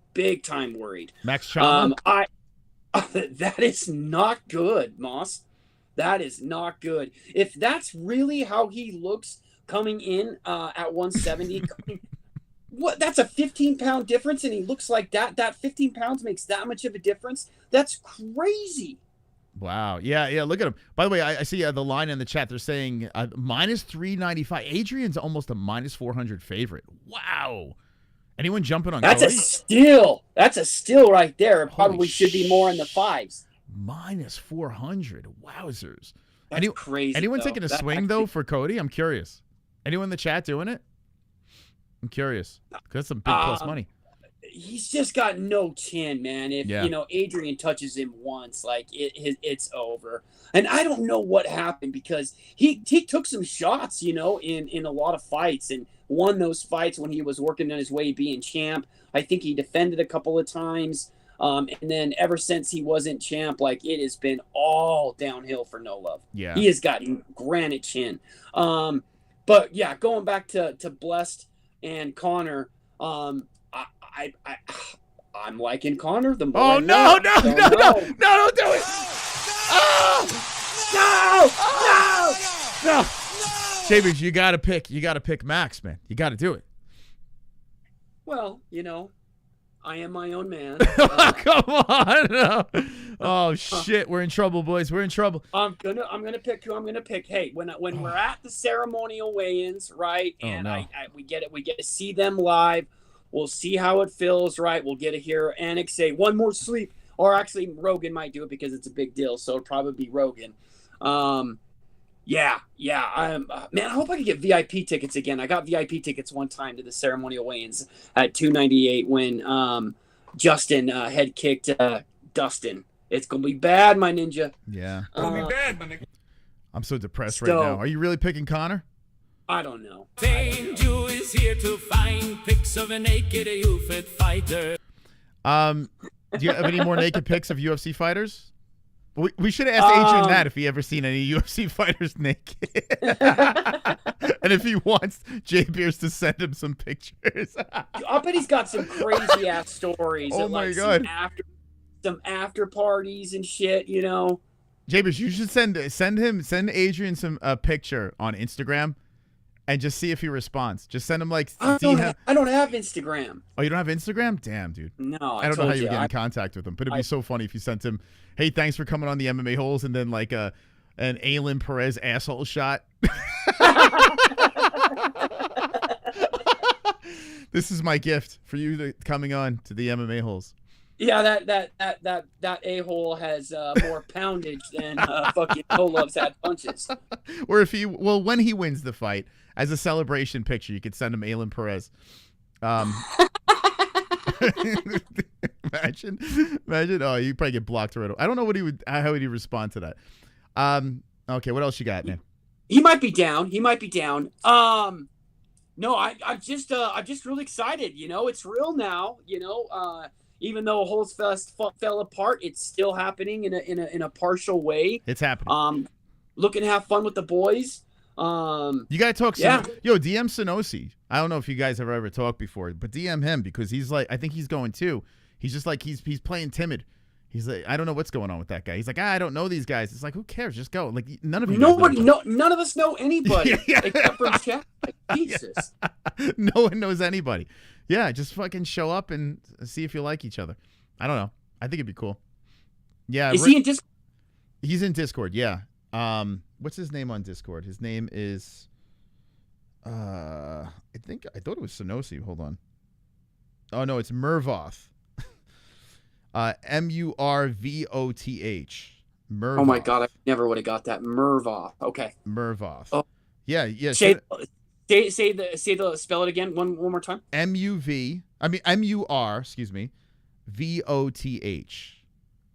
Max CHAMA? That is not good, Moss. That is not good. If that's really how he looks coming in at 170, what? That's a 15-pound difference, and he looks like that. That 15 pounds makes that much of a difference. That's crazy. Wow. Yeah. Look at him. By the way, I see the line in the chat. They're saying minus 395. Adrian's almost a minus 400 favorite. Wow. Anyone jumping on That's Cody? a steal. That's a steal right there. It probably should be more in the 5s. Minus 400. Wowzers. That's crazy. Anyone though. taking a swing, though, for Cody? I'm curious. Anyone in the chat doing it? I'm curious. That's some big plus money. he's just got no chin, man. If Adrian touches him once, like it's over. And I don't know what happened, because he took some shots, in a lot of fights, and won those fights when he was working on his way being champ. I think he defended a couple of times. And then ever since he wasn't champ, like, it has been all downhill for No Love. Yeah. He has got granite chin. But yeah, going back to Blessed and Conor, I'm liking Conor the more. Oh, no, don't do it. No. Shavers, you gotta pick Max, man. You gotta do it. Well, I am my own man. Come on. No. Oh shit, we're in trouble, boys. We're in trouble. I'm gonna pick who I'm gonna pick. Hey, when we're at the ceremonial weigh-ins, right? And we get to see them live. We'll see how it feels, right? We'll get to hear Anik say one more sleep, or actually Rogan might do it because it's a big deal, so it'll probably be Rogan. Yeah. Man, I hope I can get VIP tickets again. I got VIP tickets one time to the ceremonial weigh-ins at 298 when Justin head kicked Dustin. It's gonna be bad, my ninja. Yeah. Gonna be bad, my nigga. I'm so depressed right now. Are you really picking Conor? I don't know. St. Jew is here to find pics of a naked UFC fighter. Do you have any more naked pics of UFC fighters? We should have asked Adrian that if he ever seen any UFC fighters naked. And if he wants Jay Beers to send him some pictures. I bet he's got some crazy ass stories. Oh my God. Some after parties and shit, Jay Beers, you should send Adrian some picture on Instagram and just see if he responds. Just send him I don't have Instagram. Oh, you don't have Instagram? Damn, dude. No, I don't know how you would get in contact with him, but it'd be so funny if you sent him, hey, thanks for coming on the MMA Holes, and then like an Aylin Perez asshole shot. This is my gift for you coming on to the MMA Holes. Yeah, that a-hole has more poundage than fucking No Love's had punches. Or when he wins the fight, as a celebration picture, you could send him Aylin Perez. Imagine. Oh, you probably get blocked right away. I don't know how would he respond to that. Okay, what else you got, man? He might be down. No, I'm just really excited. It's real now. Even though Holes Fest fell apart, it's still happening in a partial way. It's happening. Looking to have fun with the boys. You gotta talk. Yeah. Yo, DM Sonosi. I don't know if you guys have ever talked before, but DM him because he's like, I think he's going too. He's just like he's playing timid. He's like, I don't know what's going on with that guy. He's like, I don't know these guys. It's like, who cares? Just go. Like none of you. None of us know anybody except for chat. Like, Jesus. No one knows anybody. Yeah, just fucking show up and see if you like each other. I don't know. I think it'd be cool. Yeah. Is he in Discord? He's in Discord. Yeah. What's his name on Discord? His name is. I thought it was Sonosi. Hold on. Oh no, it's Murvoth. Murvoth. Murvoth. Oh my God, I never would have got that. Murvoth. Okay. Murvoth. Oh. Yeah. Say the spell it again one more time. Mur. Excuse me. Voth.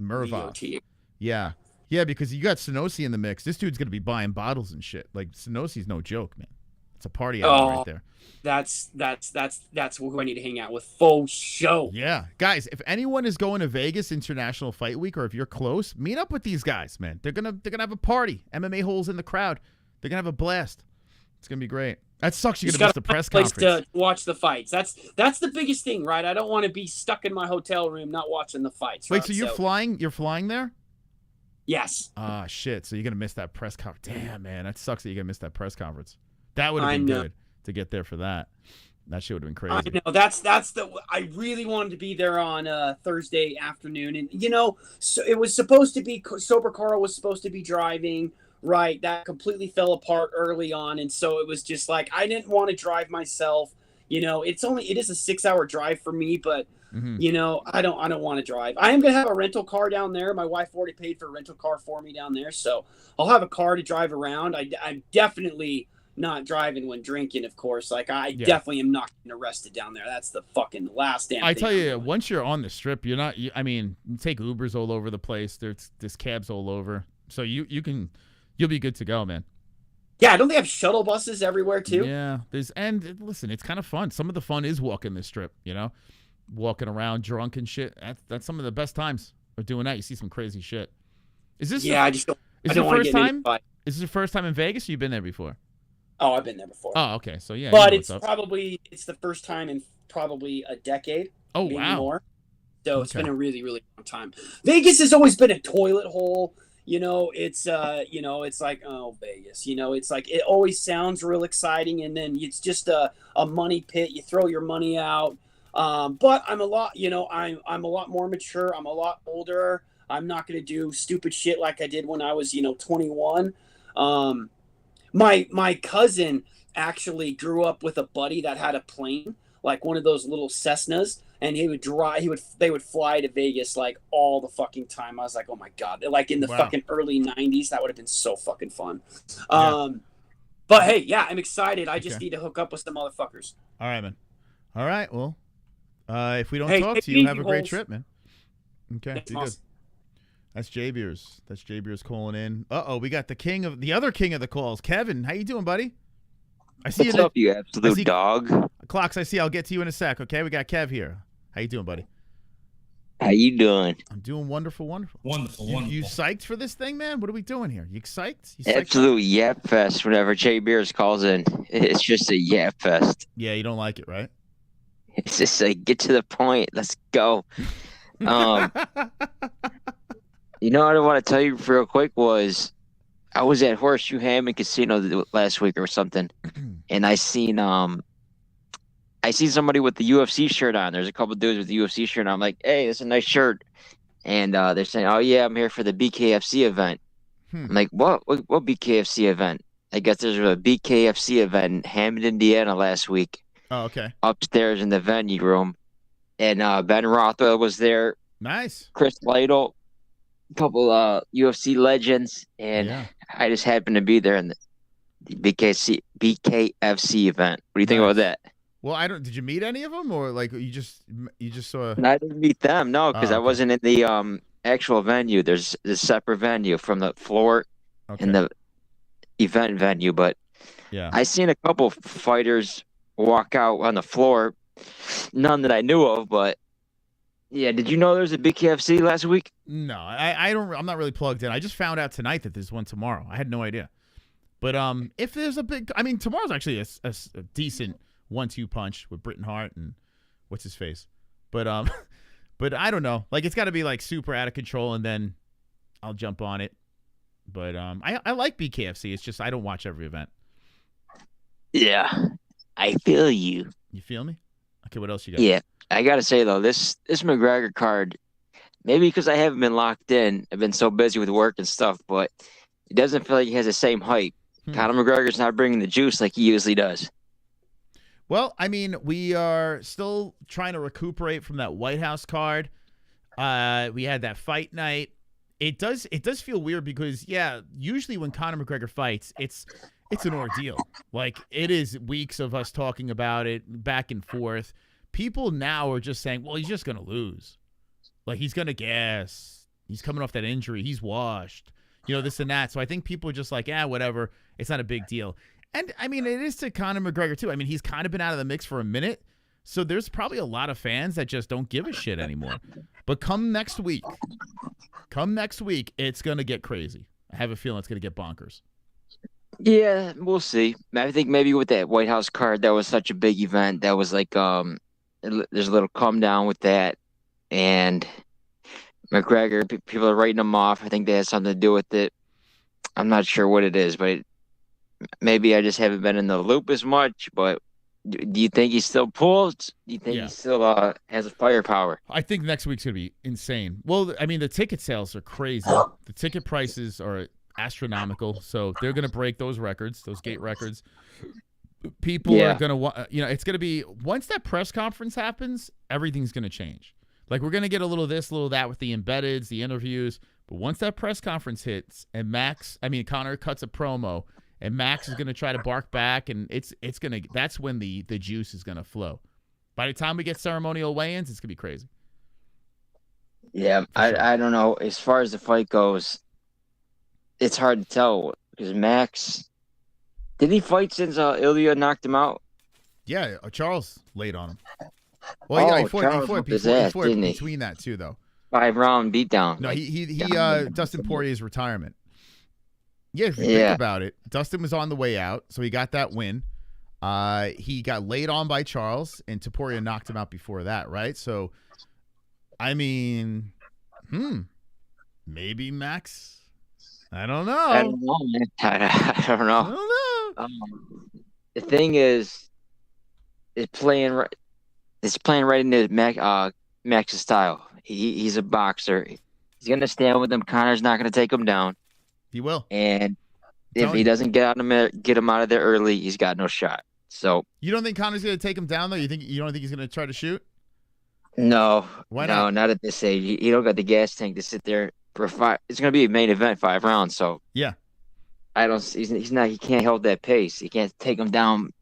Murvoth. Yeah. Yeah, because you got Sonosi in the mix. This dude's gonna be buying bottles and shit. Like Sonosi's no joke, man. It's a party out right there. That's who I need to hang out with. Full show. Yeah. Guys, if anyone is going to Vegas International Fight Week, or if you're close, meet up with these guys, man. They're gonna have a party. MMA Holes in the crowd. They're gonna have a blast. It's gonna be great. That sucks. You're gonna miss the press conference. To watch the fights. That's the biggest thing, right? I don't want to be stuck in my hotel room not watching the fights. Wait, so you're flying? You're flying there? Yes. Ah, shit. So you're gonna miss that press conference. Damn, man, that sucks that you're gonna miss that press conference. That would have been good to get there for that. That shit would have been crazy. I know. That's I really wanted to be there on Thursday afternoon, and so it was supposed to be Sober Carl was supposed to be driving. Right, that completely fell apart early on, and so it was just like I didn't want to drive myself. It is a 6-hour drive for me, but I don't want to drive. I am gonna have a rental car down there. My wife already paid for a rental car for me down there, so I'll have a car to drive around. I definitely not driving when drinking, of course. Like, I definitely am not getting arrested down there. That's the fucking last damn thing. I tell you, once you're on the strip, you're not. I mean, you take Ubers all over the place. There's cabs all over, so you'll be good to go, man. Yeah, don't they have shuttle buses everywhere too? Yeah, listen, it's kind of fun. Some of the fun is walking the strip, walking around drunk and shit. That's some of the best times of doing that. You see some crazy shit. Is this? Yeah, I don't want to get time? into it. Is this your first time in Vegas? Or you've been there before? Oh, I've been there before. Oh, okay. So yeah, but it's the first time in probably a decade. Oh, maybe wow. More. So it's been a really, really long time. Vegas has always been a toilet hole. It's it's like, oh, Vegas. It's like it always sounds real exciting, and then it's just a money pit. You throw your money out. But I'm a lot, I'm a lot more mature. I'm a lot older. I'm not gonna do stupid shit like I did when I was, 21. My cousin actually grew up with a buddy that had a plane, like one of those little Cessnas, and they would fly to Vegas like all the fucking time. I was like, oh my God, like in the fucking early 90s, that would have been so fucking fun. But hey, yeah, I'm excited. I just need to hook up with some motherfuckers. All right, man. All right, well, if we don't talk to you, have a great trip, man. Okay, be good. That's J-Beers. That's J-Beers calling in. We got the other king of the calls. Kevin, how you doing, buddy? I see What's up, you absolute dog? Clocks, I see. I'll get to you in a sec, okay? We got Kev here. How you doing, buddy? How you doing? I'm doing wonderful. You psyched for this thing, man? What are we doing here? You psyched? Absolute yap fest whenever J-Beers calls in. It's just a yap fest. Yeah, you don't like it, right? It's just like, get to the point. Let's go. You know what I want to tell you real quick was I was at Horseshoe Hammond Casino last week or something, and I seen somebody with the UFC shirt on. There's a couple dudes with the UFC shirt on. I'm like, hey, that's a nice shirt. And they're saying, oh, yeah, I'm here for the BKFC event. I'm like, what BKFC event? I guess there's a BKFC event in Hammond, Indiana last week. Oh, okay. Upstairs in the venue room. And Ben Rothwell was there. Nice. Chris Lytle. Couple UFC legends, and I just happened to be there in the BKFC event. What do you think about that? Well, did you meet any of them, or like you just saw? I didn't meet them, no, because I wasn't in the actual venue. There's a separate venue from the floor and the event venue, but I seen a couple fighters walk out on the floor. None that I knew of, but. Yeah, did you know there was a BKFC last week? No, I don't. I'm not really plugged in. I just found out tonight that there's one tomorrow. I had no idea. But if there's tomorrow's actually a decent 1-2 punch with Britton Hart and what's his face. But but I don't know. Like it's got to be like super out of control, and then I'll jump on it. But I like BKFC. It's just I don't watch every event. Yeah, I feel you. You feel me? Okay, what else you got? Yeah. I gotta say though, this McGregor card, maybe because I haven't been locked in, I've been so busy with work and stuff, but it doesn't feel like he has the same hype. Conor McGregor's not bringing the juice like he usually does. Well, I mean, we are still trying to recuperate from that White House card. We had that fight night. It does feel weird because usually when Conor McGregor fights, it's an ordeal. Like it is weeks of us talking about it back and forth. People now are just saying, well, he's just going to lose. Like, he's going to gas. He's coming off that injury. He's washed. This and that. So I think people are just like, whatever. It's not a big deal. And, I mean, it is to Conor McGregor, too. I mean, he's kind of been out of the mix for a minute. So there's probably a lot of fans that just don't give a shit anymore. But come next week, it's going to get crazy. I have a feeling it's going to get bonkers. Yeah, we'll see. I think maybe with that White House card, that was such a big event. That was like, there's a little calm down with that, and McGregor, people are writing him off. I think they had something to do with it. I'm not sure what it is, but maybe I just haven't been in the loop as much. But do you think he still pulls? Do you think he still has a firepower? I think next week's gonna be insane. Well, I mean, the ticket sales are crazy. The ticket prices are astronomical, so they're gonna break those records, those gate records. People are going to want, it's going to be, once that press conference happens, everything's going to change. Like, we're going to get a little this, a little that with the embeddeds, the interviews. But once that press conference hits and Conor cuts a promo and Max is going to try to bark back, and that's when the juice is going to flow. By the time we get ceremonial weigh-ins, it's going to be crazy. Yeah, I don't know. As far as the fight goes, it's hard to tell because Max, did he fight since Ilya knocked him out? Yeah, Charles laid on him. Well, yeah, he fought between that too, though. 5-round beatdown. No, he Dustin Poirier's retirement. Yeah, if you think about it, Dustin was on the way out, so he got that win. He got laid on by Charles, and Topuria knocked him out before that, right? So, I mean, maybe Max. I don't know. I don't know, man. I don't know. The thing is, it's playing right into Max's style. He's a boxer. He's gonna stand with him. Conor's not gonna take him down. He will. And if he doesn't get him out of there early, he's got no shot. So you don't think Conor's gonna take him down though? You don't think he's gonna try to shoot? No. Why not? No, not at this age. He don't got the gas tank to sit there for 5. It's gonna be a main event, 5 rounds. So yeah, he's not. He can't hold that pace. He can't take him down.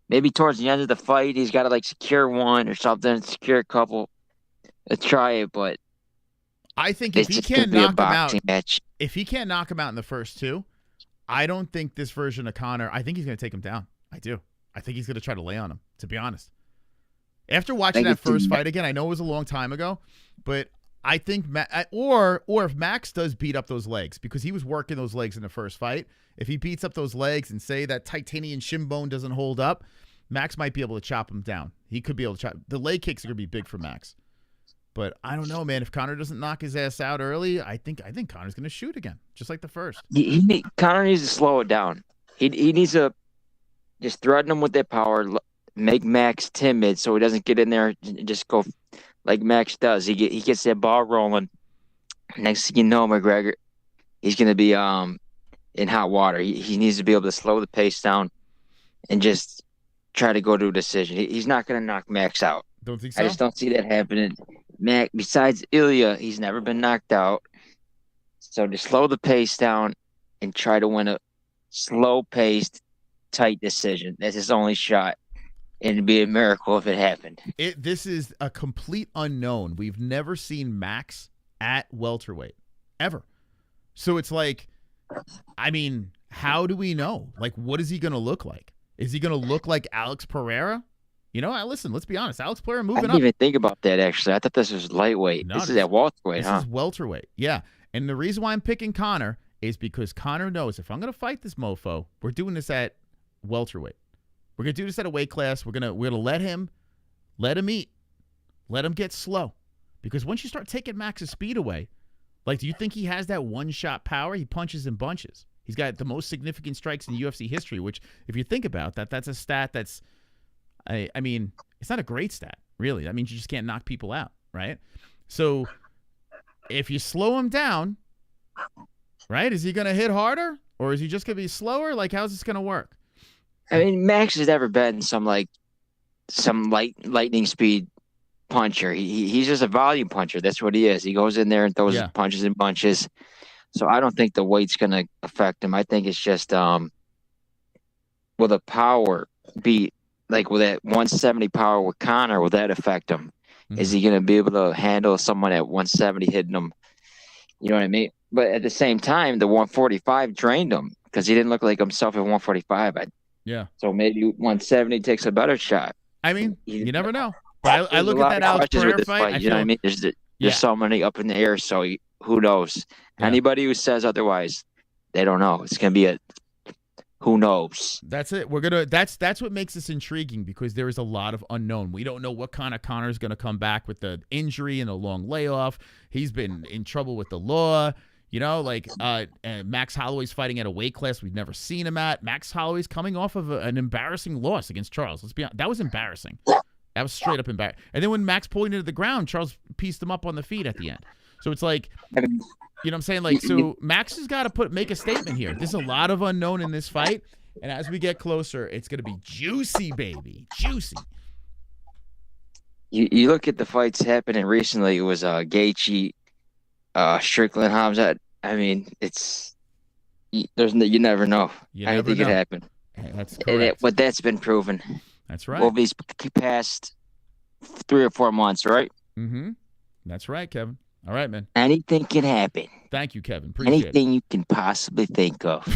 Maybe towards the end of the fight, he's got to secure one or something, secure a couple. Try it, but I think if he can't knock him out, if he can't knock him out in the first 2, I don't think this version of Conor. I think he's going to take him down. I do. I think he's going to try to lay on him. To be honest, after watching that first fight again, I know it was a long time ago, but I think or if Max does beat up those legs because he was working those legs in the first fight. If he beats up those legs and say that titanium shin bone doesn't hold up, Max might be able to chop him down. He could be able to chop. The leg kicks are going to be big for Max. But I don't know, man. If Conor doesn't knock his ass out early, I think Conor's going to shoot again, just like the first. Conor needs to slow it down. He needs to just threaten him with that power, make Max timid so he doesn't get in there and just go like Max does. He gets that ball rolling. Next thing you know, McGregor, he's going to be in hot water. He needs to be able to slow the pace down and just try to go to a decision. He's not going to knock Max out. Don't think so? I just don't see that happening. Max, besides Ilya, he's never been knocked out. So to slow the pace down and try to win a slow-paced, tight decision. That's his only shot. And it'd be a miracle if it happened. This is a complete unknown. We've never seen Max at welterweight, ever. So it's like, I mean, how do we know? What is he going to look like? Is he going to look like Alex Pereira? Listen, let's be honest. Alex Pereira moving up. I didn't even think about that, actually. I thought this was lightweight. This is at welterweight, This is welterweight, yeah. And the reason why I'm picking Conor is because Conor knows if I'm going to fight this mofo, we're doing this at welterweight. We're going to do this at a weight class. We're going to let him eat. Let him get slow. Because once you start taking Max's speed away, do you think he has that one-shot power? He punches in bunches. He's got the most significant strikes in UFC history, which, if you think about that, that's a stat that's, I mean, it's not a great stat, really. That means you just can't knock people out, right? So if you slow him down, right, is he going to hit harder or is he just going to be slower? How's this going to work? I mean, Max has never been some lightning speed puncher. He's just a volume puncher. That's what he is. He goes in there and throws punches in bunches. So I don't think the weight's going to affect him. I think it's just will the power beat, with that 170 power with Conor, will that affect him? Mm-hmm. Is he going to be able to handle someone at 170 hitting him? You know what I mean? But at the same time, the 145 drained him because he didn't look like himself at 145. Yeah. So maybe 170 takes a better shot. I mean, you never know. But I look at that Alex Pereira fight. You know what I mean? There's so many up in the air, so who knows? Yeah. Anybody who says otherwise, they don't know. It's going to be who knows? That's it. That's what makes this intriguing because there is a lot of unknown. We don't know what kind of Conor's going to come back with the injury and a long layoff. He's been in trouble with the law. Max Holloway's fighting at a weight class we've never seen him at. Max Holloway's coming off of an embarrassing loss against Charles. Let's be honest. That was embarrassing. That was straight up embarrassing. And then when Max pulled into the ground, Charles pieced him up on the feet at the end. So it's you know what I'm saying? So Max has got to make a statement here. There's a lot of unknown in this fight. And as we get closer, it's going to be juicy, baby. Juicy. You look at the fights happening recently. It was Gaethje, Strickland, Hamzat. I mean, You never know. You Anything never could know. happen. That's correct. But that's been proven. That's right. Over these past 3 or 4 months, right? Mm-hmm. That's right, Kevin. All right, man. Anything can happen. Thank you, Kevin. Appreciate Anything you can possibly think of.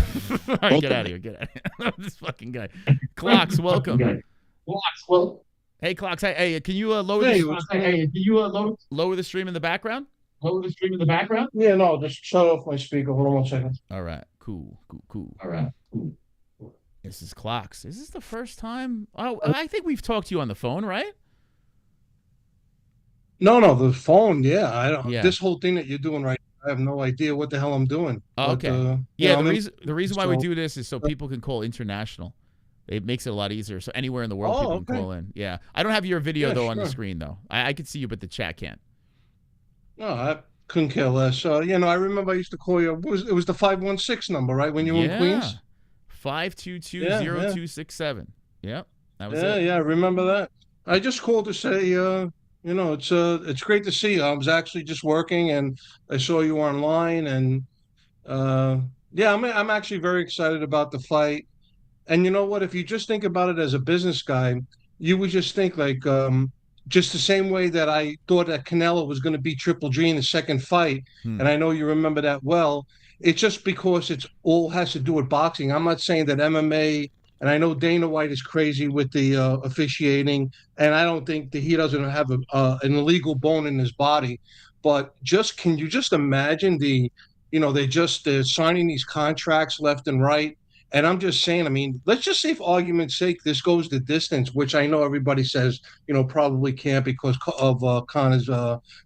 All right, get out of here. Get out of here. This fucking guy. Clocks, welcome. Hey, Clocks. Hey, can you lower lower the stream in the background? Yeah, no, just shut off my speaker. Hold on 1 second. All right. Cool. This is Clocks. Is this the first time? Oh, I think we've talked to you on the phone, right? No, the phone. Yeah, I don't. Yeah. This whole thing that you're doing right now, I have no idea what the hell I'm doing. Oh, But, okay. yeah, The reason why we do this is so people can call international. It makes it a lot easier. So anywhere in the world, people can call in. Yeah. I don't have your video though on the screen though. I can see you, but the chat can't. No, I couldn't care less. I remember I used to call you. It was the 516 number, right? When you were in Queens. 522-0267. Yep. That was it. Yeah, I remember that. I just called to say, it's great to see you. I was actually just working and I saw you online, and I'm actually very excited about the fight. And you know what? If you just think about it as a business guy, you would just think like just the same way that I thought that Canelo was going to beat Triple G in the second fight, and I know you remember that well. It's just because it's all has to do with boxing. I'm not saying that MMA, and I know Dana White is crazy with the officiating, and I don't think that he doesn't have an illegal bone in his body. But can you just imagine they're signing these contracts left and right. And I'm just saying, I mean, let's just say for argument's sake, this goes the distance, which I know everybody says, probably can't because of Conor's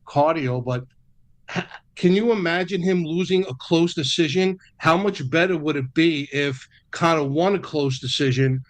cardio. But can you imagine him losing a close decision? How much better would it be if Conor won a close decision?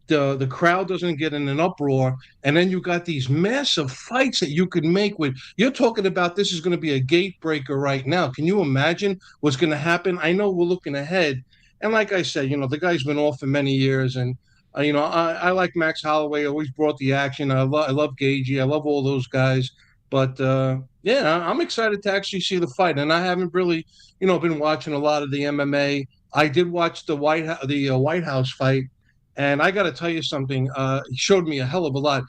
The crowd doesn't get in an uproar, and then you got these massive fights that you could make with. You're talking about this is going to be a gate breaker right now. Can you imagine what's going to happen? I know we're looking ahead. And like I said, the guy's been off for many years, and I like Max Holloway. Always brought the action. I love Gagey. I love all those guys. But I'm excited to actually see the fight. And I haven't really, been watching a lot of the MMA. I did watch the White House fight, and I got to tell you something. It showed me a hell of a lot.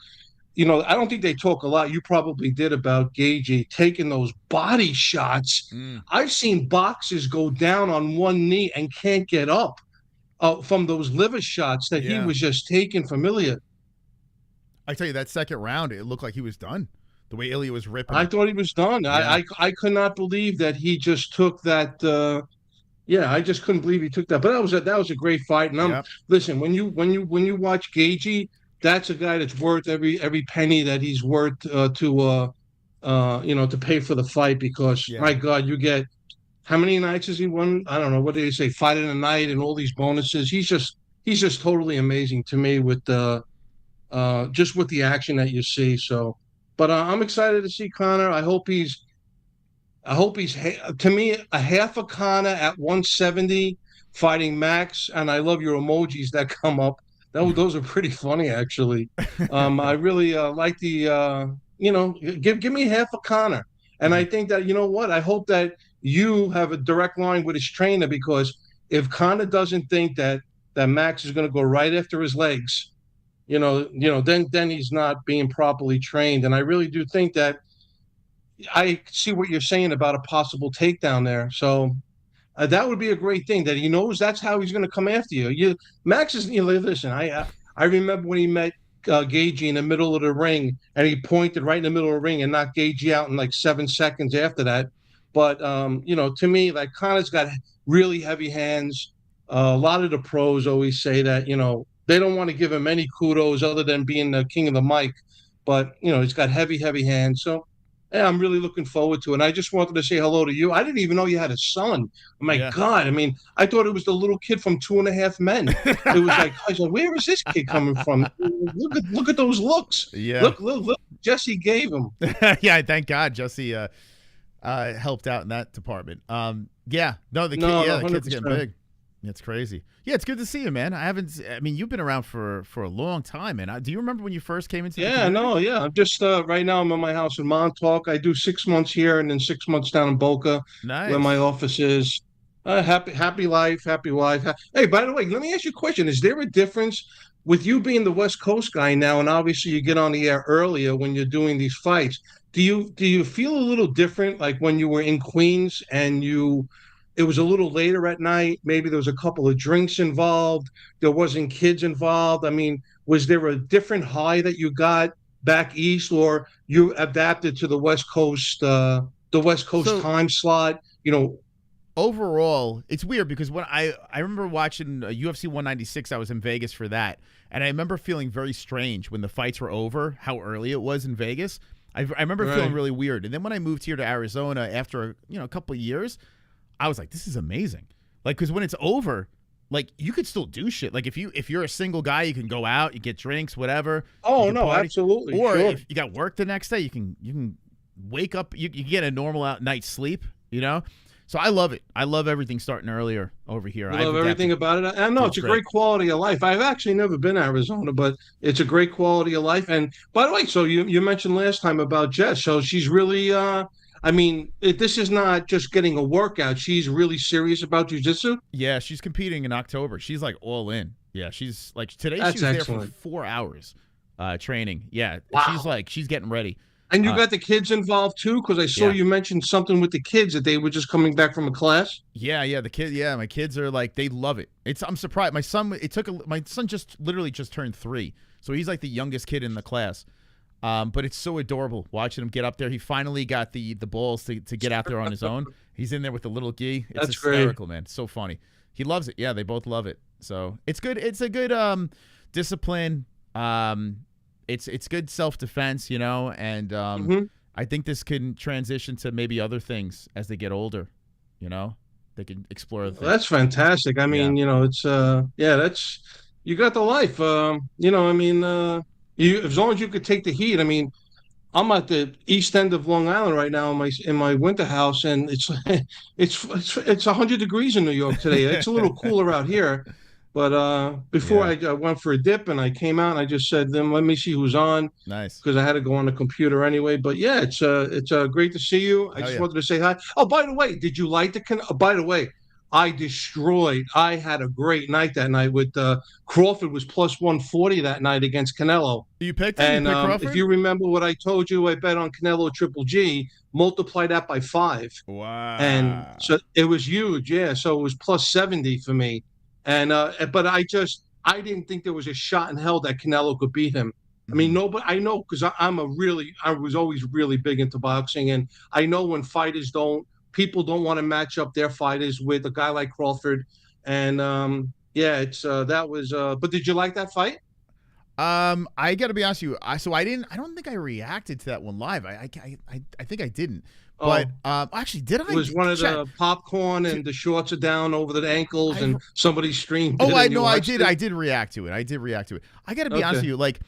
I don't think they talk a lot. You probably did about Gagey taking those body shots. I've seen boxers go down on one knee and can't get up from those liver shots that he was just taking from Ilya. I tell you, that second round, it looked like he was done. The way Ilya was ripping. I thought he was done. Yeah. I could not believe that he just took that. I just couldn't believe he took that. But that was a great fight. And listen, when you watch Gagey, that's a guy that's worth every penny that he's worth to pay for the fight, because my God, you get how many nights has he won? I don't know. What do they say? Fight in a night and all these bonuses. He's just totally amazing to me with just with the action that you see. So, but I'm excited to see Conor. I hope he's to me a half a Conor at 170 fighting Max, and I love your emojis that come up. Those are pretty funny, actually. I really like the, give me half a Conor. And I think that, I hope that you have a direct line with his trainer, because if Conor doesn't think that Max is going to go right after his legs, then he's not being properly trained. And I really do think that I see what you're saying about a possible takedown there. So that would be a great thing, that he knows that's how he's going to come after you. Max is, listen, I remember when he met Gagey in the middle of the ring, and he pointed right in the middle of the ring and knocked Gagey out in like 7 seconds after that. But, to me, like, Conor's got really heavy hands. A lot of the pros always say that, they don't want to give him any kudos other than being the king of the mic. But, he's got heavy, heavy hands. So, yeah, I'm really looking forward to it. And I just wanted to say hello to you. I didn't even know you had a son. Oh, my God. I mean, I thought it was the little kid from 2.5 Men. It was like, I was like, where is this kid coming from? Look at those looks. Yeah. Look. Jesse gave him. Yeah, thank God Jesse helped out in that department. The kid's getting big. It's crazy. Yeah, it's good to see you, man. You've been around for a long time, man. Do you remember when you first came into the community? I'm just right now I'm in my house in Montauk. I do 6 months here and then 6 months down in Boca, where my office is. Happy life, happy wife. Hey, by the way, let me ask you a question. Is there a difference with you being the West Coast guy now, and obviously you get on the air earlier when you're doing these fights? Do you feel a little different, like when you were in Queens and it was a little later at night? Maybe there was a couple of drinks involved. There wasn't kids involved. I mean, was there a different high that you got back east, or you adapted to the West Coast So time slot? overall, it's weird because when I remember watching UFC 196, I was in Vegas for that, and I remember feeling very strange when the fights were over, how early it was in Vegas. I remember feeling really weird, and then when I moved here to Arizona after a couple of years, I was like, this is amazing. Like, because when it's over, like you could still do shit. Like if you're a single guy, you can go out, you get drinks, whatever. Oh you can no, party. absolutely. Or Sure. if you got work the next day, you can wake up, you get a normal night's sleep. So I love it. I love everything starting earlier over here. I love everything about it. I know it's a great quality of life. I've actually never been to Arizona, but it's a great quality of life. And by the way, so you mentioned last time about Jess. So she's really, this is not just getting a workout. She's really serious about jiu-jitsu. Yeah, she's competing in October. She's like all in. Yeah, she's like today That's she was excellent. there for 4 hours training. Yeah, Wow. she's getting ready. And you got the kids involved too, because I saw Yeah. you mentioned something with the kids that they were just coming back from a class. Yeah, the kid. Yeah, my kids are like they love it. I'm surprised. My son just literally just turned 3, so he's like the youngest kid in the class. But it's so adorable watching him get up there. He finally got the balls to get out there on his own. He's in there with the little gi. It's That's great. hysterical, man. It's so funny. He loves it. Yeah, they both love it. So it's good. It's a good discipline. It's good self-defense, and I think this can transition to maybe other things as they get older. They can explore other things. Well, that's fantastic. I mean, it's that's you got the life. You as long as you could take the heat. I mean, I'm at the east end of Long Island right now in my winter house, and it's 100 degrees in New York today. It's a little cooler out here. But before I went for a dip and I came out, and I just said, "Then let me see who's on." Nice, because I had to go on the computer anyway. But yeah, it's great to see you. I just wanted to say hi. Oh, by the way, did you like by the way, I had a great night that night with Crawford was plus 140 that night against Canelo. You picked him? And You picked Crawford? if you remember what I told you, I bet on Canelo Triple G. Multiply that by 5. Wow! And so it was huge. Yeah, so it was plus 70 for me. And but I didn't think there was a shot in hell that Canelo could beat him. I mean, I know because I was always really big into boxing, and I know when people don't want to match up their fighters with a guy like Crawford, and that was. But did you like that fight? I got to be honest with you. I don't think I reacted to that one live. I think I didn't. But actually, did I? It was one of the popcorn and the shorts are down over the ankles, and somebody streamed. I know. I did. I did react to it. I got to be honest with you. Like,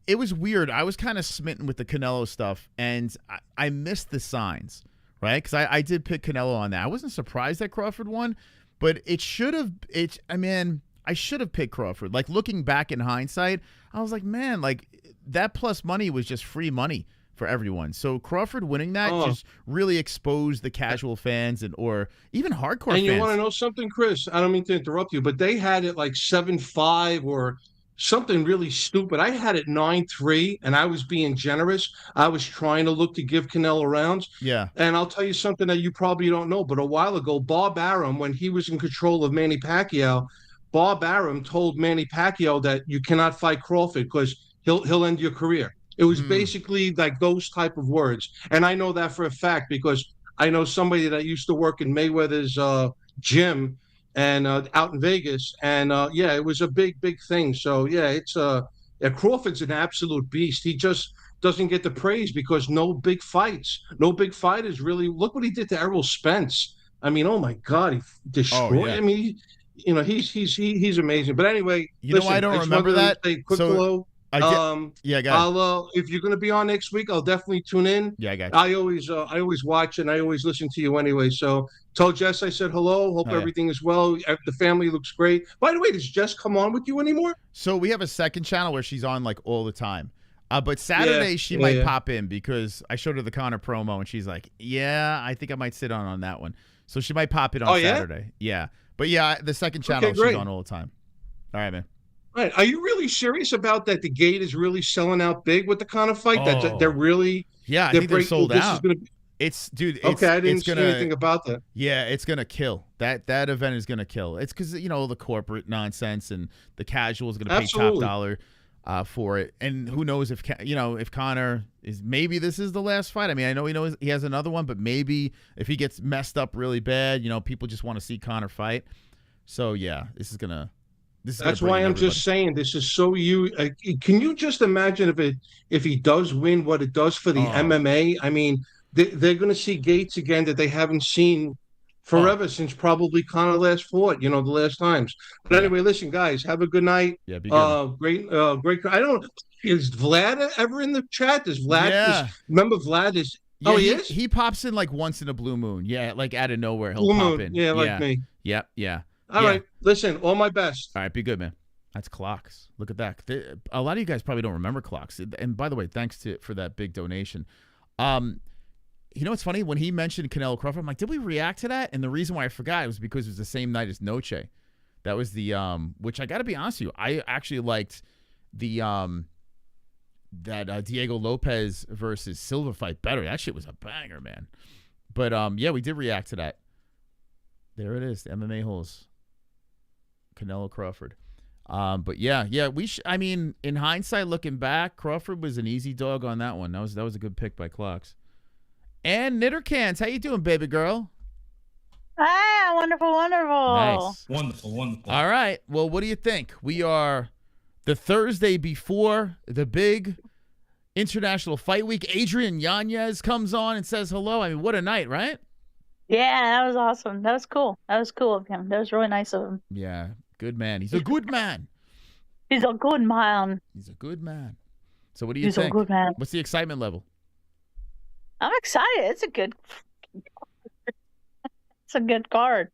it was weird. I was kind of smitten with the Canelo stuff, and I missed the signs, right? Because I did pick Canelo on that. I wasn't surprised that Crawford won, but it should have. I should have picked Crawford. Like, looking back in hindsight, I was like, man, like that plus money was just free money for everyone. So Crawford winning that just really exposed the casual fans or even hardcore fans. And you want to know something, Chris? I don't mean to interrupt you, but they had it like 7-5 or something really stupid. I had it 9-3, and I was being generous. I was trying to look to give Canelo rounds. Yeah. And I'll tell you something that you probably don't know, but a while ago, Bob Arum, when he was in control of Manny Pacquiao, Bob Arum told Manny Pacquiao that you cannot fight Crawford because he'll end your career. It was basically like those type of words. And I know that for a fact because I know somebody that used to work in Mayweather's gym and out in Vegas. And it was a big thing. So Crawford's an absolute beast. He just doesn't get the praise because no big fighters really. Look what he did to Errol Spence. I mean, oh my God, he destroyed. Oh, yeah. I mean, he's amazing. But anyway, listen, I don't remember that. Hello. Got it. If you're going to be on next week, I'll definitely tune in. Yeah, I got you. I always watch and I always listen to you anyway. So tell Jess I said hello. Hope everything is well. The family looks great. By the way, does Jess come on with you anymore? So we have a second channel where she's on like all the time. But Saturday she might pop in because I showed her the Conor promo and she's like, yeah, I think I might sit on that one. So she might pop it on yeah? Saturday. Yeah. But yeah, the second channel, she's great. on all the time. All right, man. Right. Are you really serious about that? The gate is really selling out big with the Conor fight. That Oh. they're really. Yeah, I think they're sold this out. Is gonna be, It's dude. okay, I didn't it's see gonna, anything about that. Yeah, it's gonna kill. That event is gonna kill. It's because the corporate nonsense and the casual is gonna pay Absolutely. top dollar for it. And who knows if if Conor is, maybe this is the last fight. I mean, I know he has another one, but maybe if he gets messed up really bad, people just want to see Conor fight. So yeah, this is gonna. That's why I'm just saying this is so can you just imagine if he does win, what it does for the MMA? I mean, they're going to see gates again that they haven't seen forever since probably Conor last fought. The last times. But anyway, listen, guys, have a good night. Yeah, be good. Great. I don't. Is Vlad ever in the chat? Is Vlad? Yeah. Remember Vlad is. Yeah, he is. He pops in like once in a blue moon. Yeah, like out of nowhere he'll Blue pop moon. in. Yeah, like me. Yep. Yeah. All right. Listen, all my best. All right, be good, man. That's Clocks. Look at that. A lot of you guys probably don't remember Clocks. And by the way, thanks for that big donation. What's funny? When he mentioned Canelo Crawford, I'm like, did we react to that? And the reason why I forgot was because it was the same night as Noche. That was the which I got to be honest with you, I actually liked the that Diego Lopez versus Silva fight better. That shit was a banger, man. But yeah, we did react to that. There it is, the MMA-Holes. Canelo Crawford. But yeah, I mean, in hindsight, looking back, Crawford was an easy dog on that one. That was a good pick by Clocks. And Knitter Cans, how you doing, baby girl? Hi, wonderful. Nice. Wonderful. All right. Well, what do you think? We are the Thursday before the big International Fight Week. Adrian Yanez comes on and says hello. I mean, what a night, right? Yeah, that was awesome. That was cool. That was cool of him. That was really nice of him. Yeah, good man. He's a good man. He's a good man. He's a good man. So what do you He's think? a good man. What's the excitement level? I'm excited. It's a good card.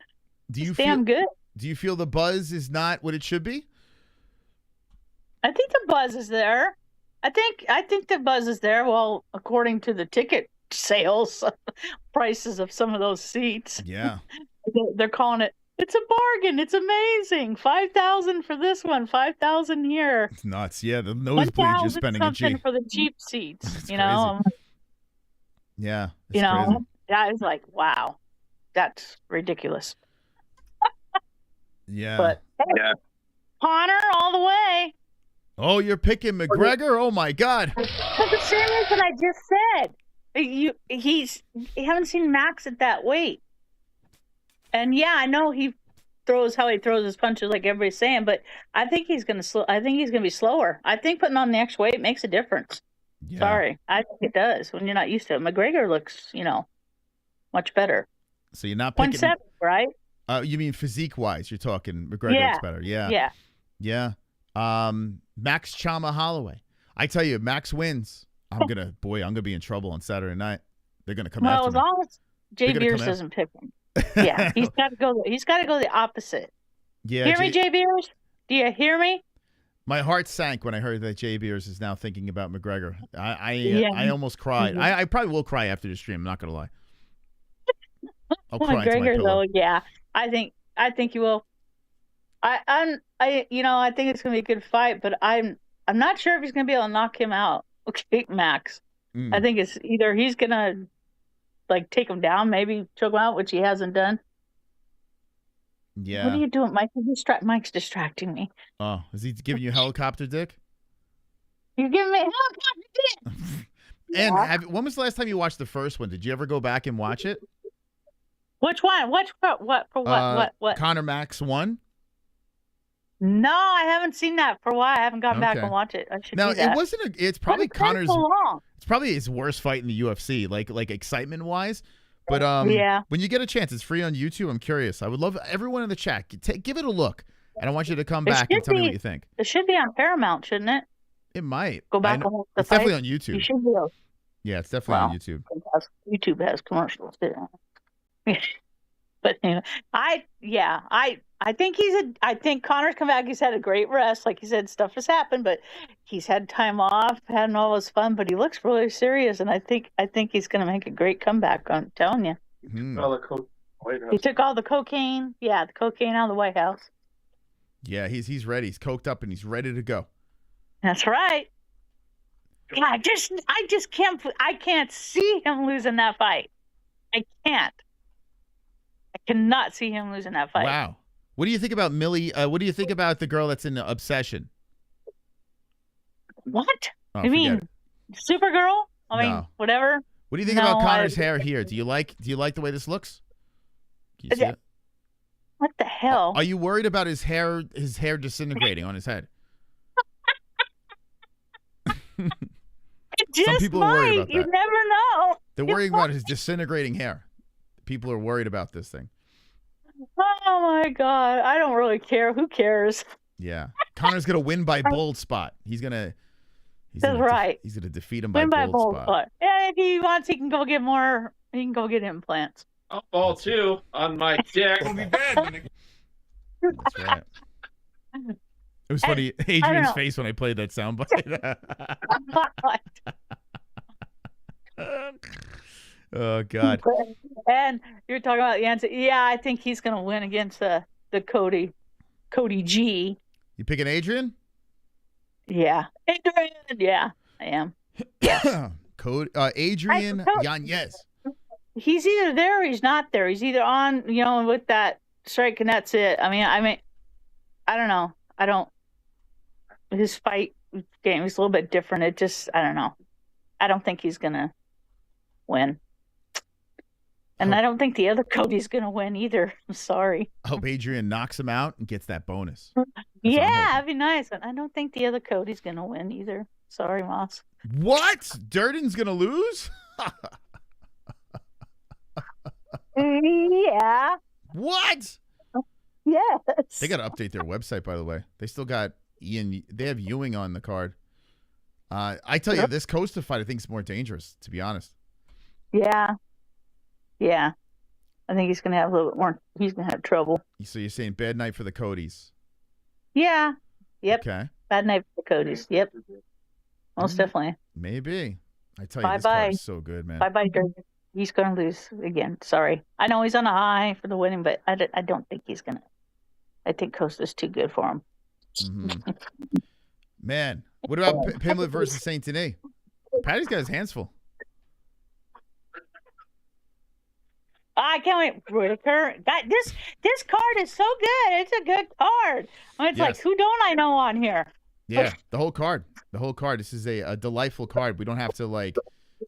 Damn good. Do you feel the buzz is not what it should be? I think the buzz is there. I think the buzz is there. Well, according to the ticket sales prices of some of those seats. Yeah. They're calling it, it's a bargain. It's amazing. 5,000 for this one, 5,000 here. It's nuts. Yeah, the nosebleed, you're spending a G. For the cheap seats, That's know. Yeah. Crazy. Crazy. I was like, wow, that's ridiculous. Yeah. But hey, Conor all the way. Oh, you're picking McGregor? Oh my God. That's the same reason I just said. You haven't seen Max at that weight. And yeah, I know he throws how he throws his punches like everybody's saying, but I think he's gonna be slower. I think putting on the extra weight makes a difference. Yeah. Sorry. I think it does when you're not used to it. McGregor looks, much better. So you're not picking 170, right? You mean physique wise, you're talking McGregor looks better. Yeah. Yeah. Max CHAMA Holloway. I tell you, Max wins. I'm gonna be in trouble on Saturday night. They're gonna come after me. Well, as long as Jay Beers doesn't pick him. Yeah, he's got to go. He's got to go the opposite. Yeah, hear me, Jay Beers? Do you hear me? My heart sank when I heard that Jay Beers is now thinking about McGregor. I almost cried. I probably will cry after the stream. I'm not gonna lie. I'll cry into my McGregor, pillow. though, yeah, I think you will. I think it's gonna be a good fight, but I'm not sure if he's gonna be able to knock him out. Okay, Max. I think it's either he's gonna take him down, maybe choke him out, which he hasn't done. Yeah. What are you doing, Mike? Mike's distracting me. Oh, is he giving you helicopter dick? You're giving me helicopter dick. And when was the last time you watched the first one? Did you ever go back and watch it? Which one? What? Conor Max 1? No, I haven't seen that for a while. I haven't gone back and watched it. I should now, do that. it wasn't it's probably Conor's so long. It's probably his worst fight in the UFC, like excitement wise. But yeah. When you get a chance, it's free on YouTube. I'm curious. I would love everyone in the chat. Give it a look. And I want you to come back and tell me what you think. It should be on Paramount, shouldn't it? It might. Go back and watch the It's fight. definitely on YouTube. You should be able. Yeah, it's definitely on YouTube. YouTube has commercials too. But anyway, I think Conor's come back. He's had a great rest. Like you said, stuff has happened, but he's had time off, had all his fun, but he looks really serious, and I think he's going to make a great comeback. I'm telling you. He took all the cocaine. Yeah, the cocaine out of the White House. Yeah, he's ready. He's coked up and he's ready to go. That's right. Yeah, I just can't see him losing that fight. I can't. I cannot see him losing that fight. Wow. What do you think about Millie? What do you think about the girl that's in Obsession? What? Oh, you mean Supergirl? I mean, No. whatever. What do you think about Connor's hair here? Do you like the way this looks? Can you see it? What the hell? Are you worried about his hair disintegrating on his head? Just Some people are worried about You that. never know. They're worrying about his disintegrating hair. People are worried about this thing. Oh my God. I don't really care. Who cares? Yeah. Connor's going to win by bold spot. He's going to That's right. He's going to defeat him Win by bold spot. Yeah, if he wants, he can go get more. He can go get implants. I'll fall too on my dick. That's right. It was funny, Adrian's face when I played that soundbite. Oh, God. And you're talking about Yanez. Yeah, I think he's going to win against the Cody G. You picking Adrian? Yeah. Adrian. Yeah, I am. Adrian Yanez. He's either there or he's not there. He's either on, with that strike, and that's it. I mean, I don't know. His fight game is a little bit different. It just, I don't know. I don't think he's going to win. And I don't think the other Cody's going to win either. I'm sorry. I hope Adrian knocks him out and gets that bonus. Yeah, that'd be nice. But I don't think the other Cody's going to win either. Sorry, Moss. What? Durden's going to lose? Yeah. What? Yes. They got to update their website, by the way. They still got Ian. They have Ewing on the card. I tell you, this Costa fight, I think, is more dangerous, to be honest. Yeah. Yeah. I think he's going to have a little bit more. He's going to have trouble. So you're saying bad night for the Codys? Yeah. Yep. Okay. Bad night for the Codys. Yep. Most definitely. Maybe. I tell you, this Bye-bye. card is so good, man. Bye-bye, Dirk. He's going to lose again. Sorry. I know he's on a high for the winning, but I don't think he's going to. I think Costa's too good for him. Mm-hmm. Man, what about Pimlet versus Saint Denis? Patty's got his hands full. I can't wait. Whitaker. This card is so good. It's a good card. It's like, who don't I know on here? Yeah, the whole card. The whole card. This is a delightful card. We don't have to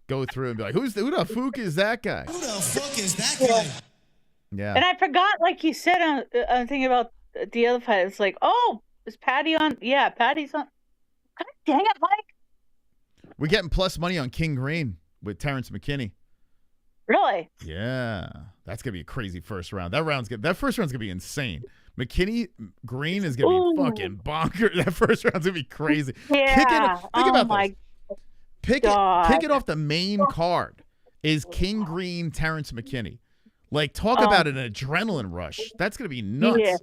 go through and be like, who the fuck is that guy? Who the fuck is that guy? Yeah. And I forgot, like you said, I'm thinking about the other fight. It's like, oh, is Patty on? Yeah, Patty's on. God dang it, Mike. We're getting plus money on King Green with Terrence McKinney. Really? Yeah. That's going to be a crazy first round. That first round's going to be insane. McKinney Green is going to be fucking bonkers. That first round's going to be crazy. Yeah. Think about this. Pick it off the main card is King Green, Terrence McKinney. Talk about an adrenaline rush. That's going to be nuts. Yeah.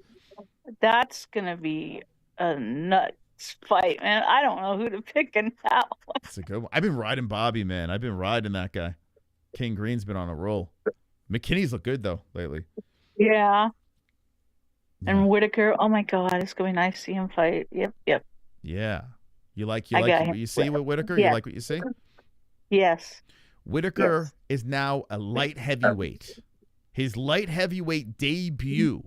That's going to be a nuts fight, man. I don't know who to pick in that one. That's a good one. I've been riding Bobby, man. I've been riding that guy. King Green's been on a roll. McKinney's look good, though, lately. Yeah. And Whitaker, oh my God, it's going to be nice to see him fight. Yep. Yeah. You like what you see with Whitaker? Yeah. You like what you see? Yes. Whitaker is now a light heavyweight. His light heavyweight debut.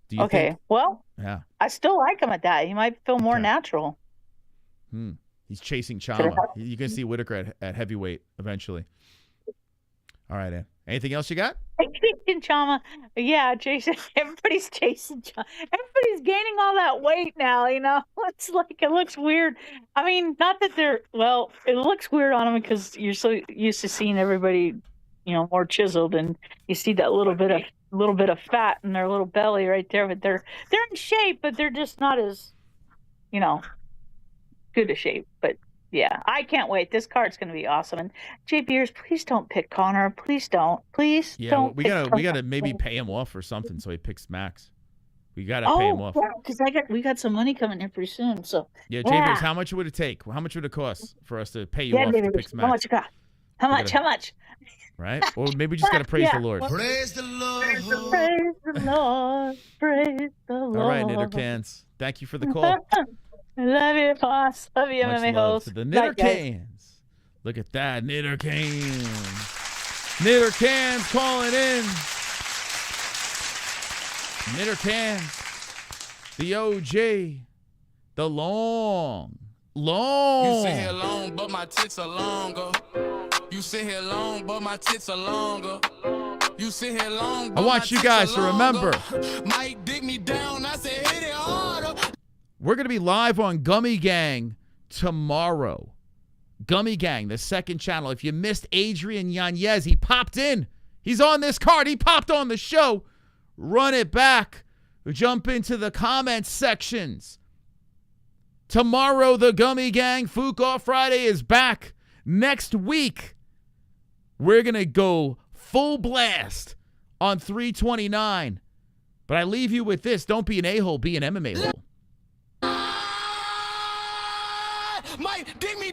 Do you think? Well, yeah. I still like him at that. He might feel more natural. He's chasing CHAMA. You're going to see Whitaker at heavyweight eventually. All right, Ann. Anything else you got? Chasing CHAMA. Yeah, Jason. Everybody's chasing CHAMA. Everybody's gaining all that weight now, It's like, it looks weird. I mean, not that it looks weird on them because you're so used to seeing everybody, more chiseled, and you see that little bit of fat in their little belly right there, but they're in shape, but they're just not as, good a shape. But yeah, I can't wait. This card's going to be awesome. And Jay Beers, please don't pick Conor. Please don't. Please don't. We gotta maybe pay him off or something so he picks Max. We gotta pay him off. Because we got some money coming in pretty soon. So yeah, Jay Beers, how much would it take? How much would it cost for us to pay you off to pick Max? How much you got? How much? Right? Or maybe we just gotta praise the Lord. Praise the Lord. Praise the Lord. Praise the Lord. All right, Knitter Cans. Thank you for the call. I love you, boss. Love you, Much MMA love host. to the Knitter Night, guys. Cans. Look at that, Knitter Cans. Knitter Cans calling in. Knitter Cans. The OG. The long. You sit here long, but my tits are longer. You sit here long, but my tits are longer. You sit here long, but I want you guys to remember. Mike dig me down, I said hit it harder. We're going to be live on Gummy Gang tomorrow. Gummy Gang, the second channel. If you missed Adrian Yanez, he popped in. He's on this card. He popped on the show. Run it back. Jump into the comments sections. Tomorrow, the Gummy Gang Fook Off Friday is back. Next week, we're going to go full blast on 329. But I leave you with this. Don't be an a-hole, be an MMA hole. Mike dig me